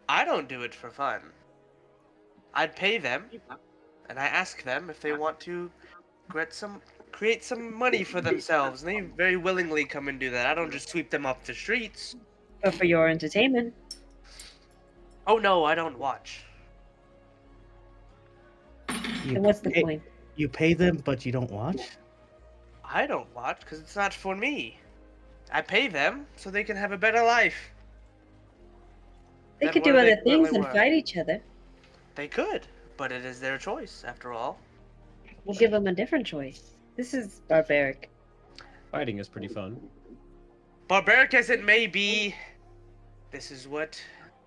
I don't do it for fun. I'd pay them, and I ask them if they want to create some money for themselves, and they very willingly come and do that. I don't just sweep them off the streets. But for your entertainment? Oh no, I don't watch. Then what's the point? You pay them, but you don't watch? I don't watch because it's not for me. I pay them so they can have a better life. They Then could what do do other they things really than want? fight each other. They could, but it is their choice, after all. We'll give them a different choice. This is barbaric. Fighting is pretty fun. Barbaric as it may be, this is what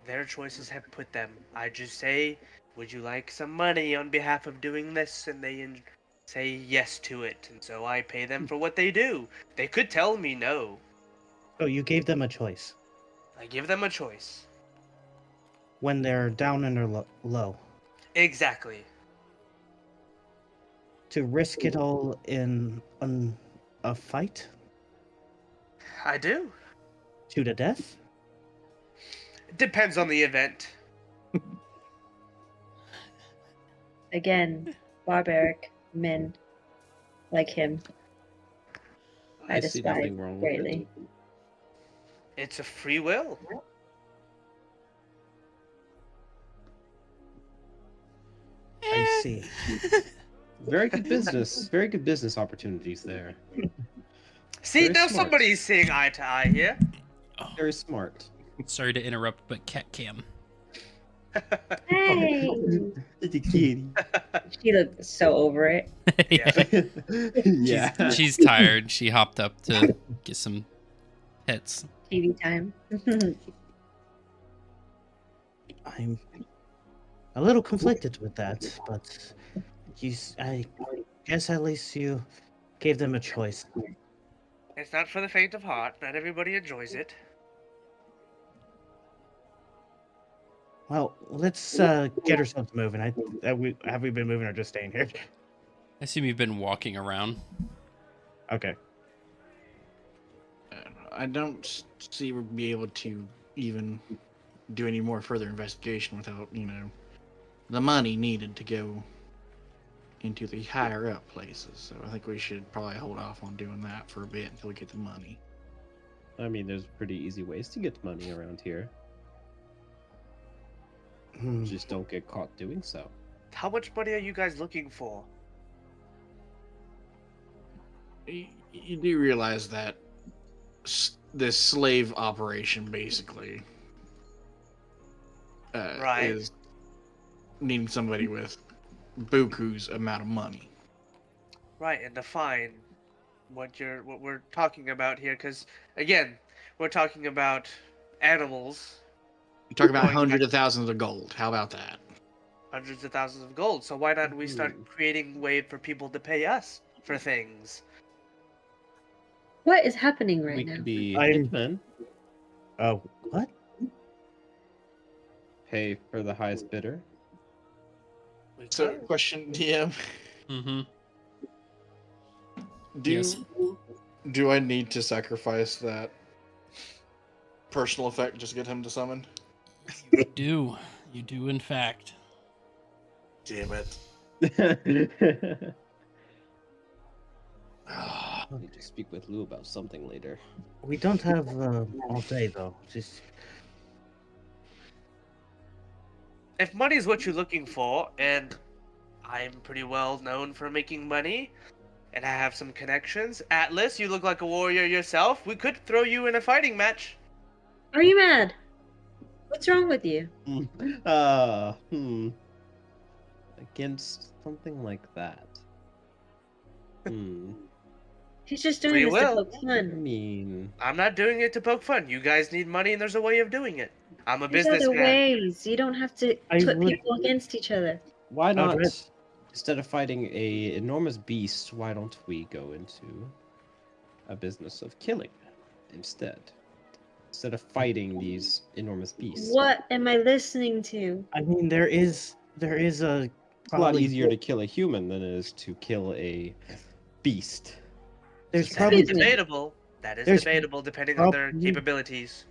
their choices have put them. I just say, would you like some money on behalf of doing this? And they say yes to it. And so I pay them for what they do. They could tell me no. Oh, you gave them a choice I give them a choice. when they're down and they're low. Exactly. to risk it all in a fight I do. to the death? Depends on the event. Again, barbaric men like him. I see despise nothing wrong with greatly. it. It's a free will. I see. Very good business. Very good business opportunities there. See, Very now smart. somebody's seeing eye to eye here. Very smart. Sorry to interrupt, but cat cam. Hey! It's a kitty. She looked so over it. Yeah. Yeah. She's tired. She hopped up to get some pets. TV time. I'm a little conflicted with that, but I guess at least you gave them a choice. It's not for the faint of heart. Not everybody enjoys it. Well, let's get ourselves moving. Have we been moving or just staying here? I assume you've been walking around. Okay. I don't see we'll be able to even do any more further investigation without, the money needed to go into the higher up places. So I think we should probably hold off on doing that for a bit until we get the money. I mean, there's pretty easy ways to get money around here. Just don't get caught doing so. How much money are you guys looking for? You do realize that this slave operation basically Right. is needing somebody with buku's amount of money. Right, and define what we're talking about here, because again, we're talking about animals, You talk about Going hundreds back- of thousands of gold. How about that? hundreds of thousands of gold. So why don't we start creating a way for people to pay us for things? What is happening right We now? could be I'm- hitmen, Oh, what? pay for the highest bidder. We So, could. question, DM: Mm-hmm. Do do I need to sacrifice that personal effect just to get him to summon? You do. You do, in fact. Damn it! I'll need to speak with Lou about something later. We don't have all day though. Just If money's what you're looking for, and I'm pretty well known for making money, and I have some connections. Atlas, you look like a warrior yourself. We could throw you in a fighting match. Are you mad? What's wrong with you? Against something like that. He's just Free doing this to will. poke I fun. mean, I'm not doing it to poke fun. You guys need money, and there's a way of doing it. I'm a There's other businessman. ways. You don't have to I put would- people against each other. why not? read- Instead of fighting a enormous beast, why don't we go into a business of killing instead? Instead of fighting these enormous beasts. What am I listening to? I mean, there is a It's a lot probably- easier to kill a human than it is to kill a beast. There's That probably is debatable. That is There's debatable depending on their probably- capabilities.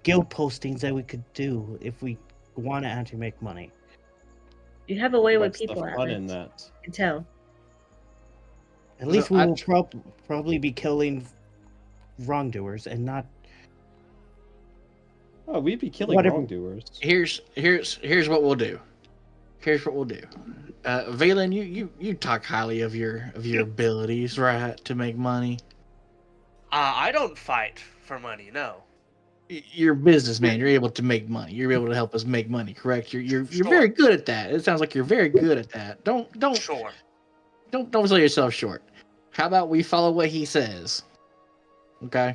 guild postings that we could do if we want to actually make money. You have a way with What's the people, fun in Atlas. that? I can tell. At least No, we I will tr- probably be killing wrongdoers and not. Oh, we'd be killing Whatever. wrongdoers. Here's what we'll do. Here's what we'll do. Valen, you talk highly of your abilities, right, to make money. I don't fight for money, no. You're a businessman. You're able to make money. You're able to help us make money, correct? You're Sure. very good at that. It sounds like you're very good at that. Don't Sure. sell yourself short. How about we follow what he says? Okay?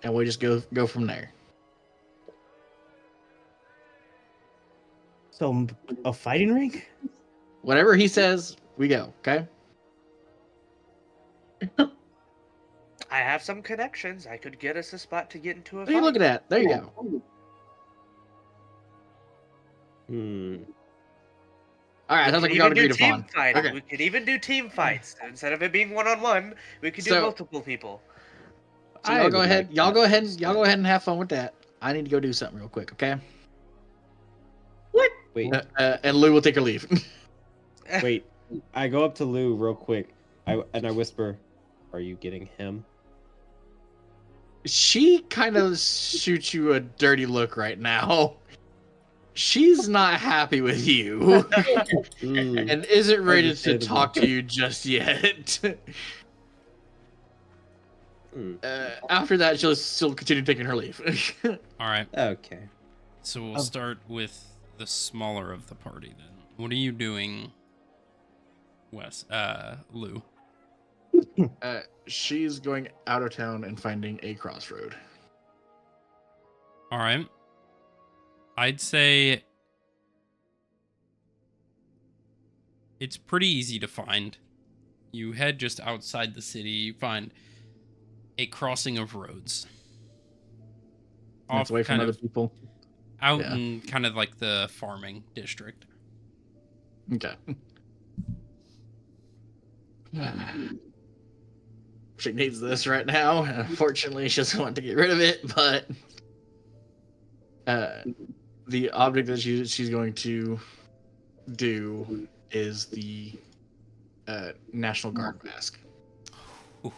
And we just go from there. So a fighting ring? Whatever he says, we go, okay? I have some connections. I could get us a spot to get into a What are you fight. looking at? There you go. All right, sounds like we got agreed upon. Fighting. Okay. We could even do team fights instead of it being one-on-one. We could do So- multiple people. So I y'all go would ahead. like Y'all that go ahead. instead. Y'all go ahead and have fun with that. I need to go do something real quick. Okay. Wait, And Lou will take her leave. wait. I go up to Lou real quick. I whisper, "Are you getting him?" She kind of shoots you a dirty look right now. She's not happy with you Mm, and isn't ready to Understandable. talk to you just yet. After that, she'll still continue taking her leave. All right. Okay. So we'll start with the smaller of the party then. What are you doing, Wes? Lou. She's going out of town and finding a crossroad. All right. I'd say it's pretty easy to find. You head just outside the city, you find a crossing of roads. That's away from kind other of people. out Yeah. in kind of like the farming district. Okay. She needs this right now. Unfortunately, she doesn't want to get rid of it, but the object that she's going to do is the National Guard mask. Ooh.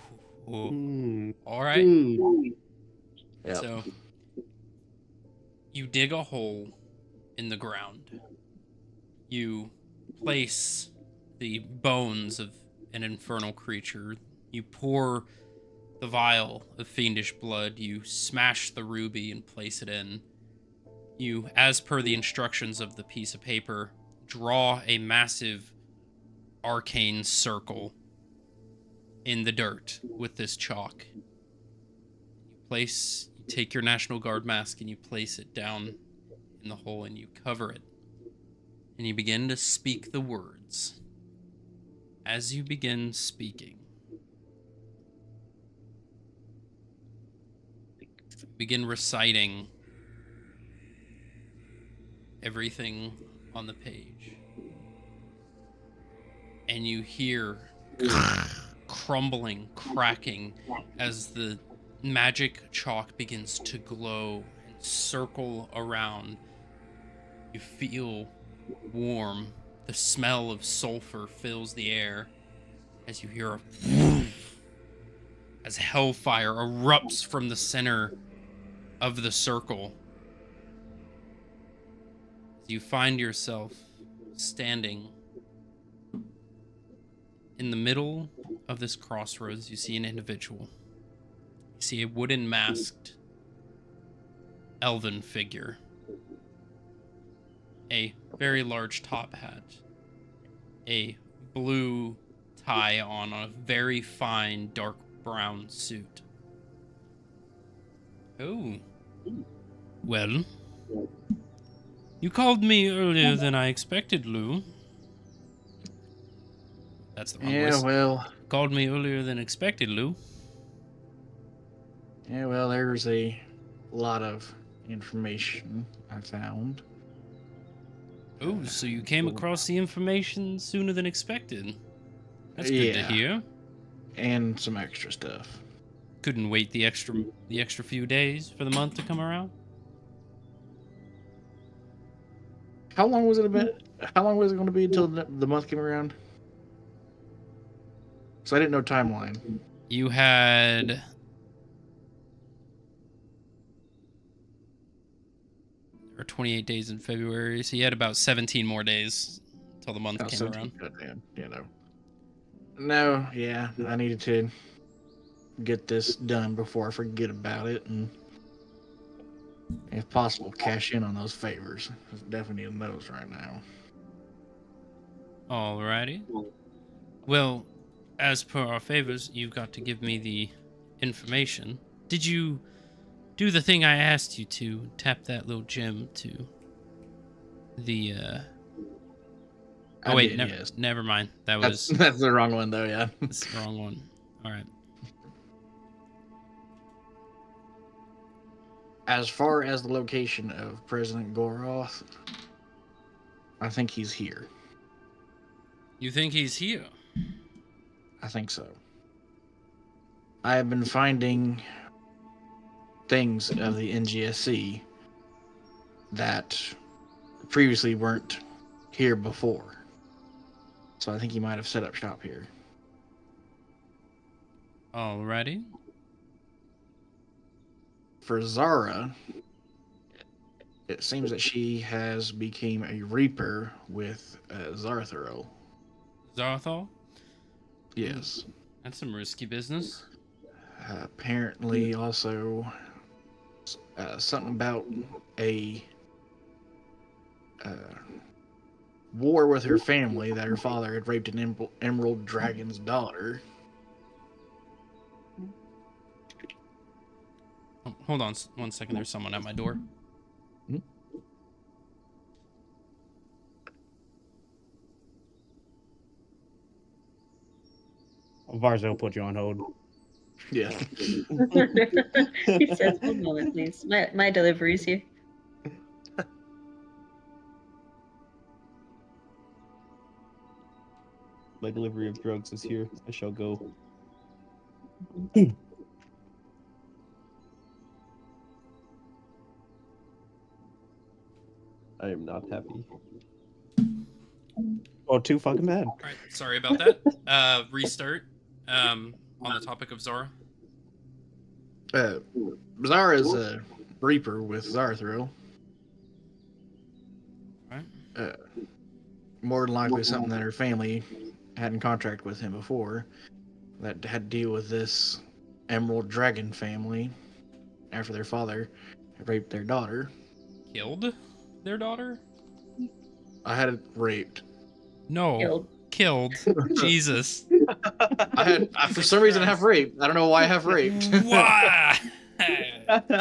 Mm. All right. Yep. So you dig a hole in the ground. You place the bones of an infernal creature. You pour the vial of fiendish blood. You smash the ruby and place it in. You, as per the instructions of the piece of paper, draw a massive arcane circle in the dirt with this chalk. You take your National Guard mask and you place it down in the hole and you cover it. And you begin to speak the words. As you begin speaking, you begin reciting everything on the page. And you hear crumbling, cracking as the magic chalk begins to glow and circle around. You feel warm. The smell of sulfur fills the air as you hear as hellfire erupts from the center of the circle. You find yourself standing in the middle of this crossroads. You see an individual. You see a wooden masked elven figure. A very large top hat. A blue tie on a very fine dark brown suit. Oh. Well, you called me earlier than I expected, Lou. That's the wrong voice. well. Called me earlier than expected, Lou. Yeah, well, there's a lot of information I found. Oh, so you came across the information sooner than expected. That's good to Yeah. hear. And some extra stuff. Couldn't wait the extra few days for the month to come around. How long was it going to be until the month came around? So I didn't know timeline. You had or 28 days in February, so you had about 17 more days until the month came around. Goddamn, No, yeah, I needed to get this done before I forget about it, and if possible, cash in on those favors. I definitely need those right now. Alrighty. Well, as per our favors, you've got to give me the information. Did you do the thing I asked you to? Tap that little gem to the I Oh wait, did, yes. never mind. That's the wrong one, though. Yeah. That's the wrong one. All right. As far as the location of President Goroth, I think he's here. You think he's here? I think so. I have been finding things of the NGSC that previously weren't here before. So I think he might have set up shop here. Alrighty. For Zara, it seems that she has become a reaper with Zartharo. Zarthal? Yes. That's some risky business. Apparently, also something about a war with her family that her father had raped an emerald dragon's daughter. Oh, hold on 1 second. There's someone at my door. Varzo will put you on hold. Yeah. He says, "One moment, please. My delivery's here." My delivery of drugs is here. I shall go. I am not happy. Oh, too fucking bad. All right, sorry about that. Restart. On the topic of Zara. Zara is a reaper with Zartharo. Right. More than likely something that her family had in contract with him before that had to deal with this emerald dragon family after their father raped their daughter. Killed their daughter? I had it raped. No. Killed. Jesus. I for some reason I have raped. I don't know why I have raped. Why?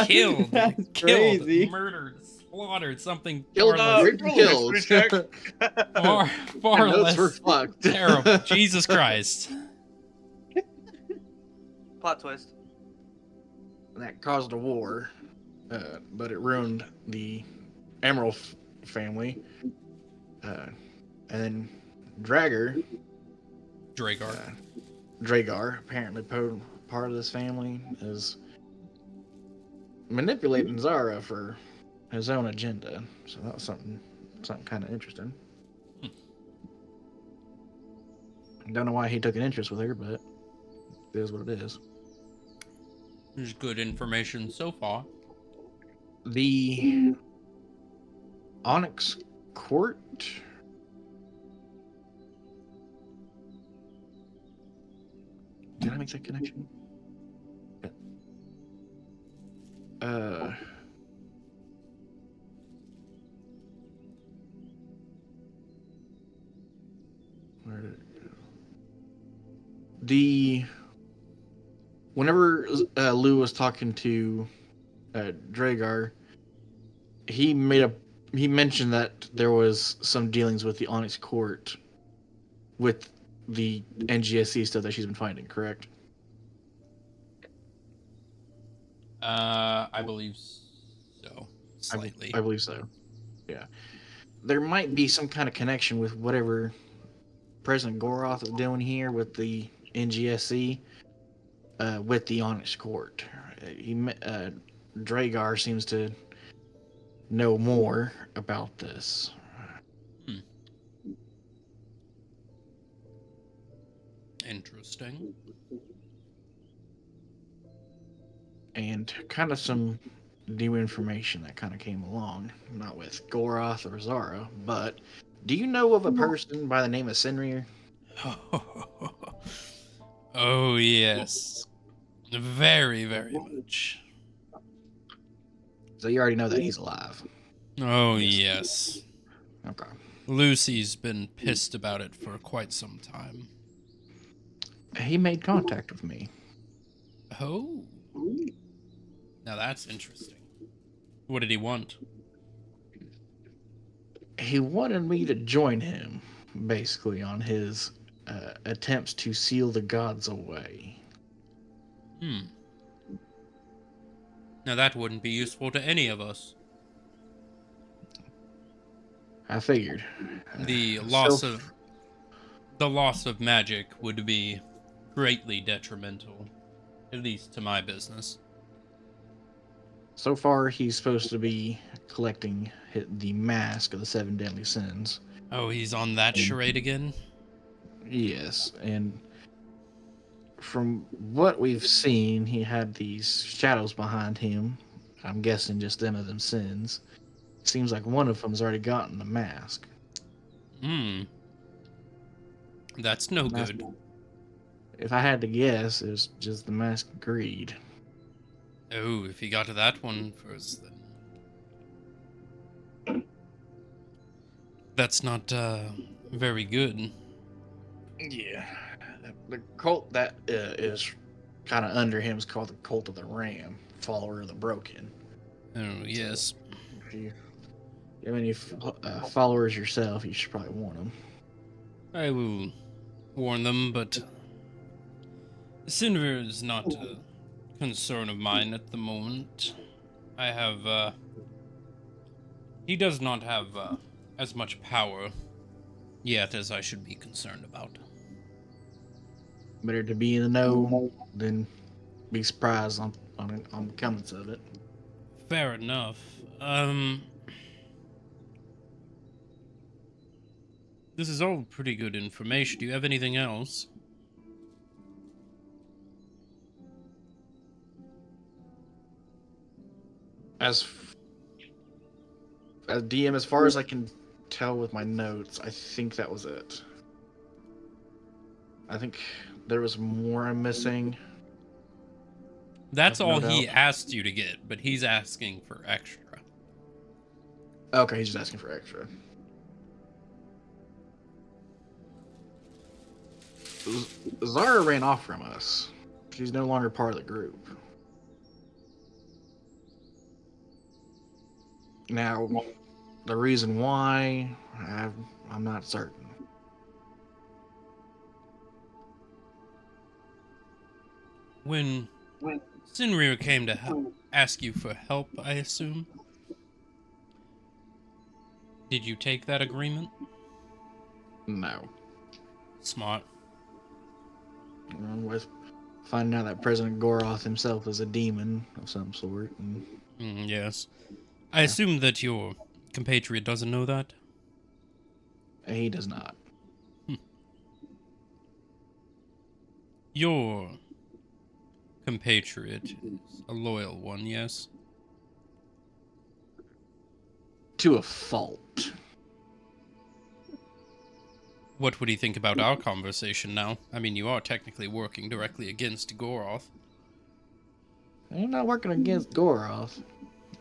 Killed. That's Killed. crazy. Murdered. Slaughtered. Something Killed, far raped and killed. far Notes were less fucked. terrible. Jesus Christ. Plot twist. That caused a war, but it ruined the Emerald family. And then Dragar, apparently part of this family, is manipulating Zara for his own agenda. So that was something kind of interesting. Don't know why he took an interest with her, but it is what it is. There's good information so far. The Onyx Court. Did I make that connection? Where did it go? Whenever Lou was talking to Dragar, he mentioned that there was some dealings with the Onyx Court with the NGSC stuff that she's been finding, correct? I believe so. Slightly. I believe so. Yeah. There might be some kind of connection with whatever President Goroth is doing here with the NGSC, with the Onyx Court. Dragar seems to know more about this. Interesting. And kind of some new information that kind of came along, not with Goroth or Zara, but do you know of a person by the name of Sinrir? Oh, yes. Very, very much. So you already know that he's alive. Oh, yes. Okay. Lucy's been pissed about it for quite some time. He made contact with me. Oh. Now that's interesting. What did he want? He wanted me to join him, basically, on his attempts to seal the gods away. Now that wouldn't be useful to any of us. I figured. The loss of the loss of magic would be greatly detrimental, at least to my business. So far, he's supposed to be collecting the mask of the 7 deadly sins. Oh, he's on that charade again? Yes, and from what we've seen, he had these shadows behind him. I'm guessing just them sins. Seems like one of them's already gotten the mask. That's no Mask- good. If I had to guess, it was just the mask of greed. Oh, if he got to that one first, then... That's not, very good. Yeah. The cult that is kind of under him is called the Cult of the Ram, follower of the Broken. Oh, yes. If you have any followers yourself, you should probably warn them. I will warn them, but Sinver is not a concern of mine at the moment. I have, he does not have, as much power yet as I should be concerned about. Better to be in the know than be surprised on the comings of it. Fair enough. This is all pretty good information. Do you have anything else? As DM, as far as I can tell with my notes, I think that was it. I think there was more I'm missing. That's No all he doubt. asked you to get, but he's asking for extra. Okay, he's just asking for extra. Zara ran off from us. She's no longer part of the group. Now, the reason why, I'm not certain. When Sinrir came to ask you for help, I assume? Did you take that agreement? No. Smart. With finding out that President Goroth himself is a demon of some sort. And Yes. I assume that your compatriot doesn't know that? he does not. Your compatriot is a loyal one, yes? To a fault. What would he think about our conversation now? I mean, you are technically working directly against Goroth. I'm not working against Goroth.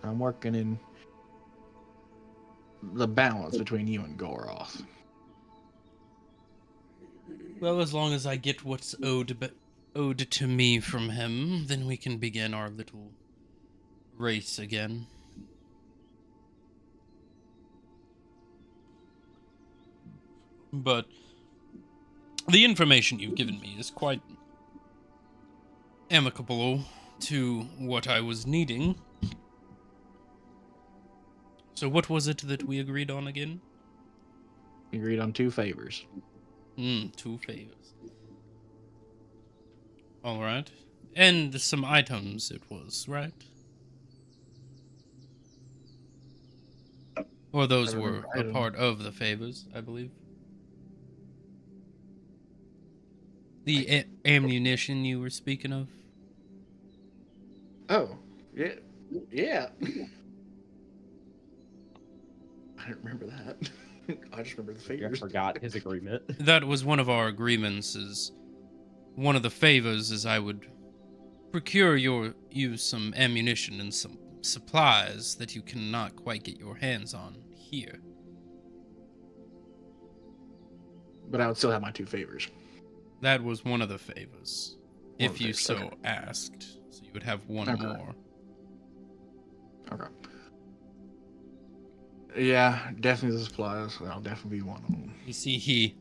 I'm working in the balance between you and Goroth. Well, as long as I get what's owed to me from him, then we can begin our little race again. But the information you've given me is quite amicable to what I was needing. So what was it that we agreed on again? We agreed on 2 favors. 2 favors. Alright. And some items it was, right? Or those were a part of the favors, I believe. The ammunition you were speaking of? Oh, yeah. Yeah. I don't remember that. I just remember the I favors. forgot his agreement. That was one of our agreements. Is one of the favors is I would procure you some ammunition and some supplies that you cannot quite get your hands on here. But I would still have my 2 favors. That was one of the favors, One if of the you favors, so okay. asked. So you would have one Okay. more. Okay. Yeah, definitely the supplies. That'll definitely be one of them. You see, he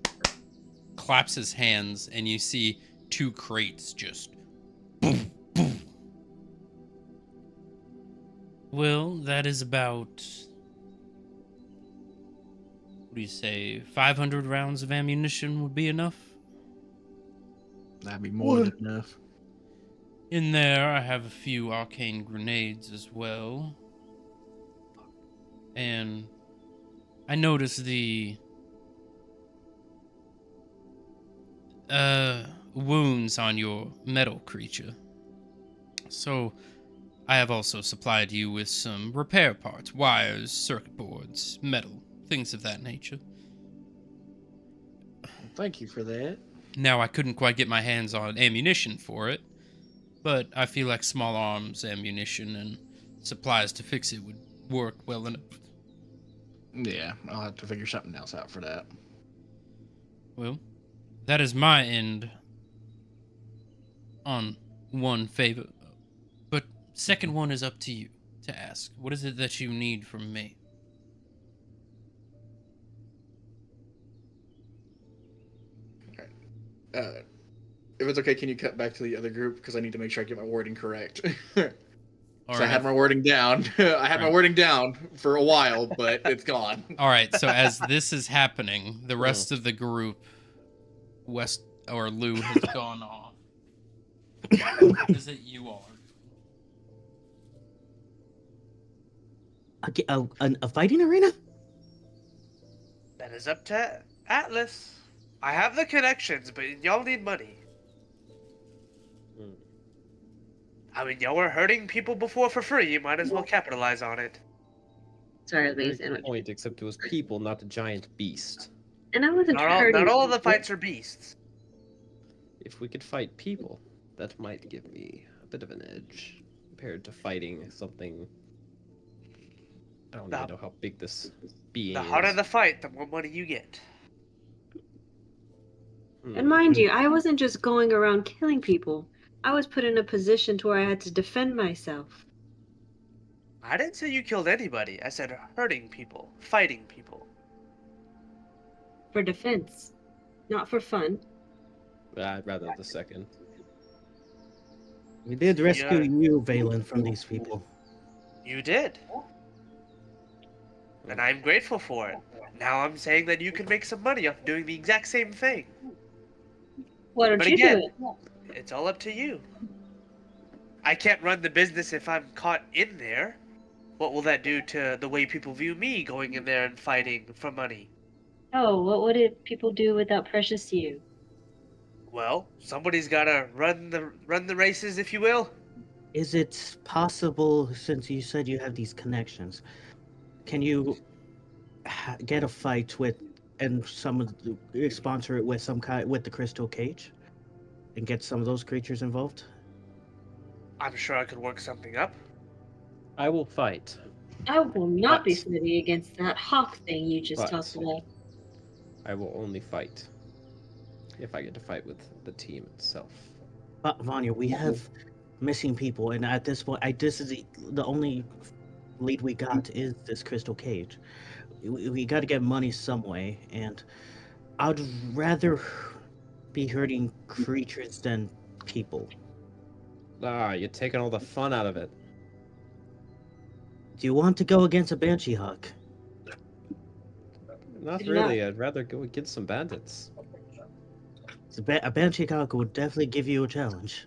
claps his hands, and you see 2 crates just boom, boom. Well, that is about... What do you say, 500 rounds of ammunition would be enough? That'd be more than enough. In there, I have a few arcane grenades as well. And I noticed the wounds on your metal creature. So I have also supplied you with some repair parts, wires, circuit boards, metal, things of that nature. Thank you for that. Now, I couldn't quite get my hands on ammunition for it, but I feel like small arms ammunition and supplies to fix it would work well enough. Yeah, I'll have to figure something else out for that. Well, that is my end on one favor. But second one is up to you to ask. What is it that you need from me? If it's okay, can you cut back to the other group? Because I need to make sure I get my wording correct. All So I had right. my wording down. I had my wording down for a while, but it's gone. All right, so as this is happening, the rest of the group, West or Lou, has gone off. What is it you are? A fighting arena? That is up to Atlas. I have the connections, but y'all need money. I mean, y'all were hurting people before for free. You might as well capitalize on it. Sorry, Very Lise. good point, except it was people, not the giant beast. And I wasn't Not all, hurting. not all of the people. fights are beasts. If we could fight people, that might give me a bit of an edge compared to fighting something. I don't even know how big this being The is. harder the fight, the more money you get. And mind you, I wasn't just going around killing people. I was put in a position to where I had to defend myself. I didn't say you killed anybody. I said hurting people, fighting people. For defense, not for fun. I'd rather the second. We did rescue Yeah. you, Valen, from these people. You did. And I'm grateful for it. Now I'm saying that you can make some money off doing the exact same thing. Why don't But you again, do it? It's all up to you. I can't run the business if I'm caught in there. What will that do to the way people view me going in there and fighting for money? Oh, what would it people do without precious to you? Well, somebody's gotta run the races, if you will. Is it possible, since you said you have these connections, can you get a fight with and sponsor it with some kind with the crystal cage, and get some of those creatures involved? I'm sure I could work something up. I will fight. I will not be But- fighting against that hawk thing you just But- talked about. I will only fight if I get to fight with the team itself. Vanya, we have missing people, and at this point, this is the only lead we got is this crystal cage. We got to get money some way, and I'd rather be hurting creatures than people. Ah, you're taking all the fun out of it. Do you want to go against a banshee hawk? Not Did you really. I'd rather go against some bandits. A banshee hawk would definitely give you a challenge.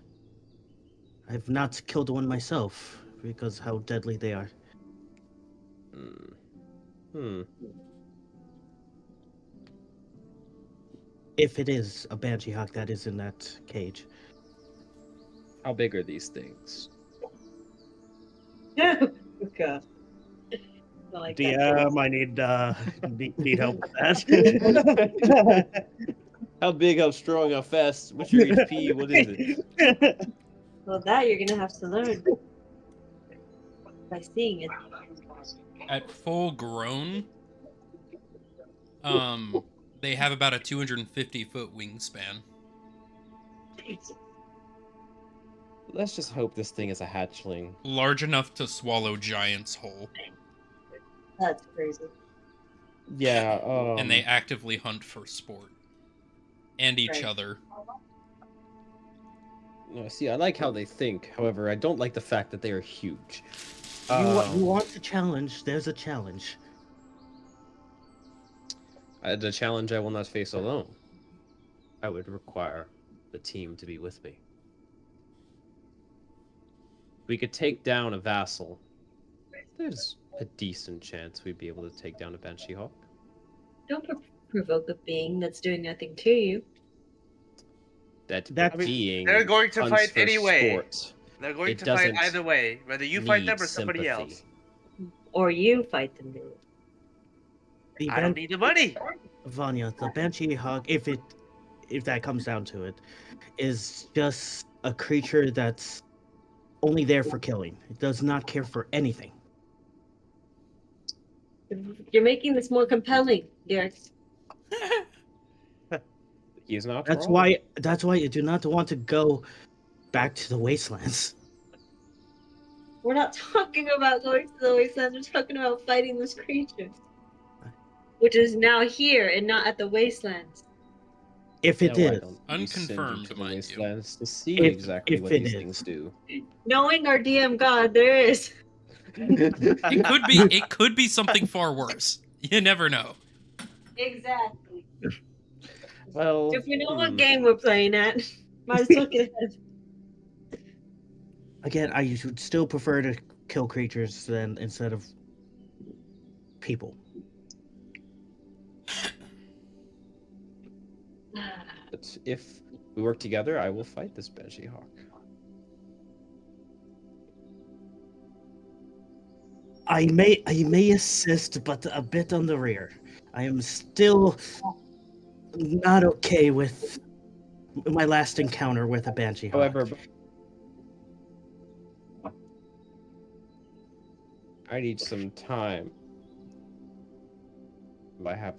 I've not killed one myself because how deadly they are. If it is a banshee hawk that is in that cage. How big are these things? Oh, God. I like that. I need help with that. How big, how strong, how fast? What's your HP? What is it? Well, that you're gonna have to learn by seeing it. At full grown, they have about a 250-foot wingspan. Let's just hope this thing is a hatchling. Large enough to swallow giants whole. That's crazy. Yeah, And they actively hunt for sport. And each Right. other. No, see, I like how they think. However, I don't like the fact that they are huge. You want the challenge? There's a challenge. The challenge I will not face alone. I would require the team to be with me. We could take down a vassal. There's a decent chance we'd be able to take down a Banshee Hawk. Don't provoke a being that's doing nothing to you. That I mean, being they're going to hunts fight for anyway. sport. They're going It to fight doesn't either way, whether you fight them or need somebody sympathy. else. Or you fight them. Dude. The I don't need the money. Vanya, the Banshee Hawk, if that comes down to it, is just a creature that's only there for killing. It does not care for anything. You're making this more compelling, Derek. He's not That's wrong. why you do not want to go back to the wastelands. We're not talking about going to the wasteland. We're talking about fighting this creature, which is now here and not at the wastelands. If it Now, why is, don't we send you Unconfirmed, to the mind you. wastelands to see If- exactly if what it these is. things do. Knowing our DM God, there is. It could be something far worse. You never know. Exactly. Well, If we know what game we're playing at, might as well get ahead. again, I would still prefer to kill creatures than instead of people. But if we work together, I will fight this Banshee Hawk. I may assist, but a bit on the rear. I am still not okay with my last encounter with a Banshee Hawk. However, I need some time. I have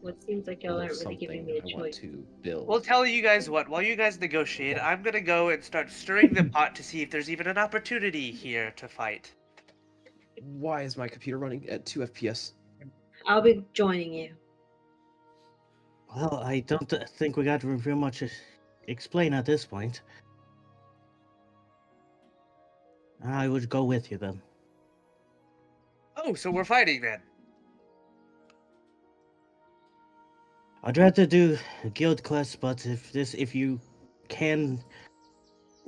What seems like y'all aren't really giving something me a I want choice. to build. We'll tell you guys what. While you guys negotiate, I'm gonna go and start stirring the pot to see if there's even an opportunity here to fight. Why is my computer running at 2 FPS? I'll be joining you. Well, I don't think we got to real much to explain at this point. I would go with you then. Oh, so we're fighting then. I'd rather do a guild quest, but if you can,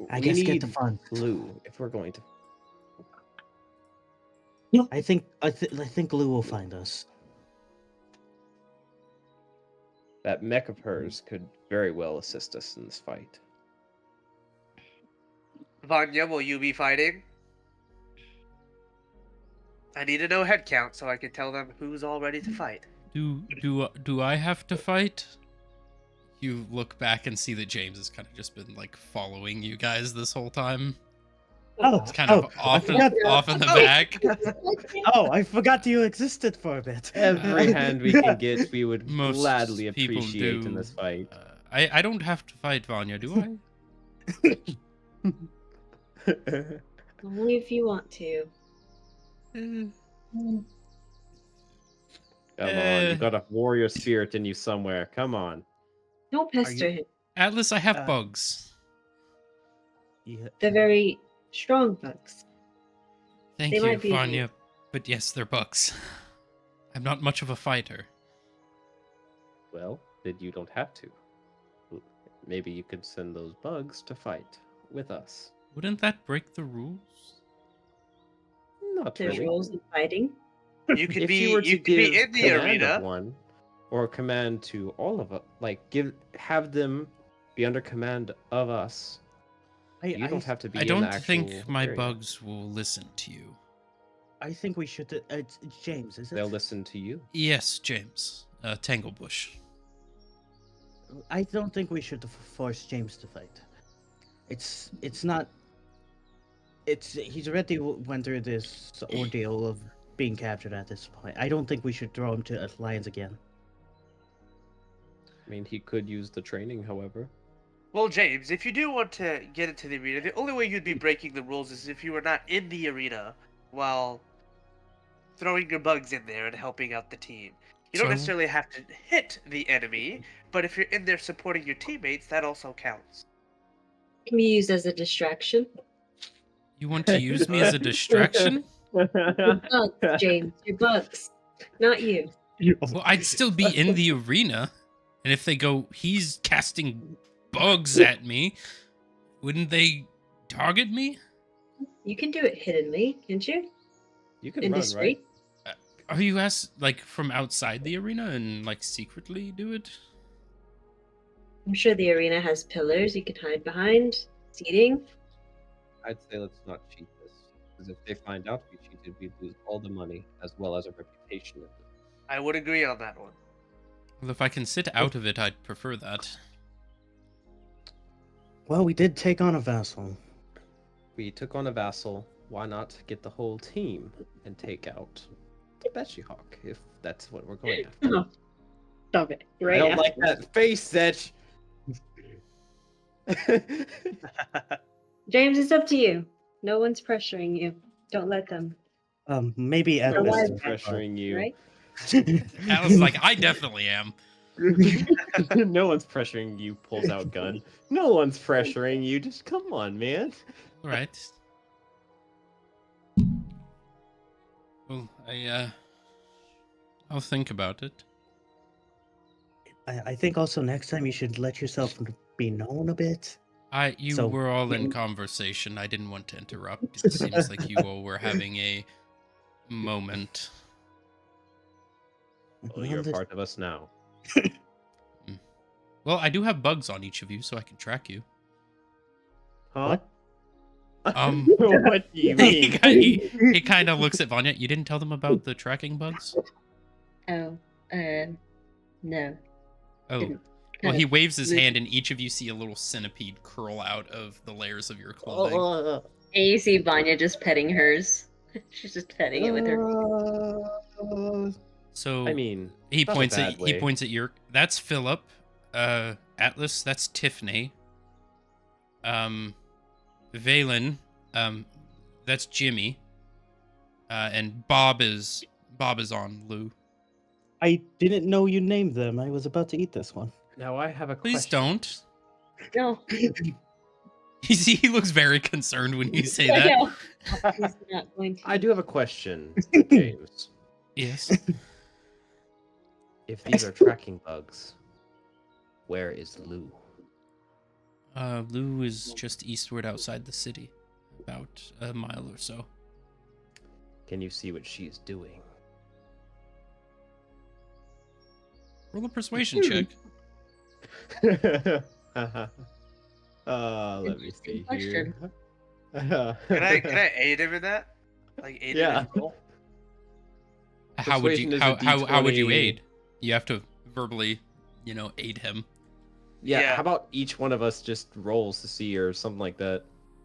I guess get the fun. Glue if we're going to. I think Lou will find us. That mech of hers could very well assist us in this fight. Vanya, will you be fighting? I need to know head count so I can tell them who's all ready to fight. Do I have to fight? You look back and see that James has kind of just been like following you guys this whole time. Oh, It's kind of off in the back. Oh, I forgot you existed for a bit. Every hand we can get, we would Most gladly people appreciate do. in this fight. I don't have to fight Vanya, do I? Only if you want to. Come on, you got a warrior spirit in you somewhere. Come on. Don't pester him. Atlas, I have bugs. Yeah. They're very strong bugs. Thank They you, might be- Vanya. But yes, they're bugs. I'm not much of a fighter. Well, then you don't have to. Maybe you could send those bugs to fight with us. Wouldn't that break the rules? Not There's really. rules in fighting. You could If be you were to be give in the command of arena. one, or command to all of us, like have them be under command of us. You don't have to be. I in the don't actual think my area. bugs will listen to you. I think we should. It's James, is it? They'll listen to you. Yes, James. Tanglebush. I don't think we should force James to fight. It's not. He's already went through this ordeal of being captured at this point. I don't think we should throw him to lions again. I mean, he could use the training, however. Well, James, if you do want to get into the arena, the only way you'd be breaking the rules is if you were not in the arena while throwing your bugs in there and helping out the team. You don't So- necessarily have to hit the enemy, but if you're in there supporting your teammates, that also counts. Can be used as a distraction. You want to use me as a distraction? Your bugs, James. Your bugs. Not you. Well, I'd still be in the arena, and if they go, he's casting bugs at me, wouldn't they target me? You can do it hiddenly, can't you? You can In run, discreet. right? Are you like from outside the arena and like secretly do it? I'm sure the arena has pillars you can hide behind, seating. I'd say let's not cheat this, because if they find out we cheated, we'd lose all the money as well as our reputation. I would agree on that one. Well, if I can sit out of it, I'd prefer that. Well, we did take on a vassal. We took on a vassal. Why not get the whole team and take out the Betchy Hawk, if that's what we're going after? Oh, stop it. I Right don't after. like that face, Setch. James, it's up to you. No one's pressuring you. Don't let them. Maybe at No No this one's one's pressuring you. Right? Alice like, I definitely am. No one's pressuring you. Pulls out gun. No one's pressuring you. Just come on, man. All right. Well, I'll think about it. I think also next time you should let yourself be known a bit. You So- were all in conversation. I didn't want to interrupt. It seems like you all were having a moment. Well, you're a part of us now. Well, I do have bugs on each of you, so I can track you. Huh? What? What do you mean? he kind of looks at Vanya. You didn't tell them about the tracking bugs? Oh, no. Oh. Well, he waves his hand, and each of you see a little centipede curl out of the layers of your clothing. And you see Vanya just petting hers. She's just petting it with her. So I mean, he not a points bad at way. your. That's Philip. Atlas. That's Tiffany. Valen. That's Jimmy. And Bob is on Lou. I didn't know you named them. I was about to eat this one. Now I have a Please question. don't. No. You see, he looks very concerned when you say I that. know. He's not going to. I do have a question, James. Yes. If these are tracking bugs, where is Lou? Lou is just eastward outside the city, about a mile or so. Can you see what she's doing? Roll a persuasion check. Let me see here. Can I aid him in that? Like aid him in his role? How would Persuasion you is a how would you D20. aid? You have to verbally, aid him. Yeah, how about each one of us just rolls to see or something like that?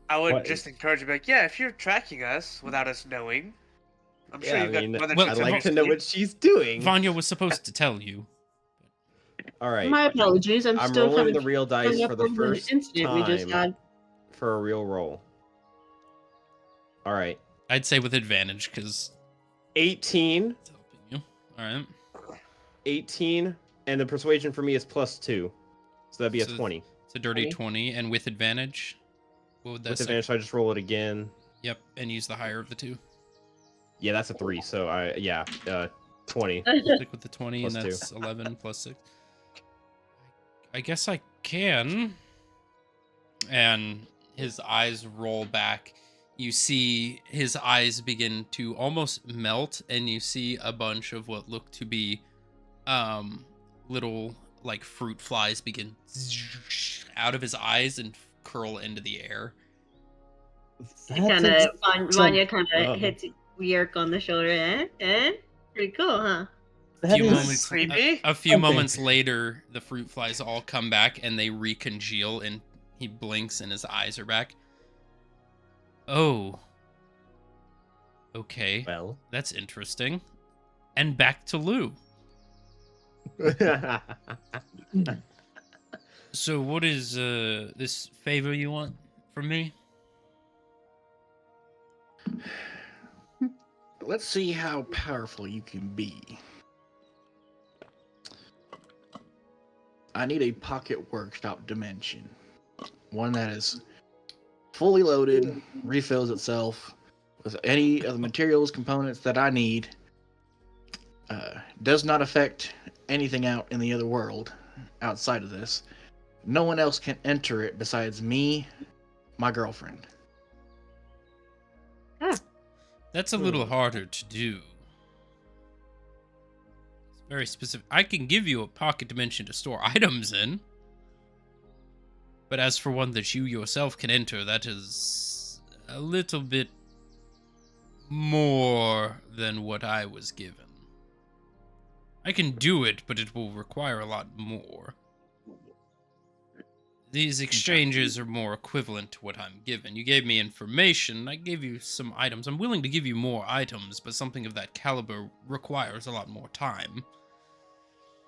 I would What- just encourage him, like, yeah, if you're tracking us without us knowing, I'm sure Yeah, you've I mean, got other well, tricks I'd up like your to know sleeve. what she's doing. Vanya was supposed to tell you. All right, My apologies. I'm still rolling kind the of real dice hung for up the on first incident we just time had. for a real roll. All right, I'd say with advantage because 18, it's helping you. All right. 18, and the persuasion for me is +2, so that'd be a So 20. It's a dirty 20. 20, and with advantage, what would that With say? advantage, so I just roll it again. Yep, and use the higher of the two. Yeah, that's a 3, so 20. Stick with the 20, and Plus that's 11 plus 6. I guess I can. And his eyes roll back. You see his eyes begin to almost melt, and you see a bunch of what look to be little like fruit flies begin out of his eyes and curl into the air. Vanya kind of Oh. hits Yerk on the shoulder. Pretty cool, huh? That few is moments, creepy. a few something. moments later, the fruit flies all come back and they recongeal, and he blinks and his eyes are back. Oh. Okay. Well. That's interesting. And back to Lou. So what is this favor you want from me? Let's see how powerful you can be. I need a pocket workshop dimension. One that is fully loaded, refills itself with any of the materials, components that I need. does not affect anything out in the other world outside of this. No one else can enter it besides me, my girlfriend. That's a little harder to do. It's very specific. I can give you a pocket dimension to store items in. But as for one that you yourself can enter, that is a little bit more than what I was given. I can do it, but it will require a lot more. These exchanges are more equivalent to what I'm given. You gave me information, I gave you some items. I'm willing to give you more items, but something of that caliber requires a lot more time.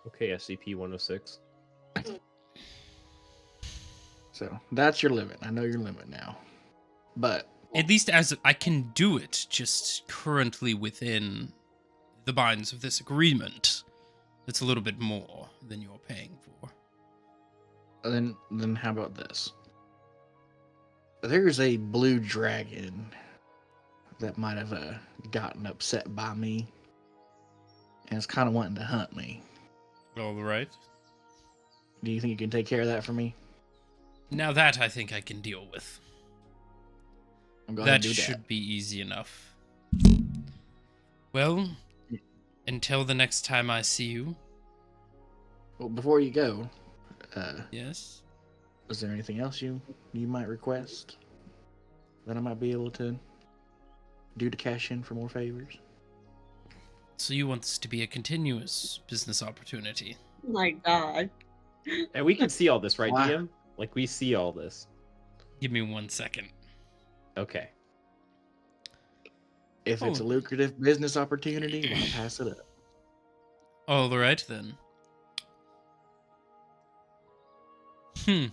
Okay, SCP-106. So that's your limit. I know your limit now. But At least as I can do it, just currently within the binds of this agreement. It's a little bit more than you're paying for. then how about this? There's a blue dragon that might have gotten upset by me, and is kind of wanting to hunt me. All right. Do you think you can take care of that for me? Now that I think I can deal with. I'm going to That do should that. be easy enough. Well, until the next time I see you. Well, before you go, Yes? is there anything else you might request that I might be able to do to cash in for more favors? So you want this to be a continuous business opportunity? Oh my god. And we can see all this, right, Wow. DM? Like, we see all this. Give me 1 second. Okay. If it's a Oh. lucrative business opportunity, why pass it up? All right then. Hmm.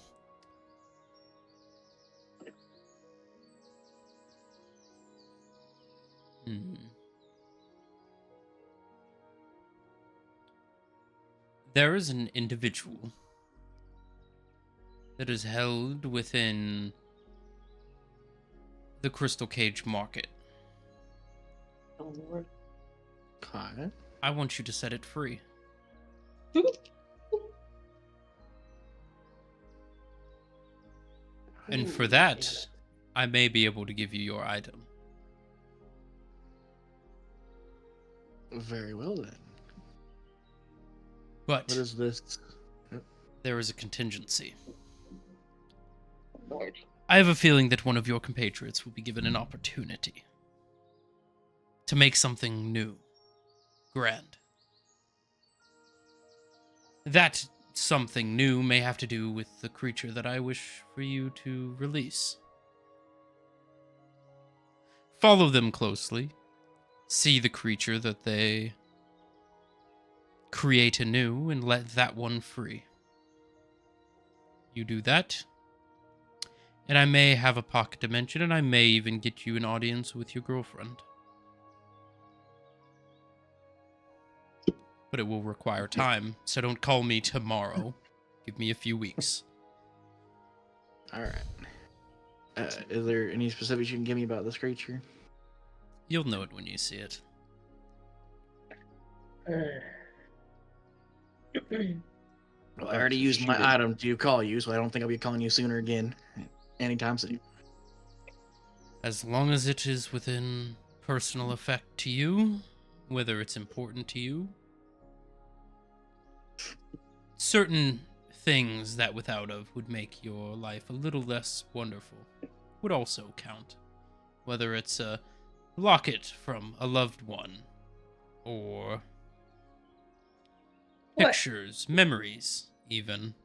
Hmm. There is an individual that is held within the Crystal Cage market. Oh lord. Okay. I want you to set it free. And for that, I may be able to give you your item. Very well then. But What is this? there is a contingency. Lord. I have a feeling that one of your compatriots will be given an opportunity to make something new, grand. That something new may have to do with the creature that I wish for you to release. Follow them closely. See the creature that they create anew and let that one free. You do that, and I may have a pocket dimension, and I may even get you an audience with your girlfriend. But it will require time, so don't call me tomorrow. Give me a few weeks. All right. Is there any specifics you can give me about this creature? You'll know it when you see it. Well, I already used my item to call you, so I don't think I'll be calling you sooner again, anytime soon. As long as it is within personal effect to you, whether it's important to you, certain things that without of would make your life a little less wonderful would also count. Whether it's a locket from a loved one, or What? pictures, memories, even.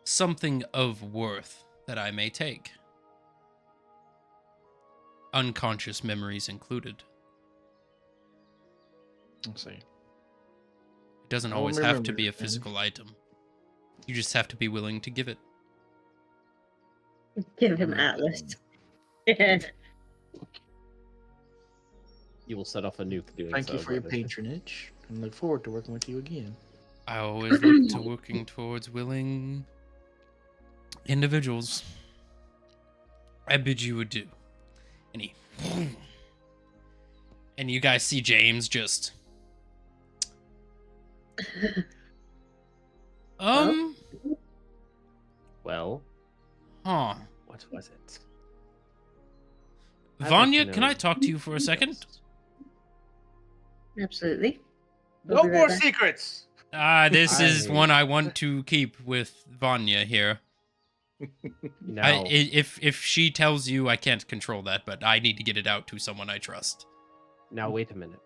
Something of worth that I may take. Unconscious memories included. Let's see. It doesn't I'll always have to remember be a it then. physical item. You just have to be willing to give it. Give him Atlas. You will set off a nuke doing Thank so. you for your brother. patronage, and look forward to working with you again. I always look to working towards willing individuals. I bid you adieu. And he... And you guys see James just Um, Well, huh. what was it? I'd like Vanya, to can know I talk to you for a second? first. Absolutely. No We'll be more right back. secrets. This is I- one I want to keep with Vanya here. Now, If she tells you, I can't control that, but I need to get it out to someone I trust. now wait a minute.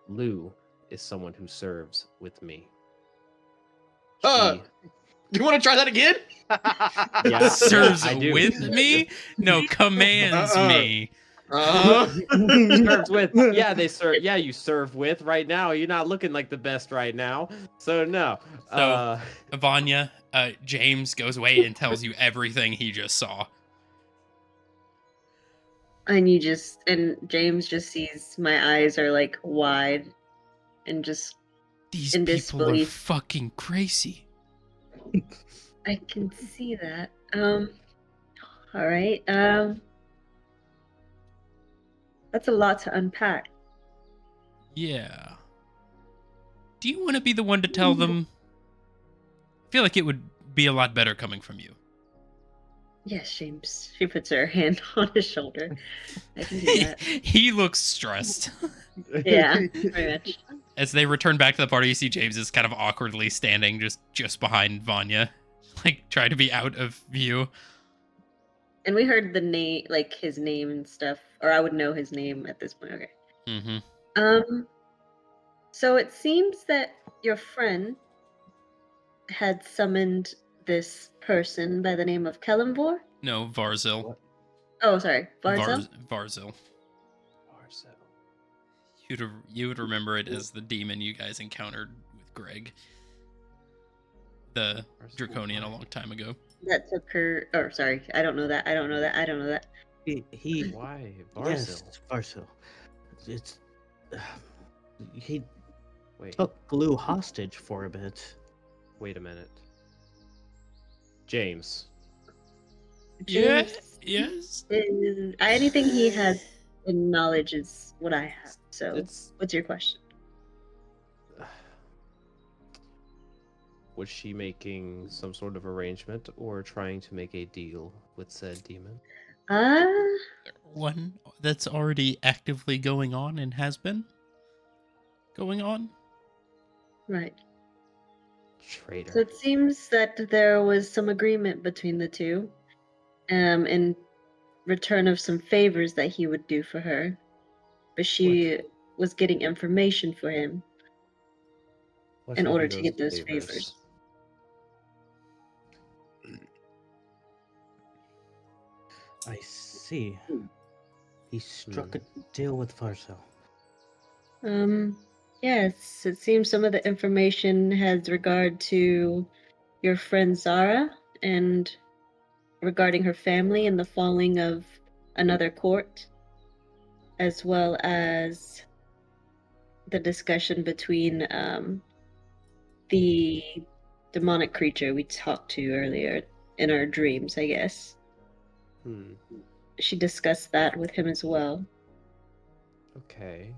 Lou is someone who serves with me. Uh, She- You want to try that again? Yeah, Serves I do. with me? No, commands me. Serves with. Yeah, they serve. Yeah, you serve with right now. You're not looking like the best right now. So no. So, Vanya, James goes away and tells you everything he just saw. And James just sees my eyes are like wide and just These in people are disbelief. fucking crazy. I can see that. All right. That's a lot to unpack. Yeah. Do you want to be the one to tell them? I feel like it would be a lot better coming from you. Yes, James. She puts her hand on his shoulder. I can do that. He looks stressed. Yeah, pretty much. As they return back to the party, you see James is kind of awkwardly standing just behind Vanya, like trying to be out of view. And we heard the name, like his name and stuff, or I would know his name at this point. Okay. Mm-hmm. So it seems that your friend had summoned this person by the name of Kellenvor. No, Varzil. Oh, sorry, Varzel. Varzil. Marcel. You would remember it as the demon you guys encountered with Greg, the Draconian, a long time ago. That took her. Oh, sorry, I don't know that. I don't know that. I don't know that. He Why? yes, Barzil. Varsil. It's he Wait. took Lou hostage for a bit. Wait a minute. James. James Yes. anything he has in knowledge is what I have. So, It's. what's your question? Was she making some sort of arrangement or trying to make a deal with said demon? One that's already actively going on and has been going on. Right. Traitor. So it seems that there was some agreement between the two, in return of some favors that he would do for her, but she was getting information for him What in would order be to get those favors. I see. He struck a deal with Varsil. Yes, it seems some of the information has regard to your friend Zara and regarding her family and the falling of another court, as well as the discussion between the demonic creature we talked to earlier in our dreams, I guess. She discussed that with him as well. Okay.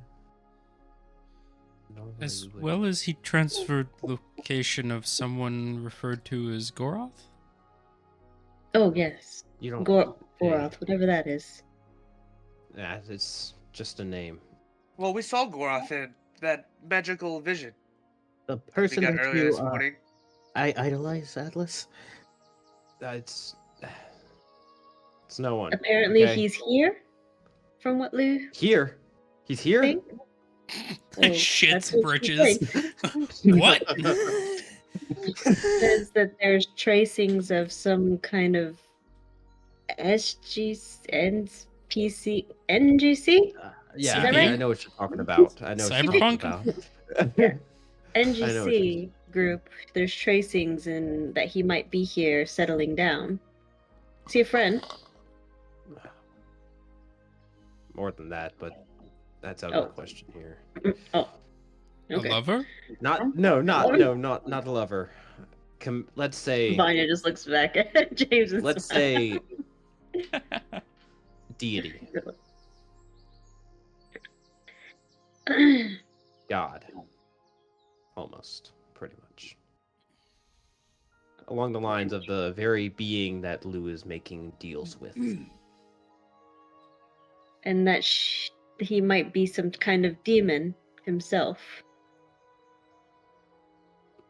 Normally As we would- well as he transferred location of someone referred to as Goroth. Oh, yes. You don't. Goroth, whatever that is. Yeah, it's just a name. Well, we saw Goroth in that magical vision The we person got that earlier you this morning. I idolize, Atlas. It's. It's no one. Apparently okay? he's here, from what Lou Here. He's here. think. Oh, Shit's that's what she britches. thinks. What? Says that there's tracings of some kind of NGC. Yeah, that I right? know what you're talking about. I know what you're Cyberpunk? talking about. NGC group. There's tracings in that he might be here settling down. Is he a friend? More than that, but that's out Oh. of the question here. Oh. Okay. A lover? Not a lover. Let's say Vanya just looks back at James and let's smiles. say deity, God, almost. pretty much. Along the lines of the very being that Lou is making deals with. And that he might be some kind of demon himself.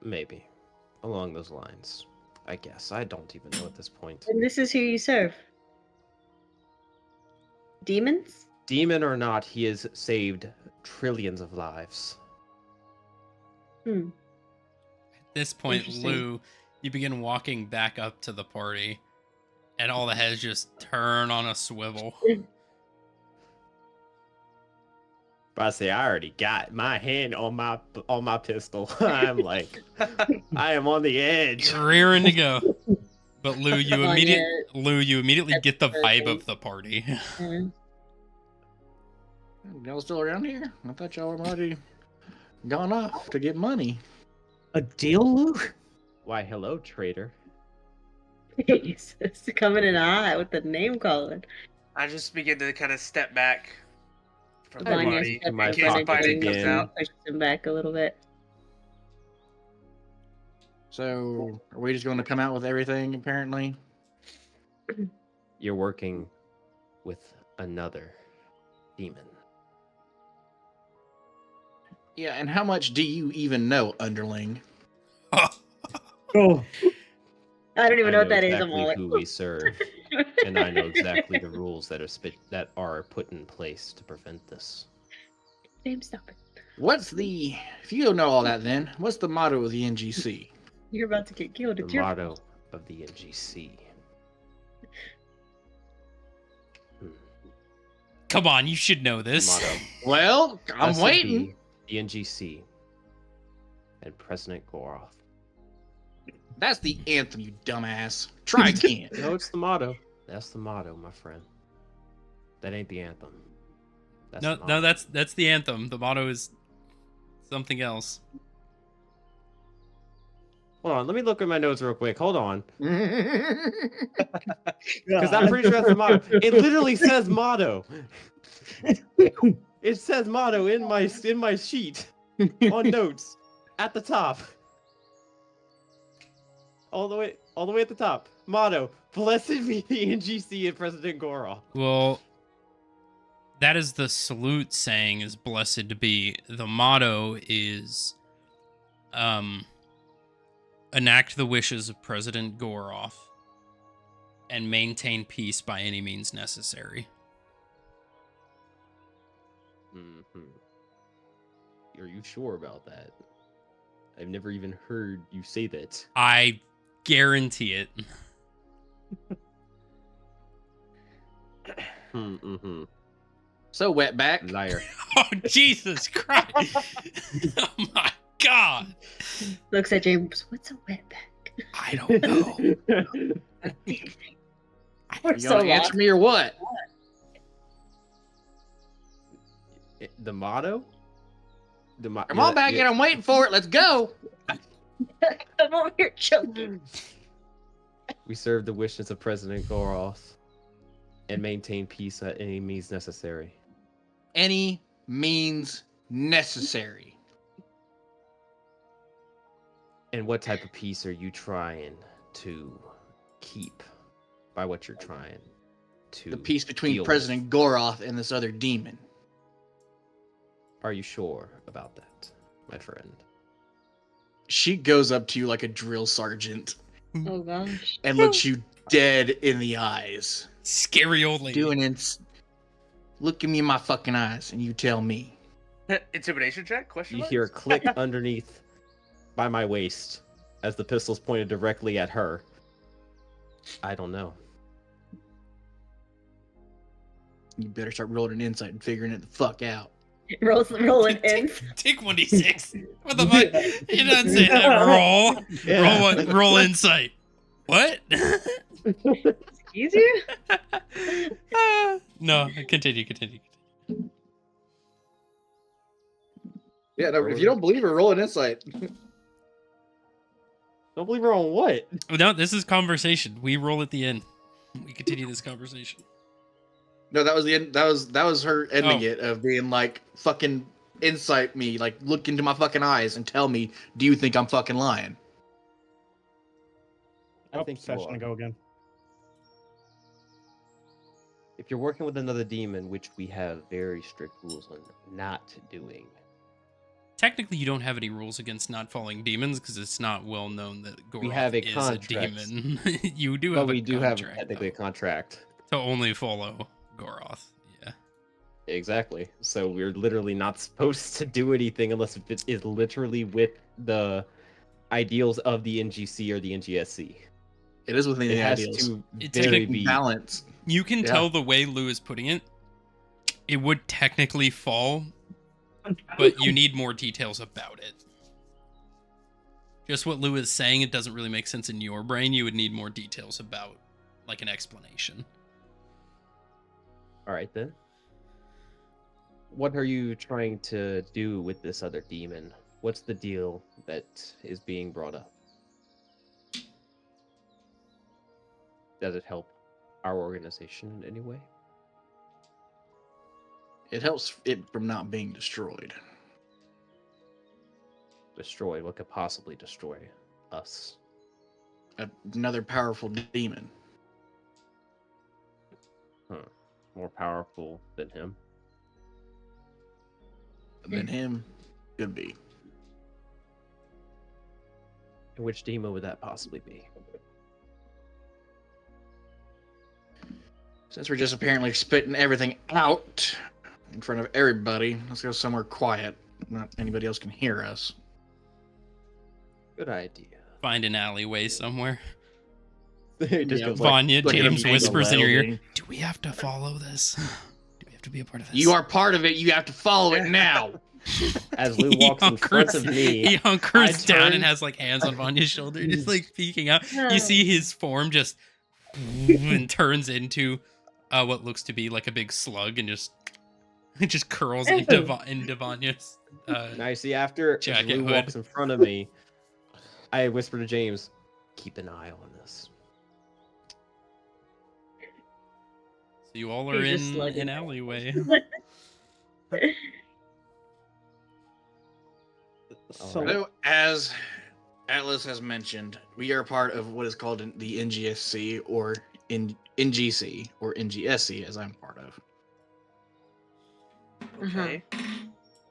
Maybe. Along those lines. I guess. I don't even know at this point. And this is who you serve. Demons? Demon or not, he has saved trillions of lives. Hmm. At this point, Interesting. Lou, you begin walking back up to the party, and all the heads just turn on a swivel. But I say I already got my hand on my pistol. I'm like, I am on the edge. Rearing to go. But Lou, you Oh, immediately That's get the vibe perfect. of the party. Y'all still around here? I thought y'all were already gone off to get money. A deal, Lou? Why, hello, traitor. Jesus, coming in hot with the name calling. I just begin to kind of step back from the Vanya party steps in my case pocket fighting comes again. out. Pushes him back a little bit. So, are we just going to come out with everything, apparently? You're working with another demon. Yeah, and how much do you even know, underling? Oh, I don't even know what know that is. I'm exactly all like, who we serve, and I know exactly the rules that are put in place to prevent this. Damn, stop it. What's the... If you don't know all that then, what's the motto of the NGC? You're about to get killed. The It's your motto of the NGC. Come on, you should know this. Motto. Well, I'm Blessed waiting. be the NGC and President Goroth. That's the anthem, you dumbass. Try again. No, it's the motto. That's the motto, my friend. That ain't the anthem. That's No, the motto. that's the anthem. The motto is something else. Hold on, let me look at my notes real quick. Hold on. Because Because I'm pretty sure that's the motto. It literally says motto. It says motto in my sheet on notes at the top. All the way at the top. Motto: Blessed be the NGC and President Goroth. Well, that is the salute saying is blessed be. The motto is enact the wishes of President Goroth and maintain peace by any means necessary. Are you sure about that? I've never even heard you say that. I guarantee it. So, wetback. Liar. Oh, Jesus Christ. Oh, my God. Looks at James. What's a wetback? I don't know. We're You so gonna lost. answer me or what? The motto? Come on back in. I'm waiting for it. Let's go. I'm over here choking. We serve the wishes of President Goroth and maintain peace at any means necessary. Any means necessary. And what type of peace are you trying to keep by what you're trying to The peace between deal with? President Goroth and this other demon. Are you sure about that, my friend? She goes up to you like a drill sergeant Oh gosh. and looks you dead in the eyes. Scary old lady. Look at me in my fucking eyes and you tell me. Intimidation check? Question You mark? hear a click underneath by my waist as the pistol's pointed directly at her. I don't know. You better start rolling an insight and figuring it the fuck out. Rolling in. Take 1d6. What the fuck? You don't say that. Roll. Roll insight. What? Easier? No, continue. Yeah, no, if you don't believe her, roll an insight. Don't believe her on what? No, this is conversation. We roll at the end. We continue this conversation. No, that was the end. That was her ending Oh. it of being like fucking insight me, like look into my fucking eyes and tell me, do you think I'm fucking lying? I think you session to are. go again. If you're working with another demon, which we have very strict rules on not doing. Technically, you don't have any rules against not following demons because it's not well known that We Goroth have a is contract. a demon. You do But have we a do have contract, technically a though, contract. to only follow Goroth. Yeah. Exactly. So we're literally not supposed to do anything unless it is literally with the ideals of the NGC or the NGSC. It is within It the has ideals. to It's very Taking be balance. You can Yeah. tell the way Lou is putting it. It would technically fall, but you need more details about it. Just what Lou is saying, it doesn't really make sense in your brain. You would need more details about, like, an explanation. All right then. What are you trying to do with this other demon? What's the deal that is being brought up? Does it help our organization in any way? It helps it from not being destroyed. Destroy what could possibly destroy us? Another powerful demon. More powerful than him? Than him, could be. And which demon would that possibly be? Since we're just apparently spitting everything out in front of everybody, let's go somewhere quiet. Not anybody else can hear us. Good idea. Find an alleyway somewhere. It just Yeah, goes like, Vanya, like in a James mega whispers in your ear, building. do we have to follow this? Do we have to be a part of this? You are part of it. You have to follow it now. as Lou He walks in front hunkers- of me. He hunkers I down turn- and has, like, hands on Vanya's shoulder, just, like, peeking out. You see his form just and turns into what looks to be like a big slug and just curls into Vanya's. Now you see, after Jacket Lou hood. walks in front of me, I whisper to James, "Keep an eye on this." So you all are You're just in slugging an it. alleyway. So So, as Atlas has mentioned, we are part of what is called the NGSC or NGC or NGSC, as I'm part of. Okay.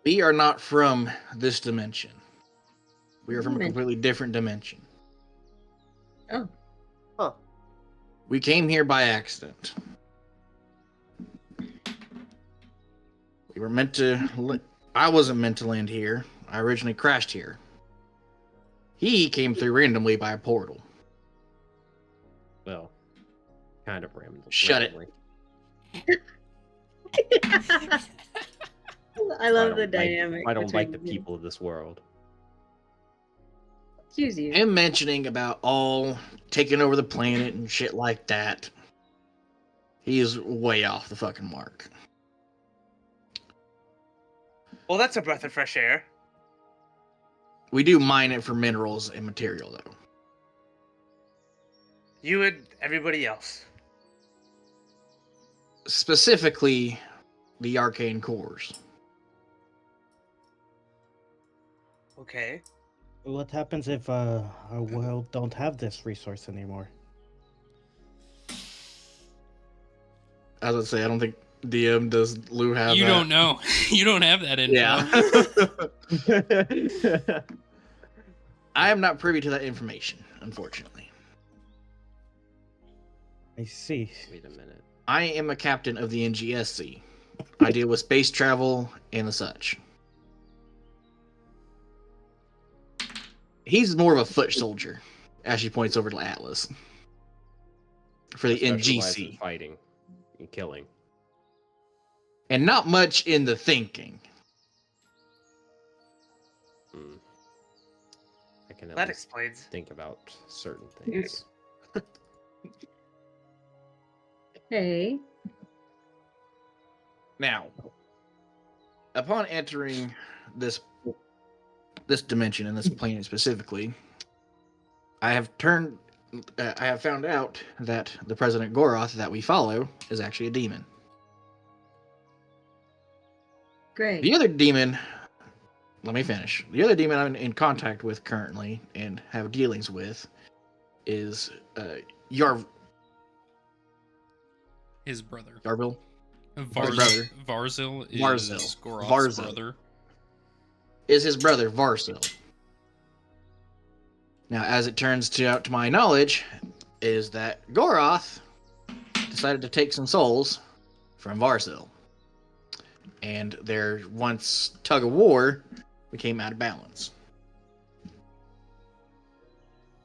We are not from this dimension. We are from a Dimension. completely different dimension. Oh. Huh. We came here by accident. We were meant to. I wasn't meant to land here. I originally crashed here. He came through randomly by a portal. Well, kind of randomly. Shut it. I love the dynamic. I don't like the between you. people of this world. Excuse you. Him mentioning about all taking over the planet and shit like that. He is way off the fucking mark. Well, that's a breath of fresh air. We do mine it for minerals and material, though. You and everybody else. Specifically, the arcane cores. Okay. what happens if our world don't have this resource anymore? As I say, I don't think DM does Lou have You that. don't know. You don't have that info. Yeah. I am not privy to that information, unfortunately. I see. Wait a minute. I am a captain of the NGSC. I deal with space travel and the such. He's more of a foot soldier, as she points over to Atlas. For the Specialized in NGC. fighting and killing. And not much in the thinking. Hmm. I can at That least explains. think about certain things. Hey. Now, upon entering this dimension and this planet specifically, I have found out that the President Goroth that we follow is actually a demon. Great. The other demon let me finish. The other demon I'm in contact with currently and have dealings with is Yarville. His brother. Brother. Varzil is Varzil. Goroth's Varzil. brother. Is his brother Varzil. Now, as it turns out to my knowledge, is that Goroth decided to take some souls from Varzil. And their once tug of war became out of balance.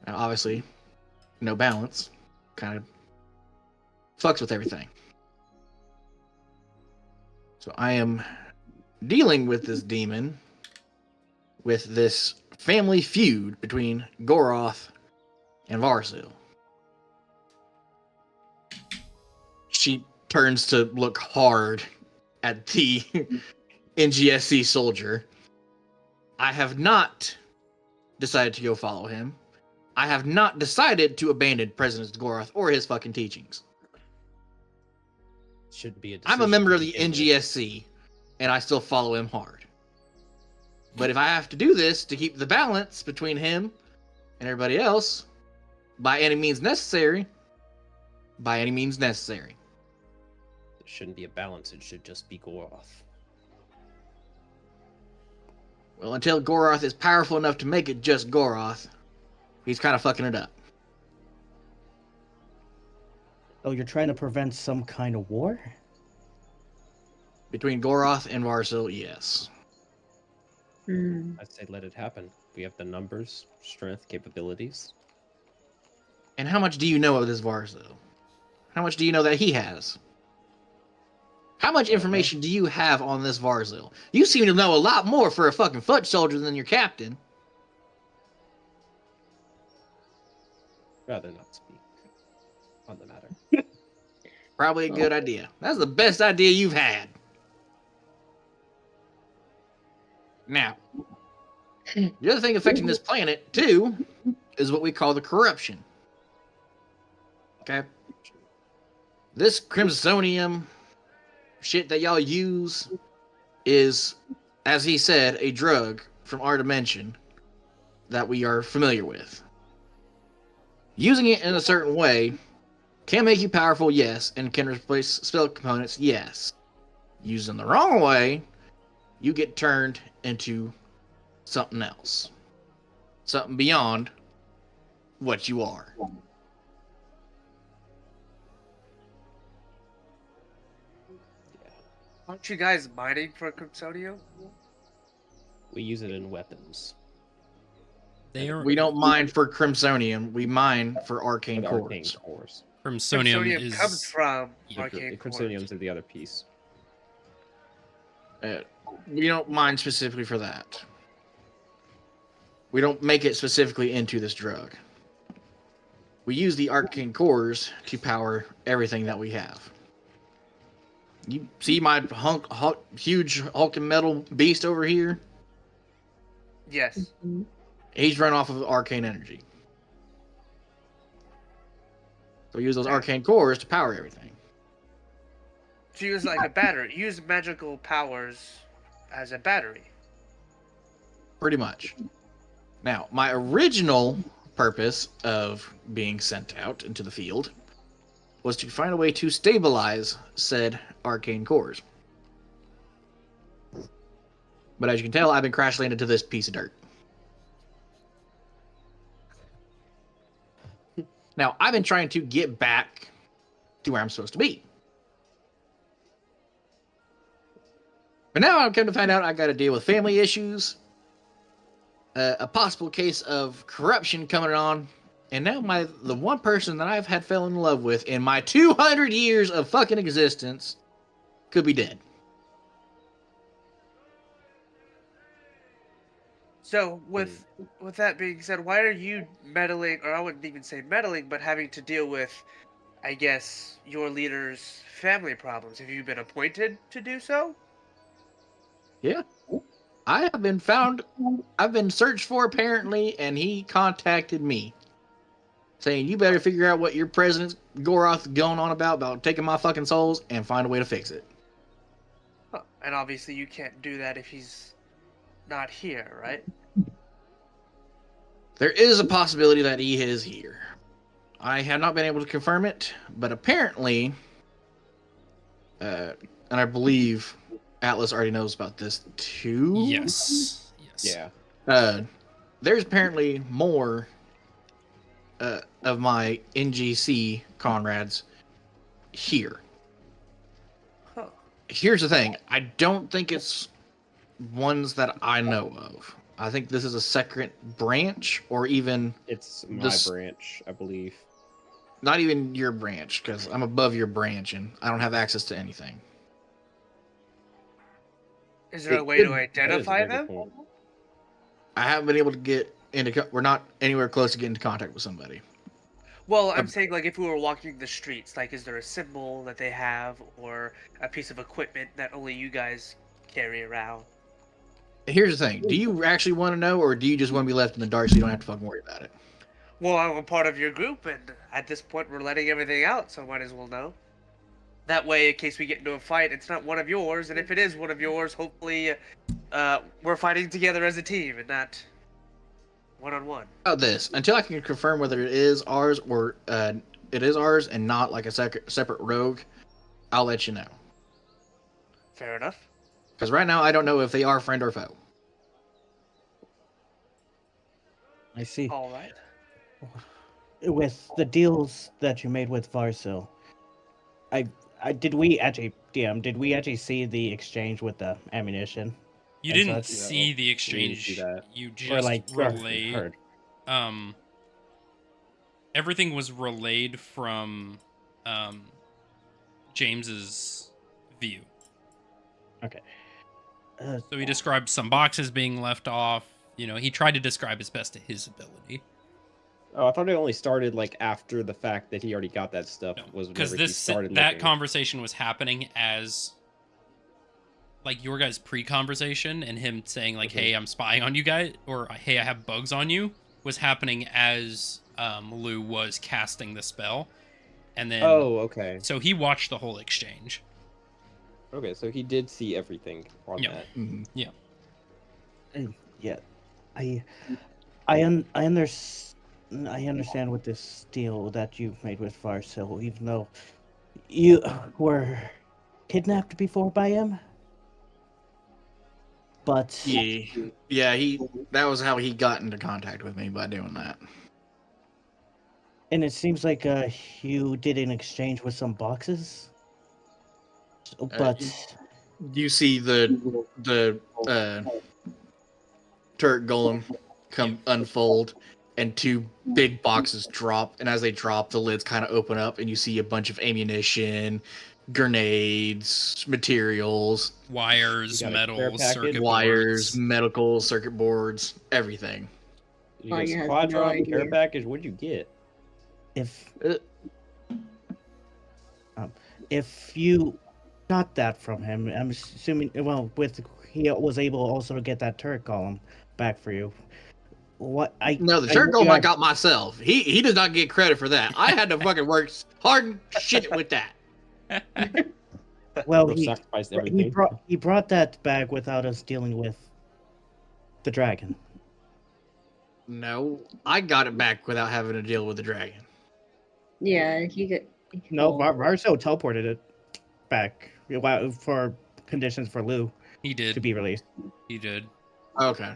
Now, obviously, no balance kind of fucks with everything. So I am dealing with this demon with this family feud between Goroth and Varzil. She turns to look hard at the NGSC soldier. I have not decided to go follow him. I have not decided to abandon President Goroth or his fucking teachings. Should be a I'm a member of the decision to begin with. NGSC, and I still follow him hard. But if I have to do this to keep the balance between him and everybody else, by any means necessary, by any means necessary. There shouldn't be a balance. It should just be Goroth. Well, until Goroth is powerful enough to make it just Goroth, he's kind of fucking it up. Oh, you're trying to prevent some kind of war? Between Goroth and Varzil, yes. I'd say let it happen. We have the numbers, strength, capabilities. And how much do you know of this Varzil? How much do you know that he has? How much information do you have on this Varzil? You seem to know a lot more for a fucking foot soldier than your captain. Rather not speak on the matter. Probably a good idea. That's the best idea you've had. Now, the other thing affecting this planet, too, is what we call the corruption. Okay? This Crimsonium shit that y'all use is, as he said, a drug from our dimension that we are familiar with. Using it in a certain way can make you powerful, yes, and can replace spell components, yes. Using the wrong way, you get turned into something else. Something beyond what you are. Aren't you guys mining for Crimsonium? We use it in weapons. We don't mine for Crimsonium, we mine for arcane With arcane cores. cores. Crimsonium is comes from The arcane cores. Crimsoniums are the other piece. We don't mine specifically for that. We don't make it specifically into this drug. We use the arcane cores to power everything that we have. You see my huge hulking metal beast over here? Yes. He's run off of arcane energy. So we use those arcane cores to power everything. So you use like a battery. You use magical powers as a battery. Pretty much. Now, my original purpose of being sent out into the field was to find a way to stabilize said arcane cores. But as you can tell, I've been crash landed to this piece of dirt. Now, I've been trying to get back to where I'm supposed to be. But now I've come to find out I got to deal with family issues, a possible case of corruption coming on, and now the one person that I've had fell in love with in my 200 years of fucking existence could be dead. So with that being said, why are you meddling, or I wouldn't even say meddling, but having to deal with, I guess, your leader's family problems? Have you been appointed to do so? Yeah. I've been searched for apparently, and he contacted me. Saying, you better figure out what your president Goroth going on about taking my fucking souls, and find a way to fix it. Huh. And obviously you can't do that if he's not here, right? There is a possibility that he is here. I have not been able to confirm it, but apparently, and I believe Atlas already knows about this too. Yes. Yeah. There's apparently more of my NGC comrades here. Huh. Here's the thing. I don't think it's ones that I know of. I think this is a second branch, or even It's my This- branch, I believe. not even your branch, because I'm above your branch and I don't have access to anything. Is there a It way to could- That is a identify very good them? point. I haven't been able to get into. We're not anywhere close to getting into contact with somebody. Well, I'm Um, saying like if we were walking the streets, like is there a symbol that they have or a piece of equipment that only you guys carry around? Here's the thing. Do you actually want to know, or do you just want to be left in the dark so you don't have to fucking worry about it? Well, I'm a part of your group, and at this point we're letting everything out, so might as well know. That way, in case we get into a fight, it's not one of yours, and if it is one of yours, hopefully, we're fighting together as a team and not one-on-one. About this, until I can confirm whether it is ours or it is ours and not like a separate rogue, I'll let you know. Fair enough. Because right now I don't know if they are friend or foe. I see. All right. With the deals that you made with Varsil, did we actually see the exchange with the ammunition? You And didn't such? see the exchange. see that. You just Or like relayed. heard? Everything was relayed from James's view. Okay. So he described some boxes being left off. You know, he tried to describe as best to his ability. Oh, I thought it only started like after the fact that he already got that stuff. No, Was because whenever he started that looking. conversation was happening as like your guys' pre-conversation, and him saying like, "Hey, I'm spying on you guys," or "Hey, I have bugs on you," was happening as Lou was casting the spell, and then Oh, okay. so he watched the whole exchange. Okay, so he did see everything on Yeah. that. Yeah, I understand with this deal that you've made with Varsil, even though you were kidnapped before by him. But Yeah, that was how he got into contact with me, by doing that. and it seems like you did an exchange with some boxes. But You see the turret golem come unfold, and two big boxes drop, and as they drop, the lids kind of open up, and you see a bunch of ammunition, grenades, materials, Wires, You got a metal, care package? circuit wires, boards. medical, circuit boards, everything. You Anya get has supply no drop, care idea. package. What'd you get? if if you got that from him, I'm assuming. Well, he was able also to get that turret column back for you. What No, the I- turret golem yeah. I got myself. He does not get credit for that. I had to fucking work hard and shit with that. Well, Bro he sacrificed everything. he brought that back without us dealing with the dragon. No, I got it back without having to deal with the dragon. Yeah, he could. No, Varso teleported it back for conditions for Lou He to did. be released. He did. Okay.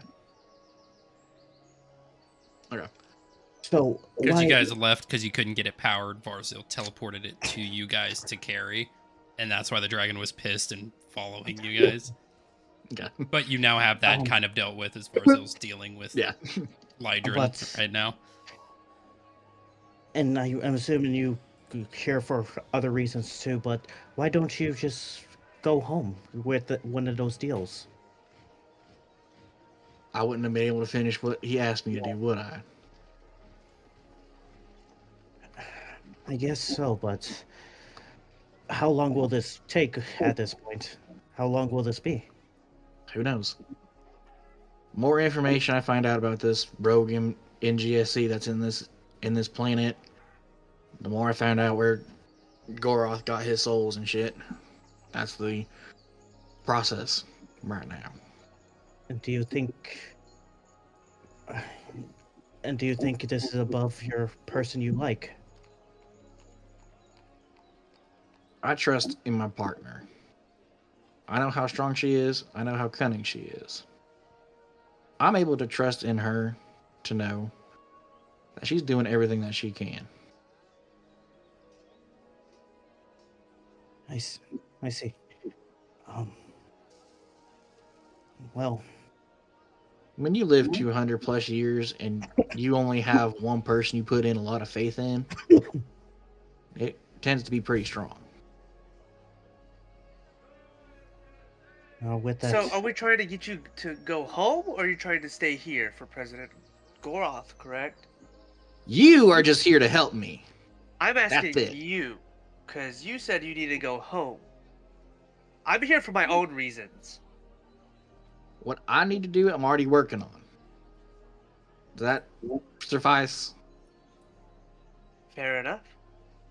So Because why? you guys left because you couldn't get it powered. Varzil teleported it to you guys to carry, and that's why the dragon was pissed and following you guys. Okay. But you now have that Um, kind of dealt with as Varzil's dealing with Yeah. Lydrin But- right now. And I'm assuming you care for other reasons too. But why don't you just go home with one of those deals? I wouldn't have been able to finish what he asked me to do, would I? I guess so, but how long will this take at this point? How long will this be? Who knows? More information I find out about this rogue NGSC that's in this planet, the more I found out where Goroth got his souls and shit. That's the process right now. And do you think this is above your person you like? I trust in my partner. I know how strong she is. I know how cunning she is. I'm able to trust in her to know that she's doing everything that she can. I see. Um. Well, When you live 200 plus years and you only have one person you put in a lot of faith in, it tends to be pretty strong. with that, So, are we trying to get you to go home, or are you trying to stay here for President Goroth, correct? You are just here to help me. I'm asking That's it. you, because you said you need to go home. I'm here for my own reasons. What I need to do, I'm already working on. Does that suffice? Fair enough.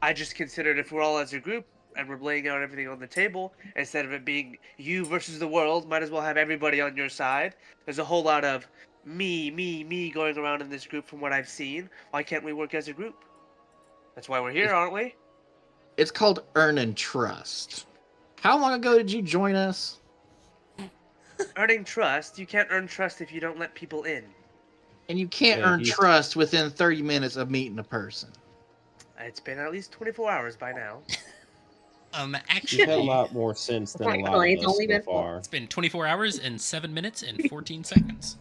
I just considered if we're all as a group and we're laying out everything on the table, instead of it being you versus the world, might as well have everybody on your side. There's a whole lot of me going around in this group from what I've seen. Why can't we work as a group? That's why we're here, aren't we? It's called earning trust. How long ago did you join us? Earning trust? You can't earn trust if you don't let people in. And you can't Yeah, earn you- trust within 30 minutes of meeting a person. It's been at least 24 hours by now. You've had a Actually, lot more sense than a lot Exactly, of it's us only so been four. far. it's been 24 hours and 7 minutes and 14 seconds.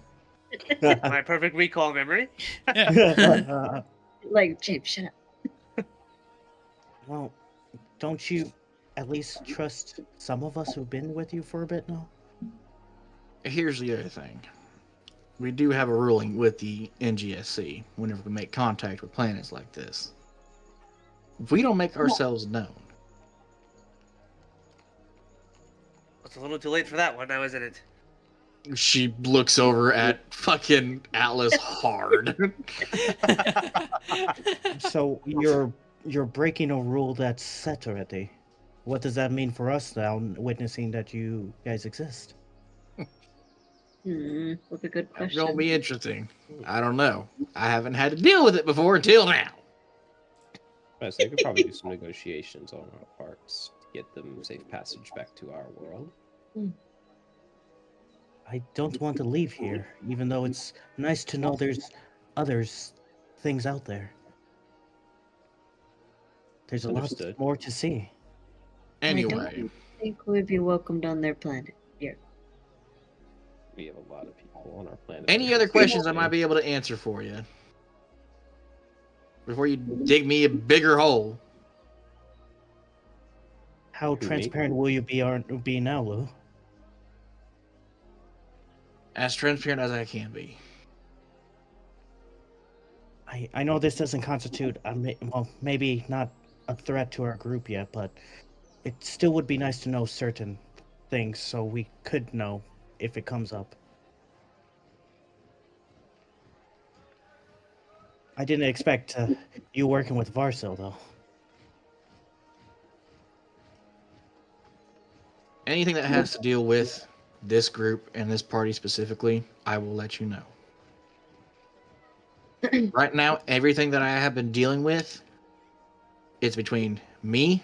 My perfect recall memory. Yeah. Like, James, shut up. well, don't you at least trust some of us who've been with you for a bit now? Here's the other thing. We do have a ruling with the NGSC whenever we make contact with planets like this. If we don't make ourselves known, It's a little too late for that one now, isn't it? she looks over at fucking Atlas hard. So you're breaking a rule that's set already. What does that mean for us now, witnessing that you guys exist? That's a good It's question. gonna be interesting. I don't know. I haven't had to deal with it before until now. Right, so they could probably do some negotiations on our parts to get them safe passage back to our world. I don't want to leave here, even though it's nice to know there's things out there. There's a Understood. lot more to see. Anyway, I think we'd be welcomed on their planet. Here. We have a lot of people on our planet. any that other do questions I the might same. be able to answer for you before you dig me a bigger hole? How Who, me? transparent will you be now, Lou? As transparent as I can be. I know this doesn't constitute well, maybe not a threat to our group yet, but it still would be nice to know certain things so we could know if it comes up. I didn't expect you working with Varsil, though. Anything that has to deal with this group and this party specifically, I will let you know. Right now, everything that I have been dealing with is between me,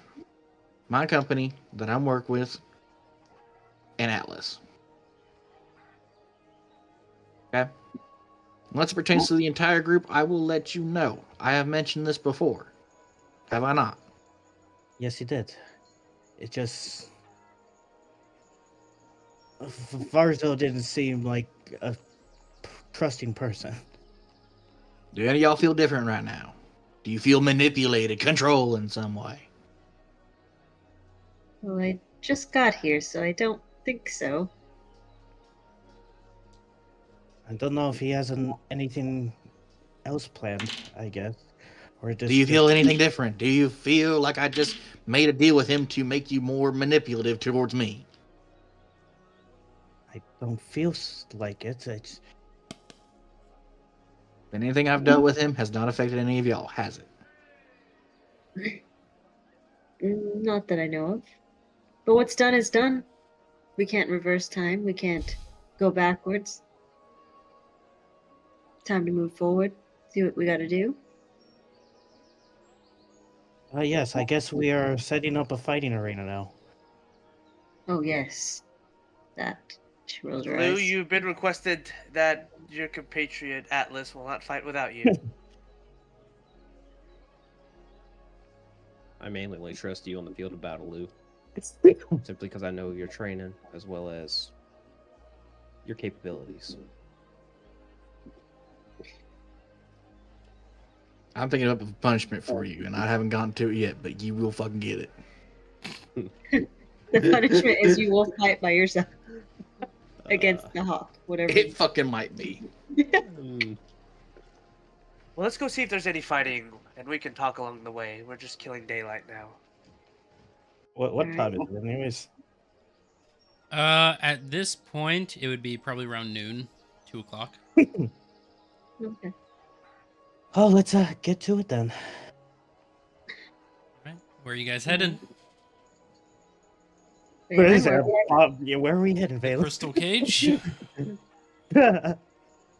my company that I'm working with, and Atlas. Okay? Once it pertains to the entire group, I will let you know. I have mentioned this before. Have I not? Yes, you did. It just... Varsil didn't seem like a trusting person. Do any of y'all feel different right now? Do you feel manipulated, controlled in some way? Well, I just got here, so I don't think so. I don't know if he has anything else planned, I guess. Or just, Do you feel anything different? Do you feel like I just made a deal with him to make you more manipulative towards me? I don't feel like it. It's... Anything I've dealt with him has not affected any of y'all, has it? Not that I know of. But what's done is done. We can't reverse time. We can't go backwards. Time to move forward. See what we got to do. Yes, I guess we are setting up a fighting arena now. Oh yes, that. She rolls her Lou, eyes. you've been requested that your compatriot Atlas will not fight without you. I mainly trust you on the field of battle, Lou. Simply because I know your training as well as your capabilities. I'm thinking up a punishment for you, and I haven't gotten to it yet, but you will fucking get it. The punishment is you will fight by yourself against the hawk, whatever. It fucking might be. Mm, Well, let's go see if there's any fighting, and we can talk along the way. We're just killing daylight now. What time is it, anyways? At this point, it would be probably around noon, 2 o'clock. Okay. Oh, let's get to it then. Right? Where are you guys headed? Where is Wait, it? Yeah, where are we heading, The Valen? Crystal Cage?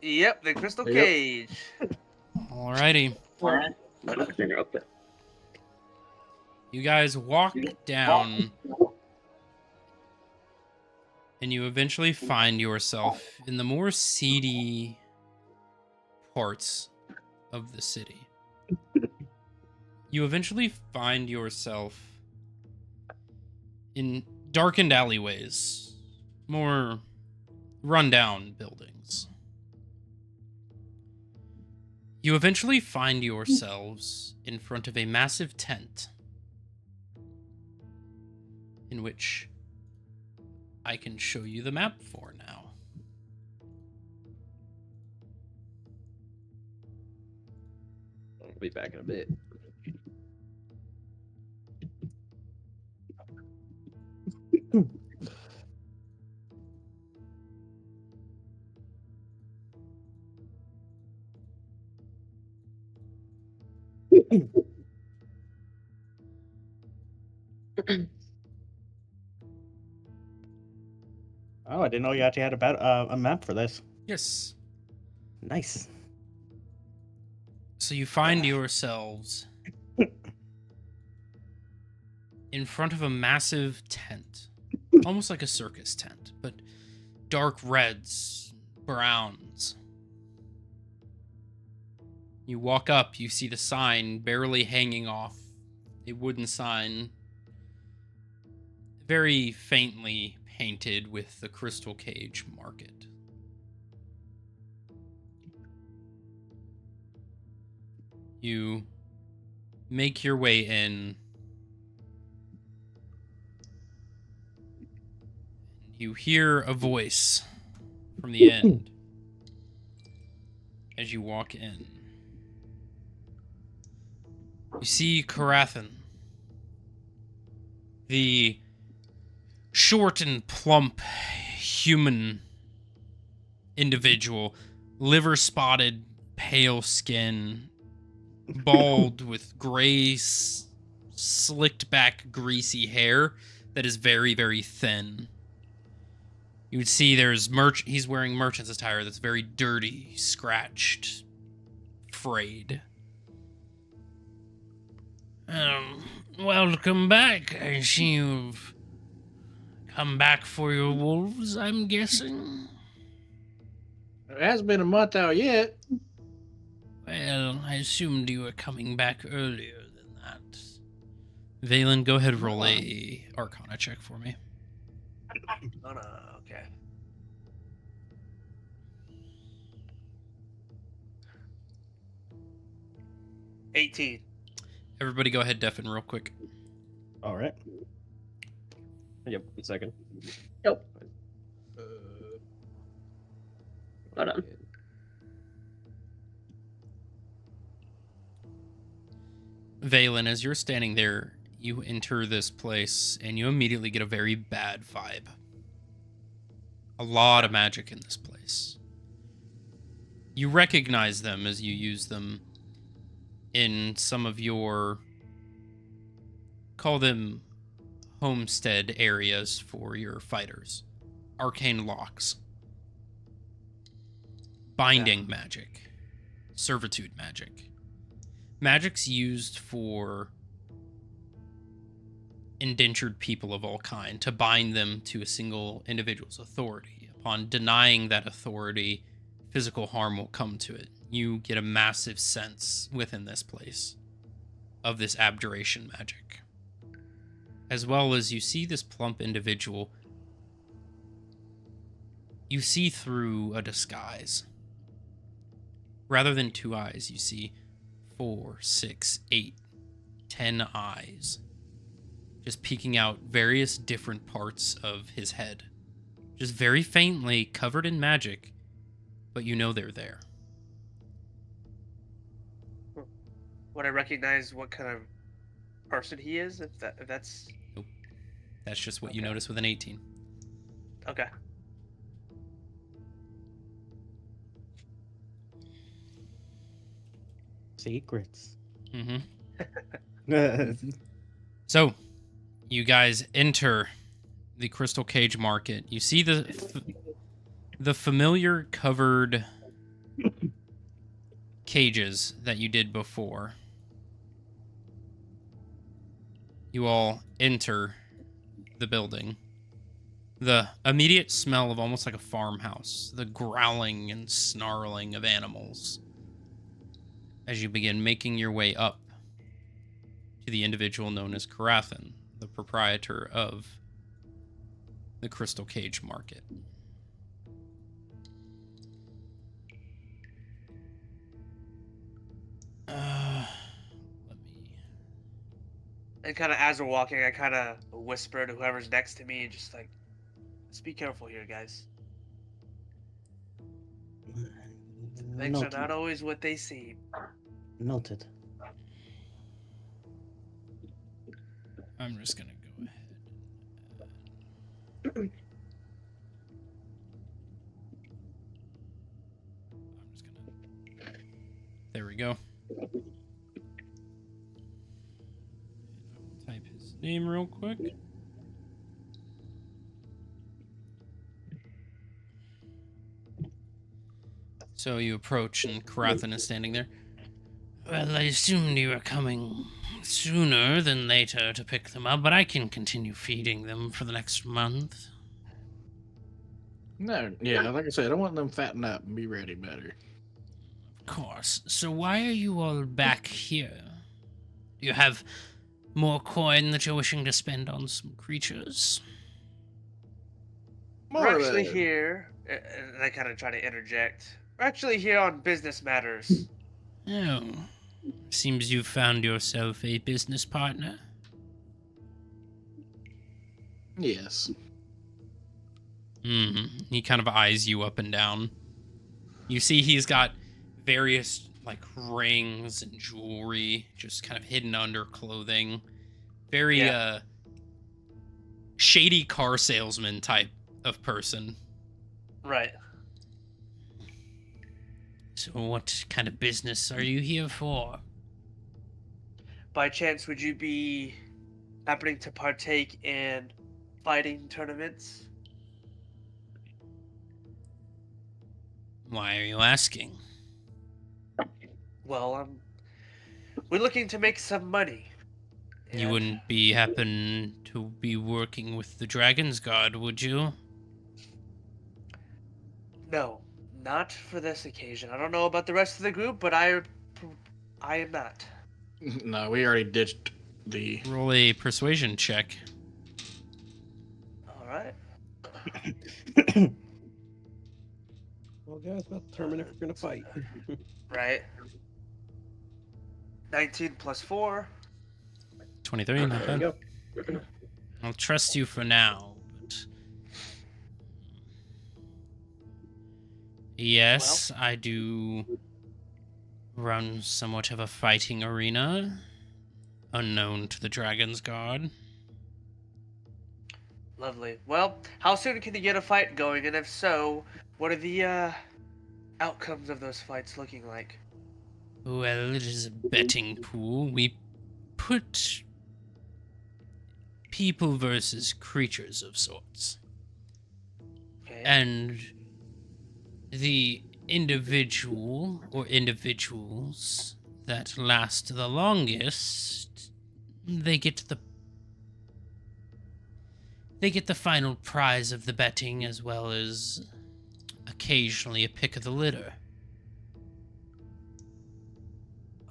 Yep, the Crystal Yep. Cage. Alrighty. You guys walk down, and you eventually find yourself in the more seedy parts of the city. You eventually find yourself in darkened alleyways, more rundown buildings. You eventually find yourselves in front of a massive tent in which I can show you the map for now. I'll be back in a bit. Oh, I didn't know you actually had a map for this. Yes. Nice. So you find yourselves in front of a massive tent, almost like a circus tent, but dark reds, browns. You walk up, you see the sign barely hanging off a wooden sign, very faintly painted with the Crystal Cage Market. You make your way in. You hear a voice from the end as you walk in. You see Karathan, the short and plump human individual, liver spotted, pale skin, bald with gray, slicked back, greasy hair that is very, very thin. You would see he's wearing merchant's attire that's very dirty, scratched, frayed. Welcome back. I see you've come back for your wolves, I'm guessing. It hasn't been a month out yet. Well, I assumed you were coming back earlier than that. Valen, go ahead and roll a Arcana check for me. Oh, no, okay. $18. Everybody go ahead, deafen real quick. All right. Yep, 1 second. Nope. Hold on. Valen, as you're standing there, you enter this place and you immediately get a very bad vibe. A lot of magic in this place. You recognize them as you use them in some of your, call them homestead areas for your fighters. Arcane locks. binding magic, servitude magic. Magic's used for indentured people of all kind, to bind them to a single individual's authority. Upon denying that authority, physical harm will come to it. You get a massive sense within this place of this abjuration magic. As well as you see this plump individual, you see through a disguise. Rather than 2 eyes, you see 4, 6, 8, 10 eyes. Just peeking out various different parts of his head. Just very faintly covered in magic, but you know they're there. Would I recognize what kind of person he is? If that's Nope. That's just what you notice with an 18. okay. Secrets. Mm-hmm. So, you guys enter the Crystal Cage Market. You see the familiar covered cages that you did before. You all enter the building. The immediate smell of almost like a farmhouse, the growling and snarling of animals, as you begin making your way up to the individual known as Karathan, the proprietor of the Crystal Cage Market. Let me... And kind of as we're walking, I kind of whisper to whoever's next to me, just like, "Let's be careful here, guys. Things are not always what they seem." Noted. I'm just gonna go ahead. There we go. Type his name real quick. So you approach, and Karathan is standing there. Well, I assumed you were coming sooner than later to pick them up, but I can continue feeding them for the next month. No, yeah, like I said, I want them fatten up and be ready better. Of course. So why are you all back here? Do you have more coin that you're wishing to spend on some creatures? We're actually here, and I kind of try to interject. We're actually here on business matters. Oh. Seems you've found yourself a business partner. Yes. He kind of eyes you up and down. You see he's got various, like, rings and jewelry just kind of hidden under clothing. Very, shady car salesman type of person. Right. So what kind of business are you here for? By chance, would you be happening to partake in fighting tournaments? Why are you asking? Well, we're looking to make some money. You And wouldn't happen to be working with the Dragon's Guard, would you? No, not for this occasion. I don't know about the rest of the group, but I am not. No, we already ditched the... Roll a persuasion check. All right. Well, guys, about to determine if we're gonna fight. Right. 19 plus 4. 23, not There you bad. go. I'll trust you for now, but... Yes, I do run somewhat of a fighting arena, unknown to the Dragon's Guard. Lovely. Well, how soon can you get a fight going? And if so, what are the outcomes of those fights looking like? Well, it is a betting pool. We put people versus creatures of sorts. Okay. And the individual or individuals that last the longest, they get the final prize of the betting, as well as occasionally a pick of the litter.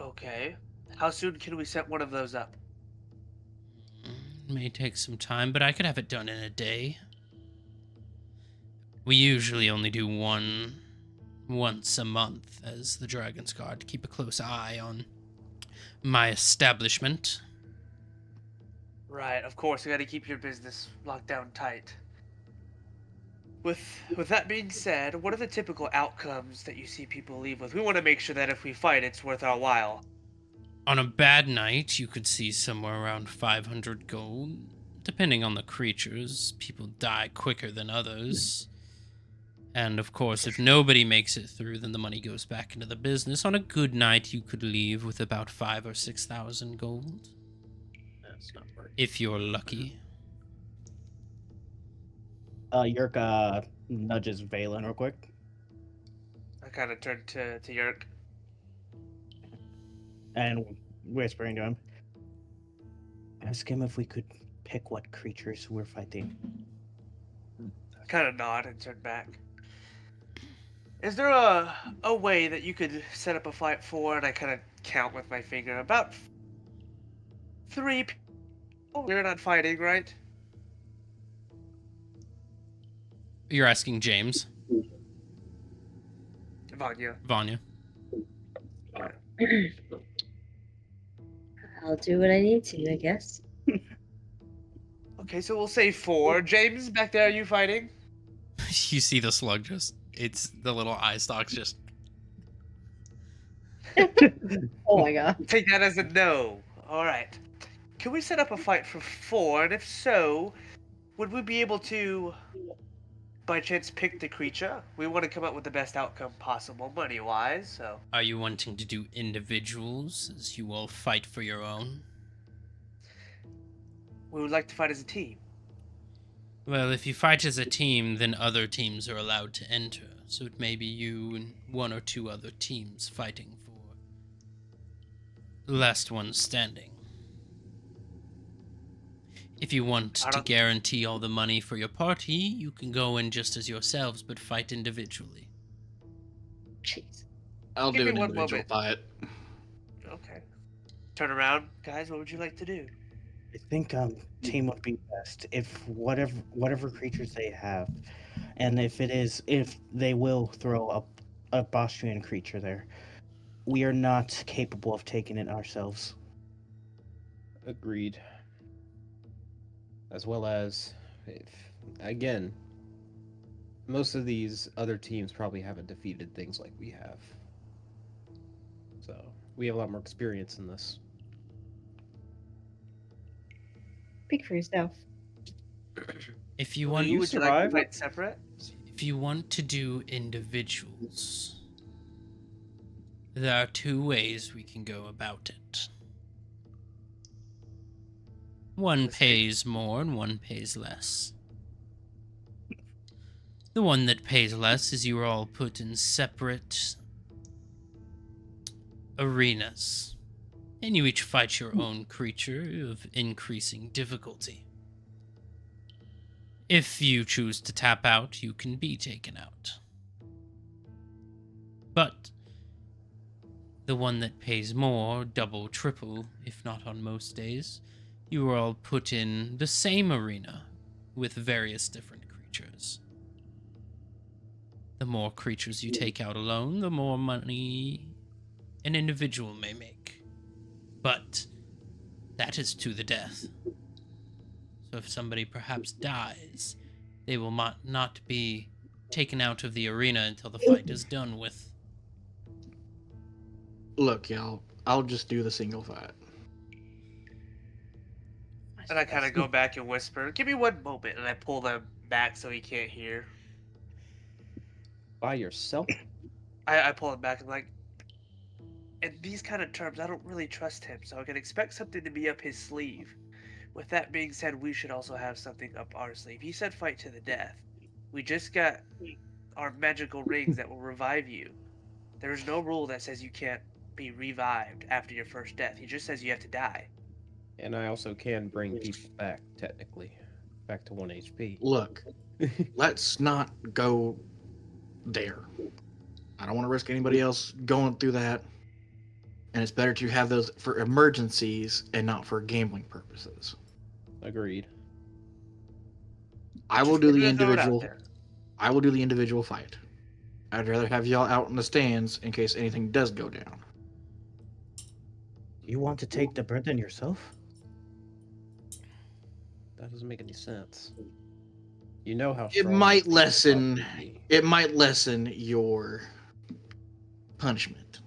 Okay. How soon can we set one of those up? It may take some time, but I could have it done in a day. We usually only do one once a month as the Dragon's Guard to keep a close eye on my establishment. Right, of course, you gotta keep your business locked down tight. With that being said, what are the typical outcomes that you see people leave with? We want to make sure that if we fight, it's worth our while. On a bad night, you could see somewhere around 500 gold. Depending on the creatures, people die quicker than others. And of course, if nobody makes it through, then the money goes back into the business. On a good night, you could leave with about 5,000 or 6,000 gold. That's not worth it. If you're lucky. Yurka nudges Valen real quick. I kind of turned to Yerk. And whispering to him, ask him if we could pick what creatures we're fighting. I kind of nod and turn back. Is there a way that you could set up a fight for, and I kind of count with my finger, about 3 people? We're not fighting, right? You're asking James. Vanya. Vanya. I'll do what I need to, I guess. Okay, so we'll say 4. James, back there, are you fighting? You see the slug just... It's the little eye stalks just... Oh my god. Take that as a no. Alright. Can we set up a fight for 4? And if so, would we be able to, by chance, pick the creature? We want to come up with the best outcome possible, money-wise, so... Are you wanting to do individuals, as you all fight for your own? We would like to fight as a team. Well, if you fight as a team, then other teams are allowed to enter. So it may be you and 1 or 2 other teams fighting for last one standing. If you want to guarantee all the money for your party, you can go in just as yourselves, but fight individually. Jeez. I'll Give do me an one individual moment. fight. Okay. Turn around. Guys, what would you like to do? I think team would be best if whatever creatures they have, and if they will throw up a Bostrian creature there, we are not capable of taking it ourselves. Agreed. As well as, again, most of these other teams probably haven't defeated things like we have. So, we have a lot more experience in this. Speak for yourself. If you Lee, want, you would you like to survive? fight separate? if you want to do individuals, there are 2 ways we can go about it. One Let's see. pays more and one pays less. The one that pays less is you are all put in separate arenas, and you each fight your own creature of increasing difficulty. If you choose to tap out, you can be taken out. But the one that pays more, double, triple, if not on most days, you are all put in the same arena with various different creatures. The more creatures you take out alone, the more money an individual may make. But that is to the death. So if somebody perhaps dies, they will not be taken out of the arena until the fight is done with. Look, y'all, I'll just do the single fight. And I kind of go back and whisper, "Give me one moment," and I pull them back so he can't hear. By yourself? I pull him back and like, in these kind of terms, I don't really trust him, so I can expect something to be up his sleeve. With that being said, we should also have something up our sleeve. He said fight to the death. We just got are magical rings that will revive you. There is no rule that says you can't be revived after your first death. He just says you have to die. And I also can bring people back, technically. Back to 1 HP. Look, let's not go there. I don't want to risk anybody else going through that. And it's better to have those for emergencies and not for gambling purposes. Agreed. I will Just do the wanted to throw it out individual. there. I will do the individual fight. I'd rather have y'all out in the stands in case anything does go down. You want to take the burden yourself? That doesn't make any sense. You know how It strong might these lessen. people are. It might lessen your punishment.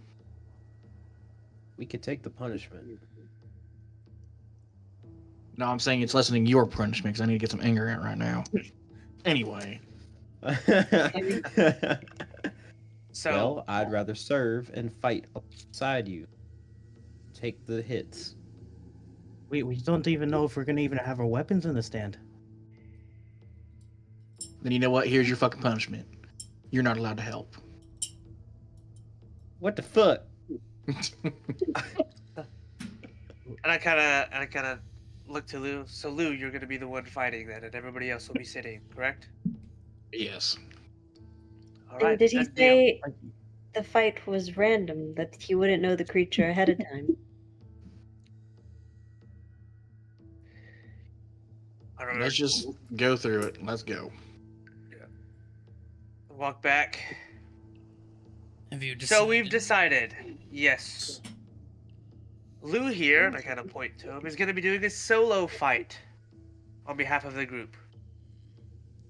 We could take the punishment. No, I'm saying it's lessening your punishment because I need to get some anger out right now. Anyway, So, Well, I'd rather serve and fight alongside you. Take the hits. We don't even know if we're gonna even have our weapons in the stand. then you know what? Here's your fucking punishment. You're not allowed to help. What the fuck? and I kind of look to Lou. So Lou, you're going to be the one fighting then, and everybody else will be sitting, correct? Yes. All And right. did he good deal. say the fight was random, that he wouldn't know the creature ahead of time? I don't know. Let's just go through it. Let's go. Walk back. Have you So we've decided? decided, yes. Lou here, and I kind of point to him, is going to be doing a solo fight on behalf of the group.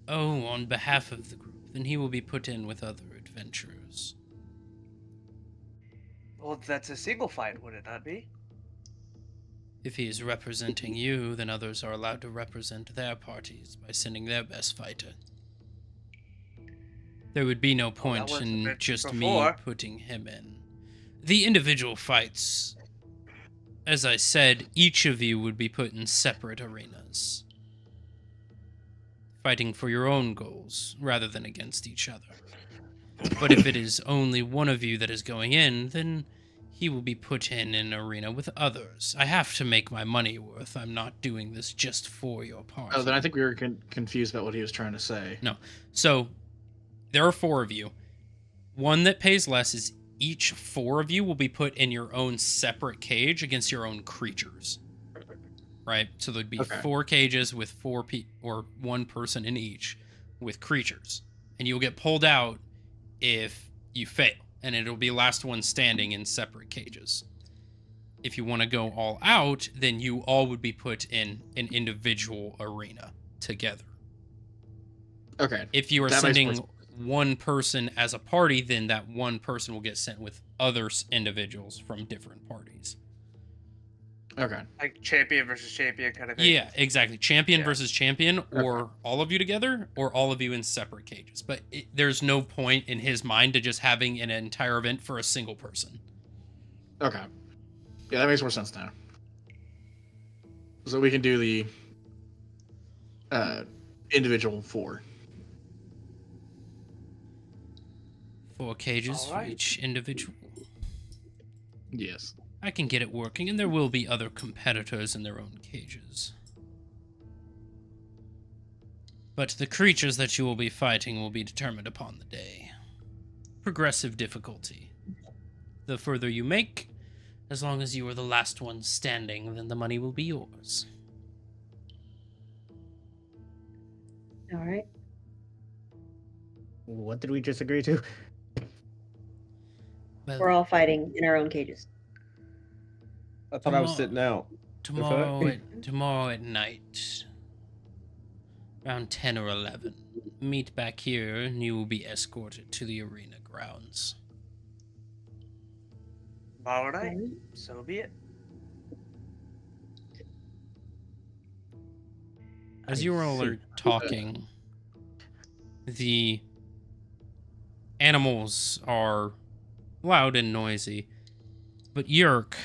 Oh, on behalf of the group. Then he will be put in with other adventurers. Well, that's a single fight, would it not be? If he is representing you, then others are allowed to represent their parties by sending their best fighter. There would be no point was in before. just me putting him in. The individual fights, as I said, each of you would be put in separate arenas, fighting for your own goals rather than against each other. But if it is only one of you that is going in, then he will be put in an arena with others. I have to make my money worth. I'm not doing this just for your party. Oh, then I think we were confused about what he was trying to say. No. So, there are 4 of you. One that pays less is each 4 of you will be put in your own separate cage against your own creatures. Right? So there'd be Okay. 4 cages with 4 or 1 person in each with creatures. And you'll get pulled out if you fail. And it'll be last one standing in separate cages. If you want to go all out, then you all would be put in an individual arena together. Okay. If you are That makes more sending sense. one person as a party, then that one person will get sent with other individuals from different parties. Okay. Like champion versus champion kind of thing. Yeah, exactly. Champion Yeah. versus champion, or all of you together, or all of you in separate cages. But there's no point in his mind to just having an entire event for a single person. Okay. Yeah, that makes more sense now. So we can do the individual 4. 4 cages for Alright. each individual. Yes. I can get it working, and there will be other competitors in their own cages. But the creatures that you will be fighting will be determined upon the day. Progressive difficulty. The further you make, as long as you are the last one standing, then the money will be yours. All right. What did we just agree to? Well, We're all fighting in our own cages. I thought I was Come on. sitting out. Tomorrow at night, around 10 or 11, meet back here, and you will be escorted to the arena grounds. All right. So be it. As I you all are see. talking, the animals are loud and noisy, but Yerk,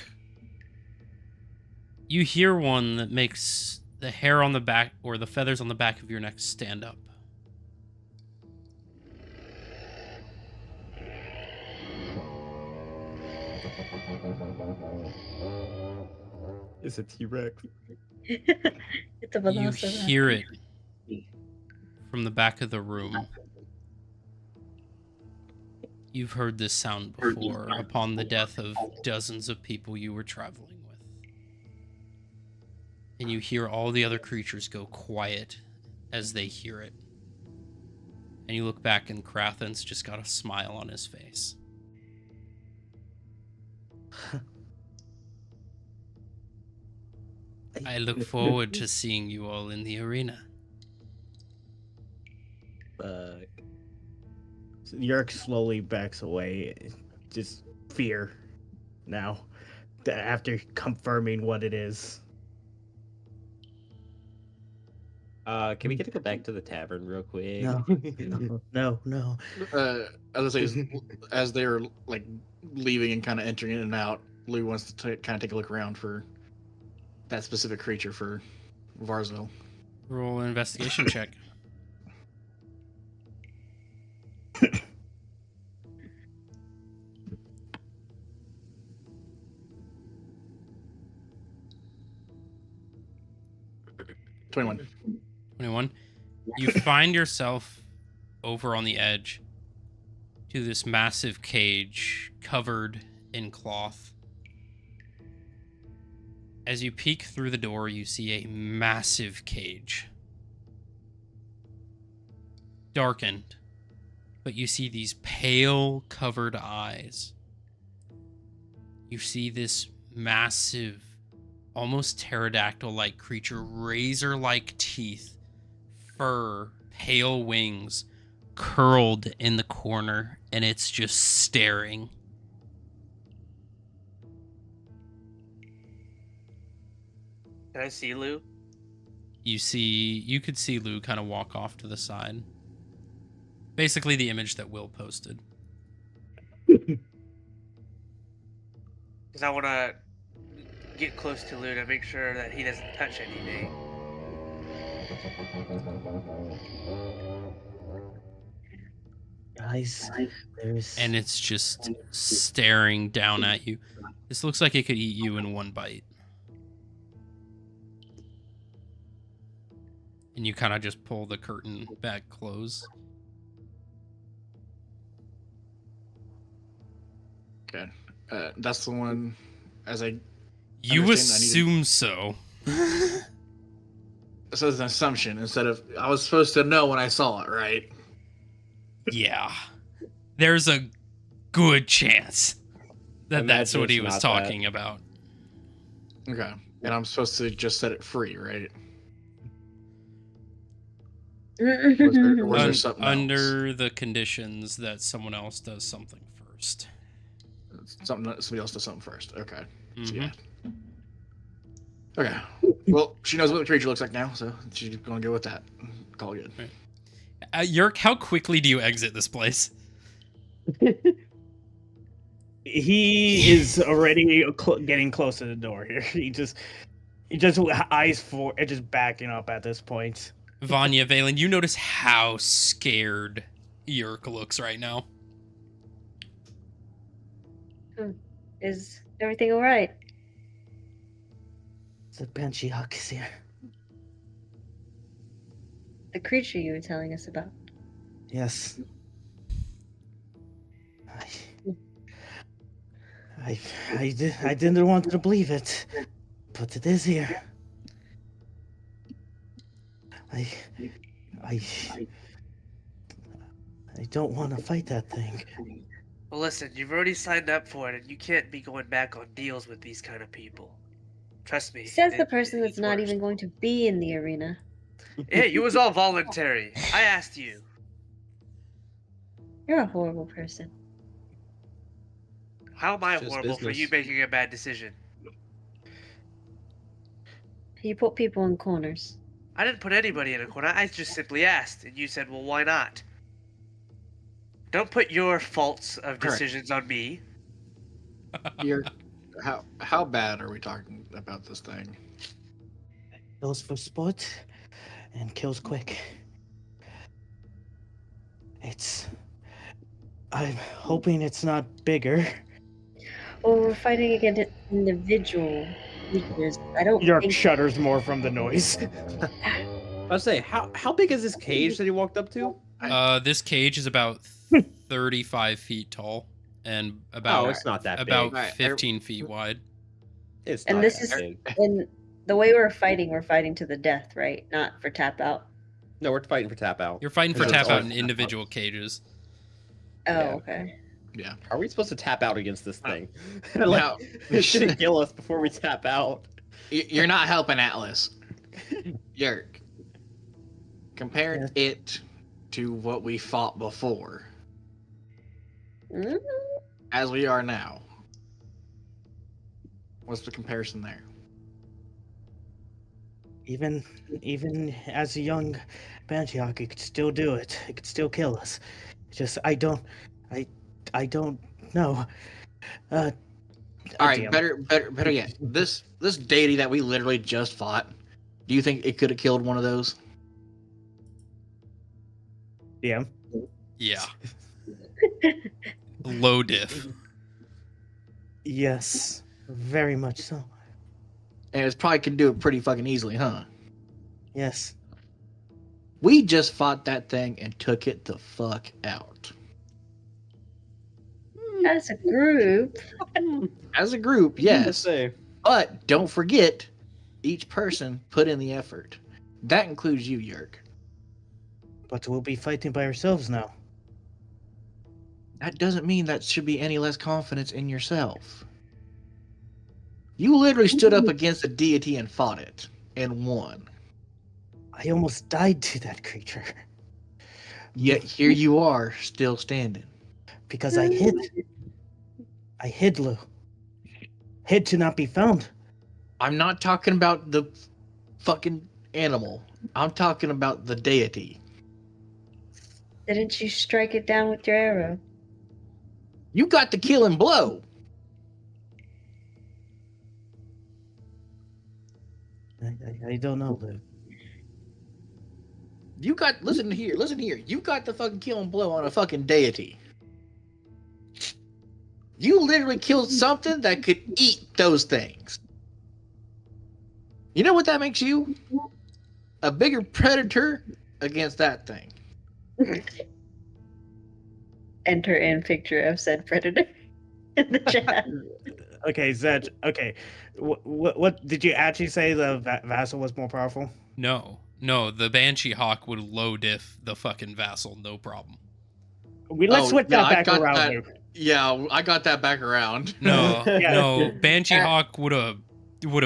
you hear one that makes the hair on the back or the feathers on the back of your neck stand up. It's a T-Rex. It's a You velociraptor. hear it from the back of the room. You've heard this sound before upon the death of dozens of people you were traveling with. And you hear all the other creatures go quiet as they hear it. And you look back and Krathen's just got a smile on his face. I look forward to seeing you all in the arena. Yerk slowly backs away, just fear now, after confirming what it is. Can we get to go back to the tavern real quick? No. As I say, as they're like leaving and kind of entering in and out, Lou wants to kind of take a look around for that specific creature for Varsville. Roll an investigation check. $21. 21. You find yourself over on the edge to this massive cage covered in cloth. As you peek through the door, you see a massive cage. Darkened, but you see these pale covered eyes. You see this massive, almost pterodactyl-like creature, razor-like teeth, fur, pale wings, curled in the corner, and it's just staring. Can I see Lou? You could see Lou kind of walk off to the side. Basically the image that Will posted. Because I want to get close to Lou to make sure that he doesn't touch anything. Guys, there's... And it's just staring down at you. This looks like it could eat you in one bite. And you kind of just pull the curtain back close. Okay. That's the one, as I You understand, assume so. So it's an assumption instead of, I was supposed to know when I saw it, right? Yeah. There's a good chance that that's Imagine what he it's was not talking about. Okay. And I'm supposed to just set it free, right? Was there something else? Under the conditions that someone else does something first. Somebody else does something first. Okay. So, Mhm. yeah. Okay. Well, she knows what the creature looks like now, so she's gonna go with that. Call it good. Yerk, how quickly do you exit this place? He is already getting close to the door here. He just eyes for it, just backing up at this point. Vanya, Valen, you notice how scared Yerk looks right now. Is everything all right? The Banshee Hawk is here. The creature you were telling us about. Yes. I didn't want to believe it, but it is here. I don't want to fight that thing. Well, listen, you've already signed up for it, and you can't be going back on deals with these kind of people. Trust me. Says the it- person that's it's not worse. even going to be in the arena. Hey, it was all voluntary. I asked you. You're a horrible person. How am I It's just horrible for you business. making a bad decision? You put people in corners. I didn't put anybody in a corner. I just simply asked, and you said, well, why not? Don't put your faults of Correct. decisions on me. How bad are we talking about this thing? Kills for sport and kills quick. I'm hoping it's not bigger. Well, we're fighting against individual creatures. I don't York think shudders more from the noise. I'll say, how big is this cage that he walked up to? This cage is about 35 feet tall and Oh, about it's not that about big. Right, 15 feet wide. It's And not this that is big. and the way we're fighting to the death, right? Not for tap out. No, we're fighting for tap out. You're fighting for Because it's tap out all in tap individual outs. cages. Oh, Yeah. okay. Yeah. Are we supposed to tap out against this thing? Now- like, it shouldn't kill us before we tap out. You're not helping Atlas. Yerk. Compare it to what we fought before, Mm, as we are now. What's the comparison there? Even as a young Banshee Hawk, it could still do it. It could still kill us. Just I don't know. All right, DM. better yet. This deity that we literally just fought. Do you think it could have killed one of those? DM. Yeah. Low diff. Yes, very much so. And it probably could do it pretty fucking easily, huh? Yes. We just fought that thing and took it the fuck out. as a group. As a group, yes. Say. But don't forget, each person put in the effort. That includes you, Yerk. But we'll be fighting by ourselves now. That doesn't mean that should be any less confidence in yourself. You literally stood up against a deity and fought it, and won. I almost died to that creature. Yet here you are, still standing. Because I hid. I hid, Lou. Hid to not be found. I'm not talking about the fucking animal. I'm talking about the deity. Didn't you strike it down with your arrow? You got the killing blow. I don't know, Lou. You got, listen here. You got the fucking killing blow on a fucking deity. You literally killed something that could eat those things. You know what that makes you? A bigger predator against that thing. Enter in picture of said predator in the chat. Okay, Zed. Okay, what did you actually say? The vassal was more powerful? No, the Banshee Hawk would low diff the fucking vassal, no problem. Let's switch yeah, that back around. Lou. Yeah, I got that back around. No, Yeah. no, Banshee Hawk would have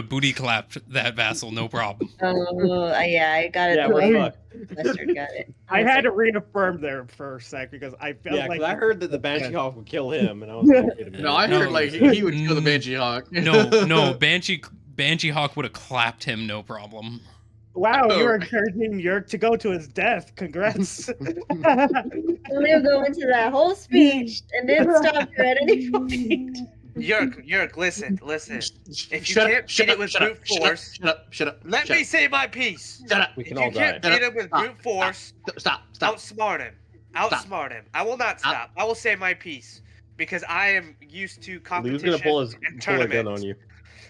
booty clapped that vassal, no problem. Oh, yeah, I got it. Yeah, the we're way fucked. Mustard got it. I had to reaffirm there for a sec because I felt Yeah, like because I heard that the Banshee Hawk would kill him, and I was like, wait a minute. No, I heard No. like he would kill the Banshee Hawk. No, Banshee Hawk would have clapped him, no problem. wow, Oh. you're encouraging Yerk to go to his death. Congrats. We'll go into that whole speech and then stop you at any point. Yerk, listen. If you Shut can't beat it with brute force, shut up. let me say my piece. Shut up. We If can you all die. can't beat him with brute force, Stop. outsmart him. Outsmart him. I will not Stop. stop. I will say my piece because I am used to Lou's competition gonna pull and a gun tournaments. on you.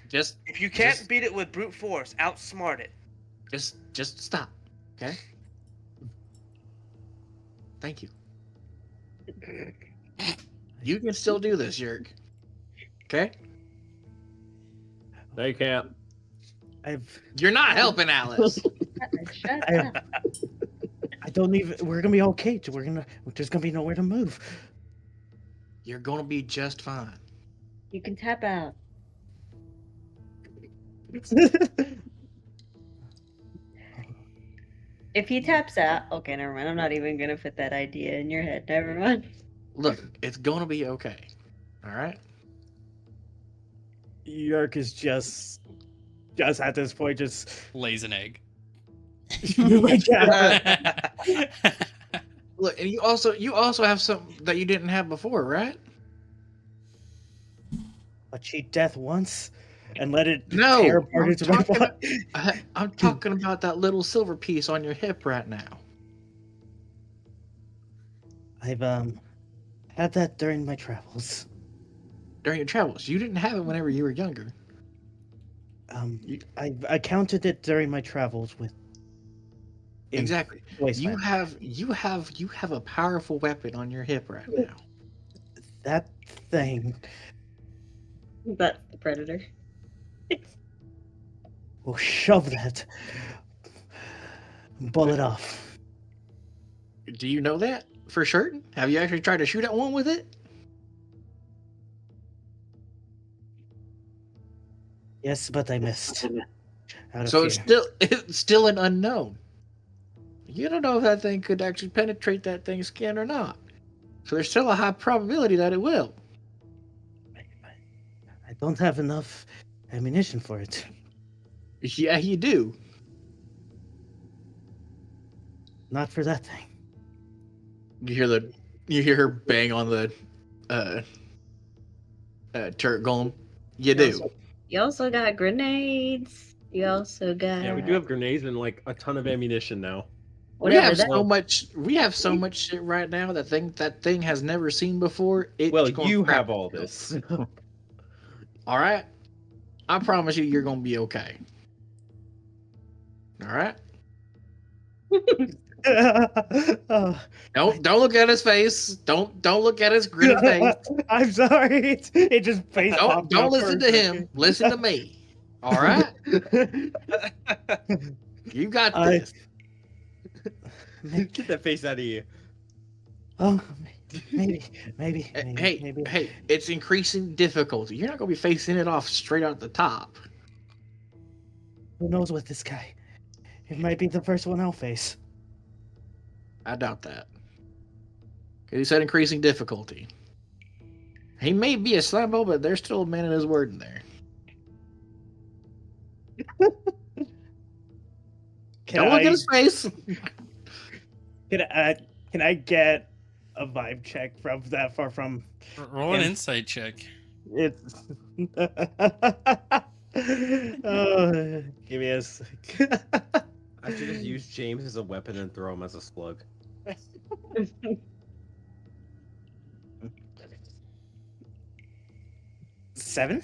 Just If you can't Just- beat it with brute force, outsmart it. just stop. Okay? Thank you. You can still do this, Yerk. Okay? No, you can't. You're not helping Alice. Shut I- up. I don't even. We're gonna be okay. There's gonna be nowhere to move. You're gonna be just fine. You can tap out. If he taps out, okay, never mind. I'm not even gonna put that idea in your head. Never mind. Look, it's gonna be okay. All right? Yerk is just at this point just. Lays an egg. Yeah. Look, and you also have something that you didn't have before, right? But cheat death once and let it No, tear apart I'm into my talking, body. I'm talking about that little silver piece on your hip right now. I've had that during my travels. during your travels. You didn't have it whenever you were younger. I counted it during my travels with. in Exactly. You Wasteland. have a powerful weapon on your hip right now. That thing That's the predator. will shove that bullet off. Do you know that for certain? Have you actually tried to shoot at one with it? Yes, but I missed. Out of So fear. it's still an unknown. You don't know if that thing could actually penetrate that thing's skin or not. So there's still a high probability that it will. I don't have enough ammunition for it. Yeah, you do. Not for that thing. You hear her bang on the turret golem. You do. You also got grenades. You also got Yeah, we do have grenades and like a ton of ammunition now. We whatever have that. so much. We have so much shit right now that thing has never seen before. Well, It's gonna you crap have all itself. this. All right. I promise you're gonna be okay. All right. Don't look at his face. Don't look at his gritty face. I'm sorry. It just face popped Don't up listen for to a him. second. Listen to me. All right. You got this. Get that face out of you. Oh, maybe. Hey, it's increasing difficulty. You're not gonna be facing it off straight out the top. Who knows what this guy? It might be the first one I'll face. I doubt that. Because he said increasing difficulty. He may be a Slambo, but there's still a man in his word in there. Don't look at his face. Can I get a vibe check from that far from Roll an him? insight check. It's give me a sec. I should just use James as a weapon and throw him as a slug. Seven.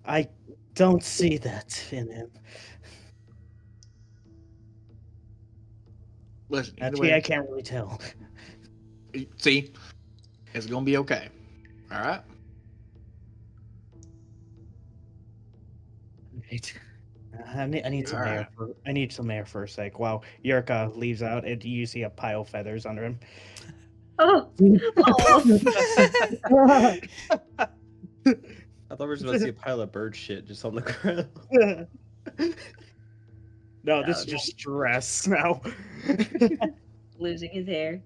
I don't see that in him. Listen, either Actually, I way, can't really tell. see, it's gonna be okay. All right. Right. I need some All air. right. I need some air for a sec. While Yurka leaves out, and you see a pile of feathers under him. Oh, I thought we were supposed to see a pile of bird shit just on the ground. No, this is just stress now. losing his hair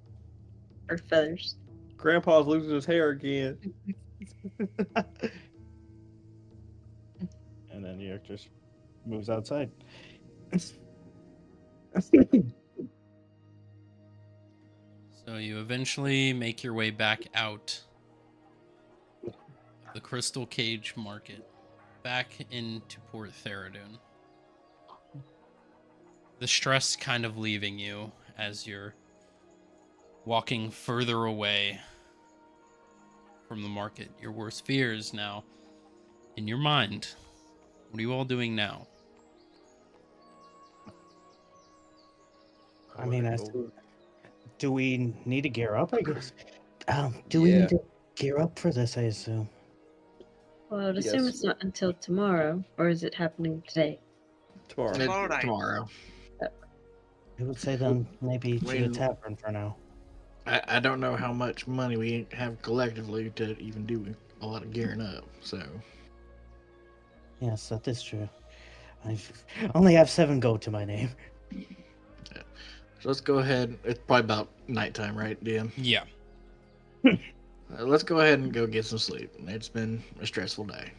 or feathers. Grandpa's losing his hair again. And then Yurk just moves outside. So you eventually make your way back out of the Crystal Cage Market, back into Port Theradun. The stress kind of leaving you as you're walking further away from the market. Your worst fears now in your mind. What are you all doing now? I mean, do we need to gear up? I guess. Do we need to gear up for this? I assume. Well, I'd assume Yes. it's not until tomorrow, or is it happening today? Tomorrow. Tomorrow night. Tomorrow. I would say then maybe to the Wait. tavern for now. I don't know how much money we have collectively to even do a lot of gearing up. So Yes, that is true. I only have 7 gold to my name. so let's go ahead. It's probably about nighttime, right, DM? Yeah. Let's go ahead and go get some sleep. It's been a stressful day.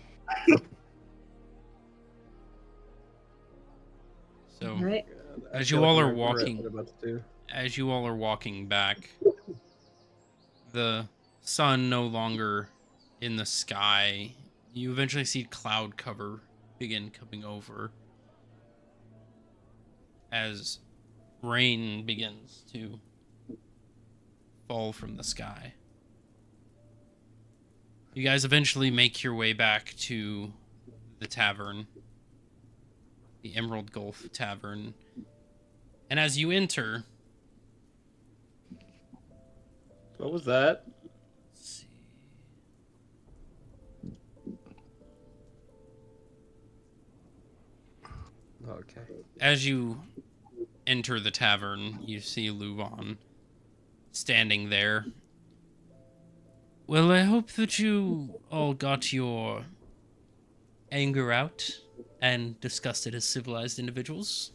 So All right. As you all are walking- as you all are walking back, the sun no longer in the sky, you eventually see cloud cover begin coming over as rain begins to fall from the sky. You guys eventually make your way back to the tavern, the Emerald Gulf Tavern. And as you enter, What was that? let's see. Okay. As you enter the tavern, you see Luvan standing there. Well, I hope that you all got your anger out and discussed it as civilized individuals.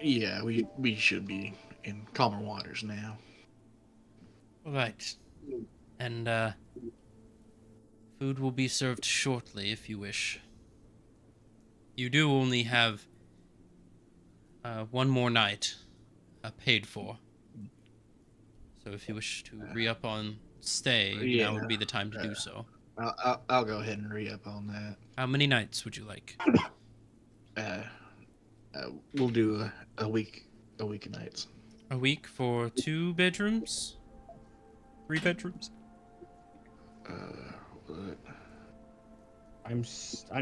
Yeah, we should be in calmer waters now. All right. And, food will be served shortly if you wish. You do only have, one more night, paid for. So if you wish to re-up on stay, now would be the time to do so. I'll go ahead and re-up on that. How many nights would you like? We'll do a week of nights. A week for 2 bedrooms? 3 bedrooms? What? I'm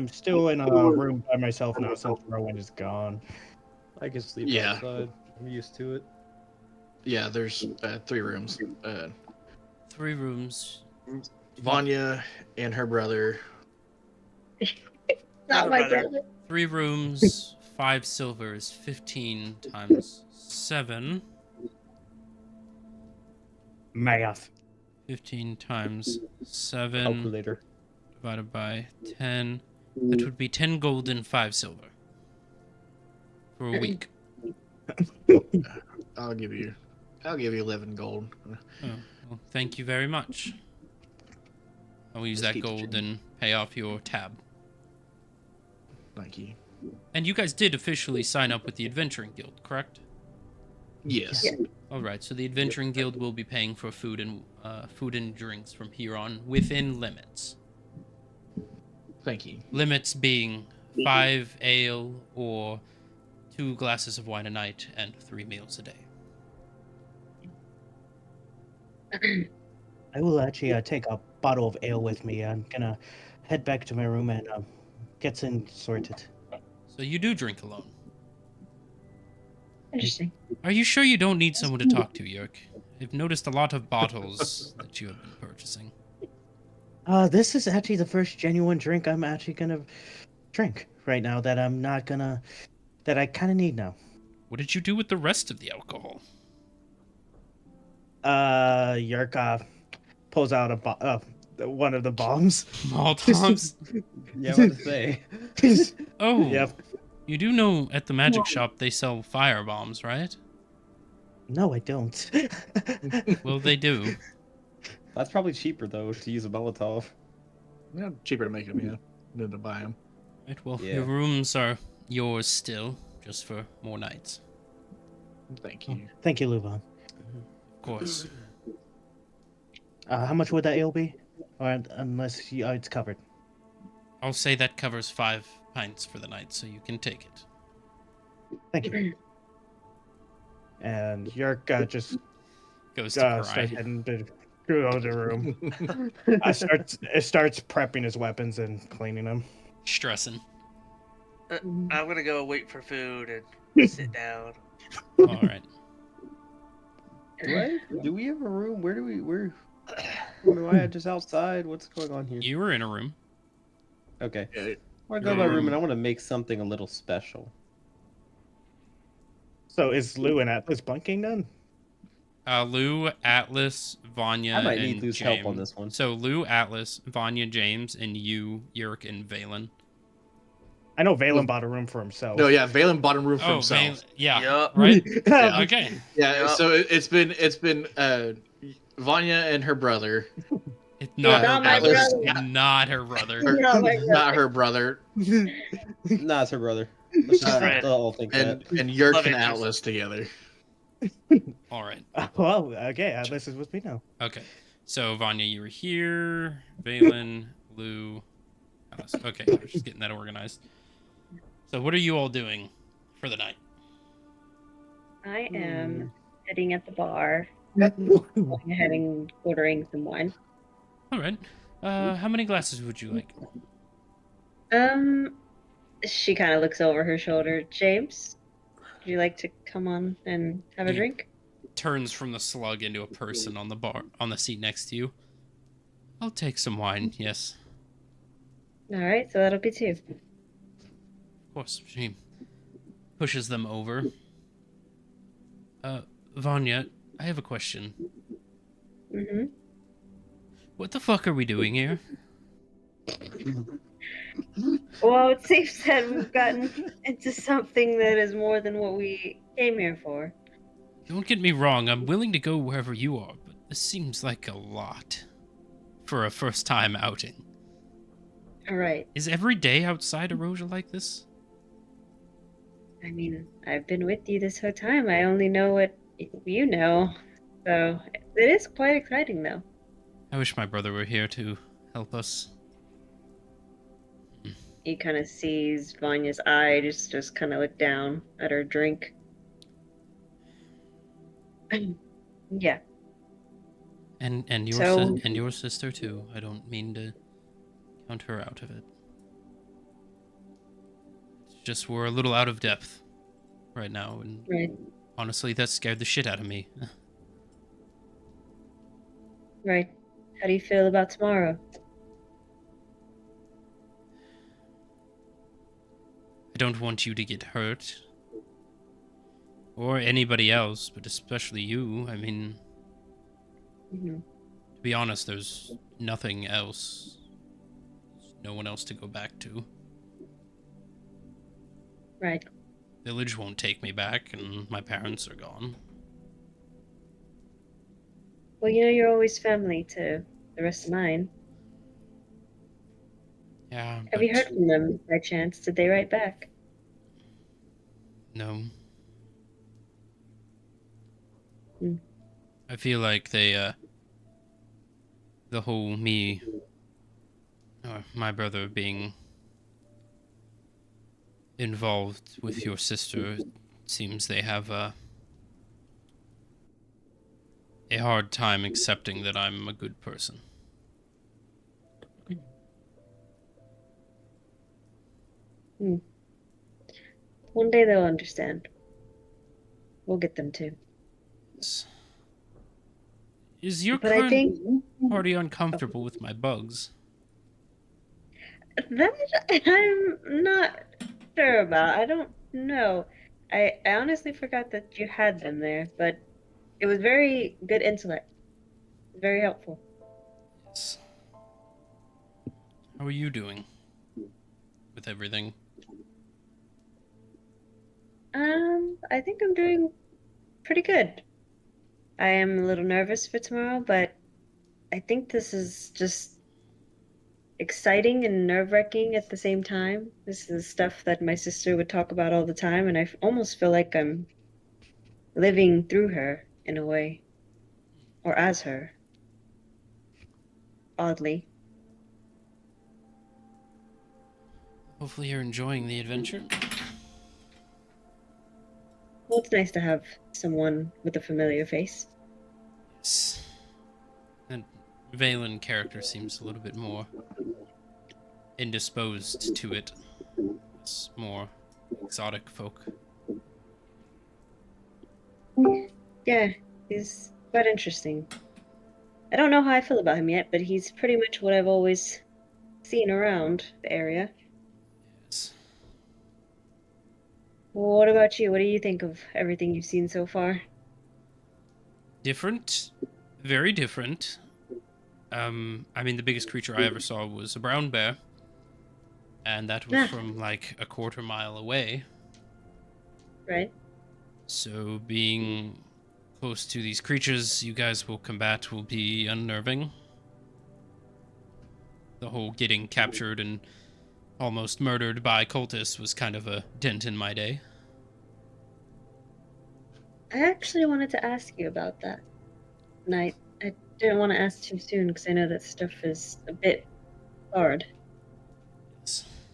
still in a room by myself now since Rowan is gone. I can sleep Yeah. outside. I'm used to it. Yeah, there's 3 rooms. 3 rooms. Vanya and her brother. Not my brother. 3 rooms, 5 silver is 15 times 7. Math. 15 times 7 Calculator. divided by 10. That would be 10 gold and 5 silver. For a week. I'll give you 11 gold. Oh, well, thank you very much. I will use Just that keep the gold change. and pay off your tab. Thank you. And you guys did officially sign up with the Adventuring Guild, correct? Yes. Yeah. All right, so the Adventuring Guild will be paying for food and drinks from here on within limits. Thank you. Limits being 5 ale or 2 glasses of wine a night and 3 meals a day. I will actually take a bottle of ale with me. I'm gonna head back to my room and get things sorted. So you do drink alone. Interesting. Are you sure you don't need someone to talk to, Yerk? I've noticed a lot of bottles that you have been purchasing. This is actually the first genuine drink I'm actually gonna drink right now that I kind of need now. What did you do with the rest of the alcohol? Yerk pulls out one of the bombs. Molotovs? Yeah, what to say? Oh, Yep. you do know at the magic shop they sell fire bombs, right? No, I don't. Well, they do. That's probably cheaper though to use a Molotov. Yeah, cheaper to make them, yeah, than to buy them. Right, well, Yeah. your rooms are yours still, just for more nights. Thank you. Thank you, Luvan. Of course. How much would that ale be? Or unless it's covered. I'll say that covers 5 pints for the night, so you can take it. Thank you. And Yerk just Goes to starts cry. heading to go to the room. It starts prepping his weapons and cleaning them. Stressing. I'm gonna go wait for food and sit down. All right. Do we have a room? Where am I just outside? What's going on here? You were in a room. Okay. Yeah, I want to go to my room and I want to make something a little special. So is Lou and Atlas bunking then? Lou, Atlas, Vanya, I might and need Lou's James. help on this one. So Lou, Atlas, Vanya, James, and you, Yerk, and Valen. I know Valen bought a room for himself. No, yeah, Valen bought a room for Oh, himself. yeah. Yup. Right? Yeah. Okay. Yeah, Yep. so it's been Vanya and her brother. It's Yeah, not, not my Atlas- brother. not her brother. Or, Not my not her brother. Nah, it's her brother. Let's just Friend. all think And that. Yerk Love and interest. Atlas together. All right. Well, okay, Atlas is with me now. Okay. So, Vanya, you were here. Valen, Lou, Atlas. Okay, I was just getting that organized. So, what are you all doing for the night? I am sitting at the bar, Ooh. going ahead and ordering some wine. All right. How many glasses would you like? She kind of looks over her shoulder. James, would you like to come on and have a Yeah. drink? Turns from the slug into a person on the seat next to you. I'll take some wine. Yes, All right, so that'll be two. of course. She pushes them over. Vanya, I have a question. Mm-hmm. What the fuck are we doing here? Well, it seems that we've gotten into something that is more than what we came here for. Don't get me wrong, I'm willing to go wherever you are, but this seems like a lot for a first-time outing. All right. Is every day outside Erosia like this? I mean, I've been with you this whole time. I only know what you know. So it is quite exciting, though. I wish my brother were here to help us. He kind of sees Vanya's eye just kind of look down at her drink. Yeah. And your So- and your sister too. I don't mean to count her out of it. It's just we're a little out of depth right now, and Right. honestly, that scared the shit out of me. Right. How do you feel about tomorrow? I don't want you to get hurt. Or anybody else, but especially you. I mean, Mm-hmm. to be honest, there's nothing else. There's no one else to go back to. Right. Village won't take me back, and my parents are gone. Well, you know, you're always family to the rest of mine. Yeah, Have you but heard from them by chance? Did they write back? no. Hmm. I feel like they, the whole me, or my brother being involved with your sister, seems they have a hard time accepting that I'm a good person. One day they'll understand. We'll get them to. Is your But I current think party uncomfortable with my bugs? that I'm not sure about. I don't know. I honestly forgot that you had them there, but it was very good intellect. Very helpful. Yes. How are you doing with everything? I think I'm doing pretty good. I am a little nervous for tomorrow, but I think this is just exciting and nerve-wracking at the same time. This is stuff that my sister would talk about all the time, and I almost feel like I'm living through her in a way, or as her. Oddly. Hopefully you're enjoying the adventure. Well, it's nice to have someone with a familiar face. Yes. That Valen character seems a little bit more indisposed to it. It's more exotic folk. Yeah, he's quite interesting. I don't know how I feel about him yet, but he's pretty much what I've always seen around the area. Yes. Well, what about you? What do you think of everything you've seen so far? Different. Very different. I mean, the biggest creature I ever saw was a brown bear. And that was Yeah. from like a quarter mile away. Right? So being close to these creatures you guys will combat will be unnerving. The whole getting captured and almost murdered by cultists was kind of a dent in my day. I actually wanted to ask you about that. And I didn't want to ask too soon because I know that stuff is a bit hard.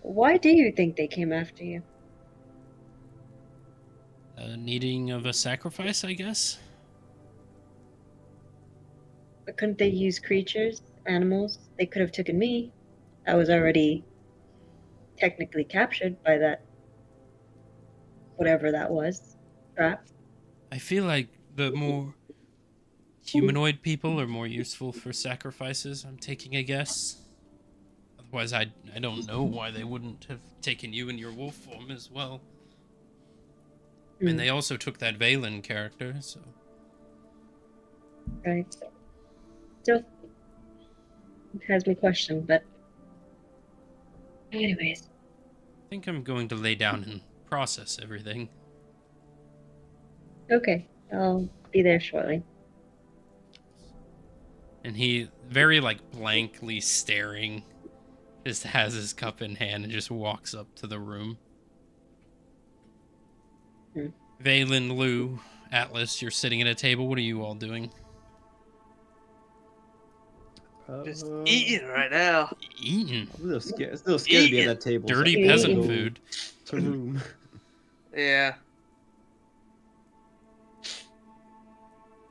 Why do you think they came after you? Needing of a sacrifice, I guess? But couldn't they use creatures, animals? They could have taken me. I was already technically captured by that, whatever that was, trap. I feel like the more humanoid people are more useful for sacrifices, I'm taking a guess. Otherwise, I don't know why they wouldn't have taken you in your wolf form as well. I mean, they also took that Valen character, so... Right. Still has me questioned, but anyways. I think I'm going to lay down and process everything. Okay, I'll be there shortly. And he, very, blankly staring, just has his cup in hand and just walks up to the room. Valen, Lou, Atlas, you're sitting at a table. What are you all doing? Just eating right now. Eating. I'm a little scared to be at that table. Dirty I peasant go food. To room. Yeah.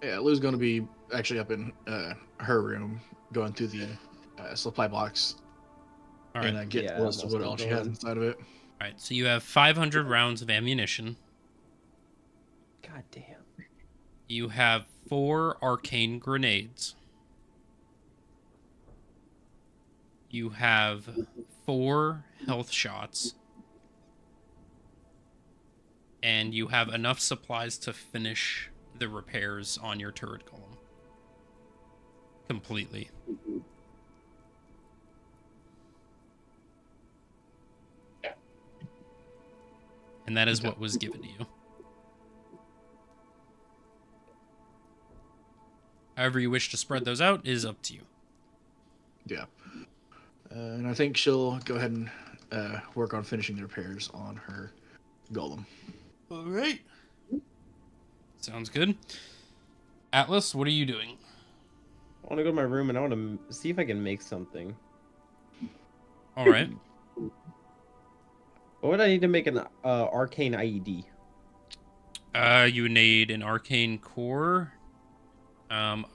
Yeah, Lou's going to be actually up in her room, going through the supply box All right. and get Yeah, to what I'm all she going. has inside of it. All right, so you have 500 rounds of ammunition. God damn. You have 4 arcane grenades. You have 4 health shots. And you have enough supplies to finish the repairs on your turret column. Completely. And that is what was given to you. However you wish to spread those out is up to you. Yeah. And I think she'll go ahead and work on finishing the repairs on her golem. All right. Sounds good. Atlas, what are you doing? I want to go to my room and I want to see if I can make something. All right. What would I need to make an arcane IED? You need an arcane core,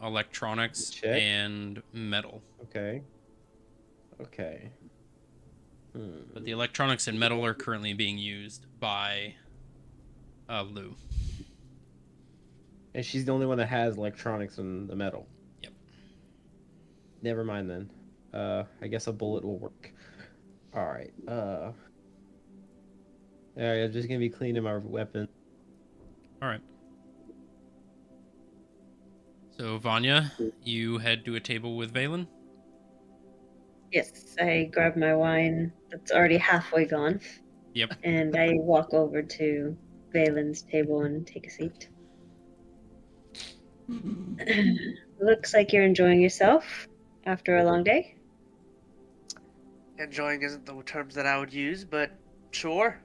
electronics, Check. and metal. Okay. Okay. But the electronics and metal are currently being used by Lou. And she's the only one that has electronics and the metal. Yep. Never mind then. I guess a bullet will work. All right. Yeah, I'm just gonna be cleaning my weapon. All right. So, Vanya, you head to a table with Valen. Yes, I grab my wine that's already halfway gone. Yep. And I walk over to Valen's table and take a seat. Looks like you're enjoying yourself after a long day. Enjoying isn't the terms that I would use, but sure.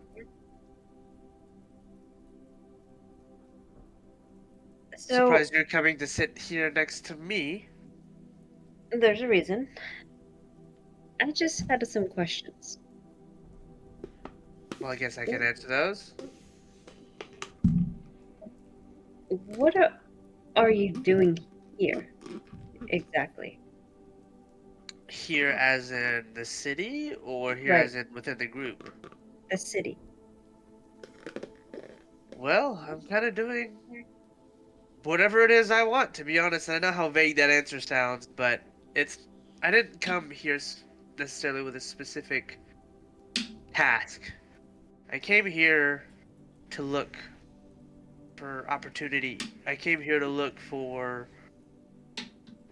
So Surprised you're coming to sit here next to me. there's a reason. I just had some questions. Well, I guess I can answer those. What are you doing here exactly? Here as in the city, or here Right. as in within the group? The city. Well, I'm kind of doing whatever it is I want, to be honest. I know how vague that answer sounds, but I didn't come here necessarily with a specific task. I came here to look for opportunity. I came here to look for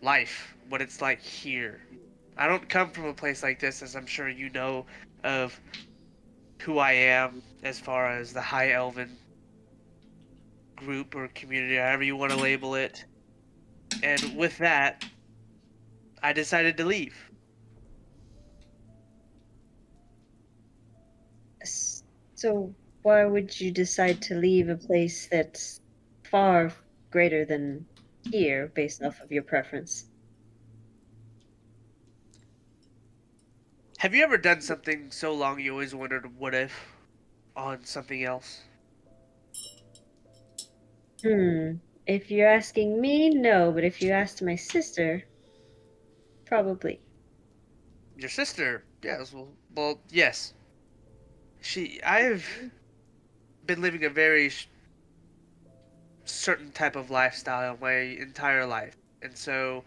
life, what it's like here. I don't come from a place like this, as I'm sure you know of who I am as far as the High Elven group or community, however you want to label it. And with that, I decided to leave. So why would you decide to leave a place that's far greater than here based off of your preference? Have you ever done something so long you always wondered what if on something else? If you're asking me, no, but if you asked my sister, probably. Your sister, yes. Well, yes. I've been living a very certain type of lifestyle my entire life, and so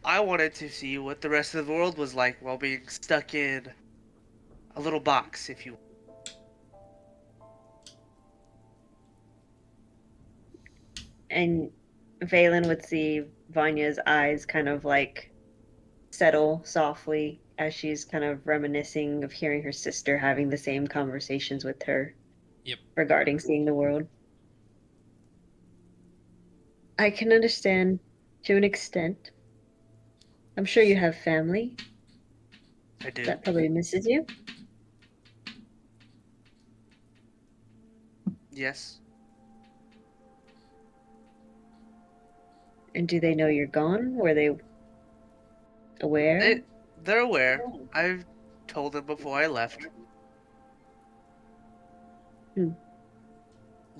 I wanted to see what the rest of the world was like while being stuck in a little box, if you will. And Valen would see Vanya's eyes kind of like settle softly as she's kind of reminiscing of hearing her sister having the same conversations with her Yep. regarding seeing the world. I can understand to an extent. I'm sure you have family I do. that probably misses you. Yes. And do they know you're gone? Were they aware? They're aware. I've told them before I left. Hmm.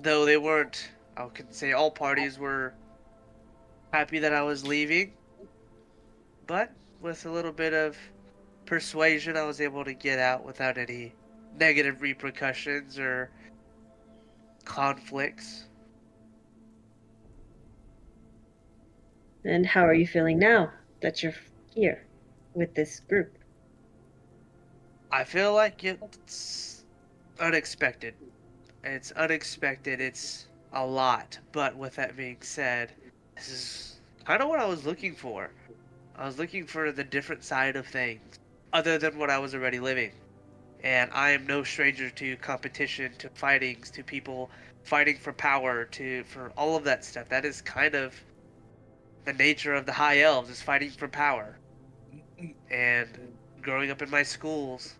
Though they weren't, I can say all parties were happy that I was leaving, but with a little bit of persuasion, I was able to get out without any negative repercussions or conflicts. And how are you feeling now that you're here with this group? I feel like it's unexpected. It's unexpected. It's a lot. But with that being said, this is kind of what I was looking for. I was looking for the different side of things, other than what I was already living. And I am no stranger to competition, to fightings, to people fighting for power, for all of that stuff. That is kind of the nature of the High Elves, is fighting for power. And growing up in my schools,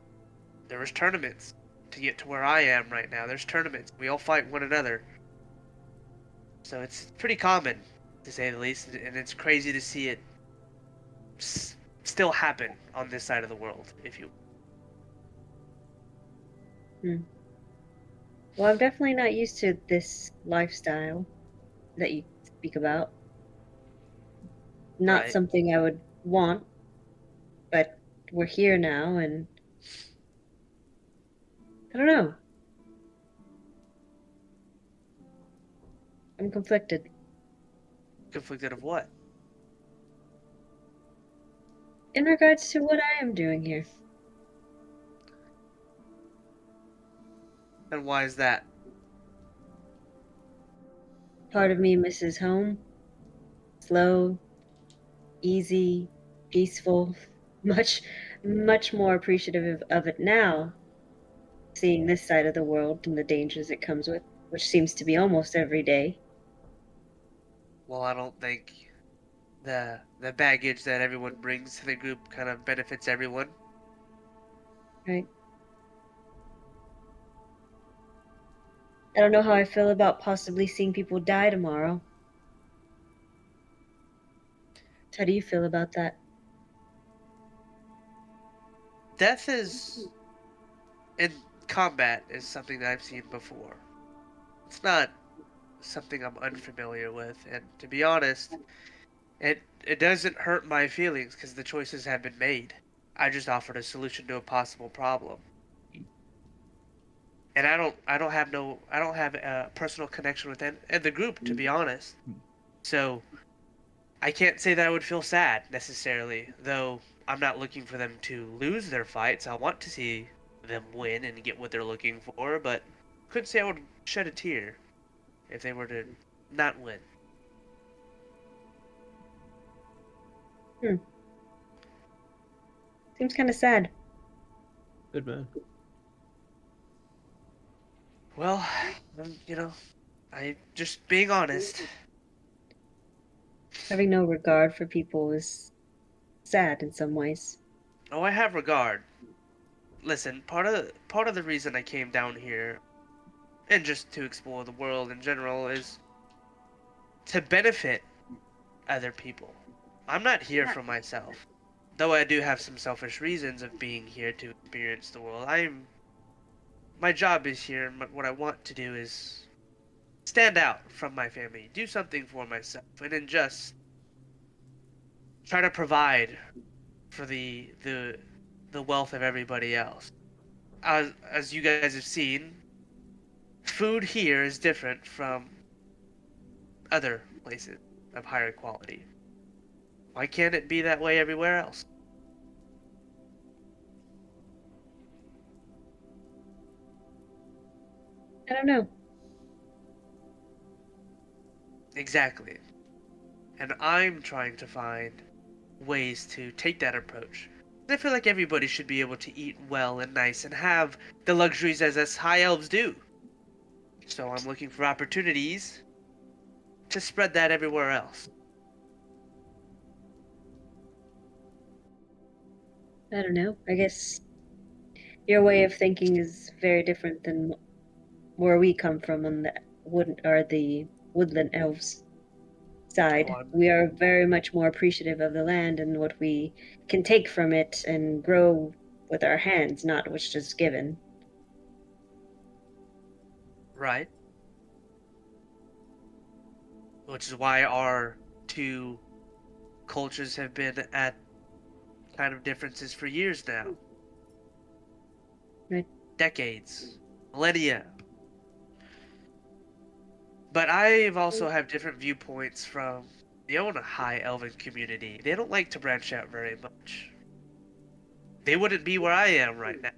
there was tournaments to get to where I am right now. There's tournaments. We all fight one another. So it's pretty common, to say the least, and it's crazy to see it still happen on this side of the world, if you. Well, I'm definitely not used to this lifestyle that you speak about. Not Right. something I would want, but we're here now, and I don't know. I'm conflicted. Conflicted of what? In regards to what I am doing here. And why is that? Part of me misses home. Slow, easy, peaceful. Much, much more appreciative of it now, seeing this side of the world and the dangers it comes with, which seems to be almost every day. Well, I don't think the baggage that everyone brings to the group kind of benefits everyone. Right? I don't know how I feel about possibly seeing people die tomorrow. How do you feel about that? Death is in combat is something that I've seen before. It's not something I'm unfamiliar with, and to be honest, it doesn't hurt my feelings because the choices have been made. I just offered a solution to a possible problem. And I don't have a personal connection with the group, to be honest. So I can't say that I would feel sad necessarily, though I'm not looking for them to lose their fights. I want to see them win and get what they're looking for, but couldn't say I would shed a tear if they were to not win. Seems kind of sad. Good man. Well, I just being honest. Having no regard for people is sad in some ways. Oh, I have regard. Listen, part of the reason I came down here, and just to explore the world in general, is to benefit other people. I'm not here for myself. Though I do have some selfish reasons of being here to experience the world. My job is here, and what I want to do is stand out from my family, do something for myself, and then just try to provide for the wealth of everybody else. As you guys have seen, food here is different from other places of higher quality. Why can't it be that way everywhere else? I don't know. Exactly. And I'm trying to find ways to take that approach. I feel like everybody should be able to eat well and nice and have the luxuries as us high elves do. So I'm looking for opportunities to spread that everywhere else. I don't know. I guess your way of thinking is very different than where we come from on the the woodland elves side. Oh, We are very much more appreciative of the land and what we can take from it and grow with our hands, not what's just given. right. Which is why our two cultures have been at kind of differences for years now. Right. Decades. Millennia. But I've also have different viewpoints from the own high elven community. They don't like to branch out very much. They wouldn't be where I am right now.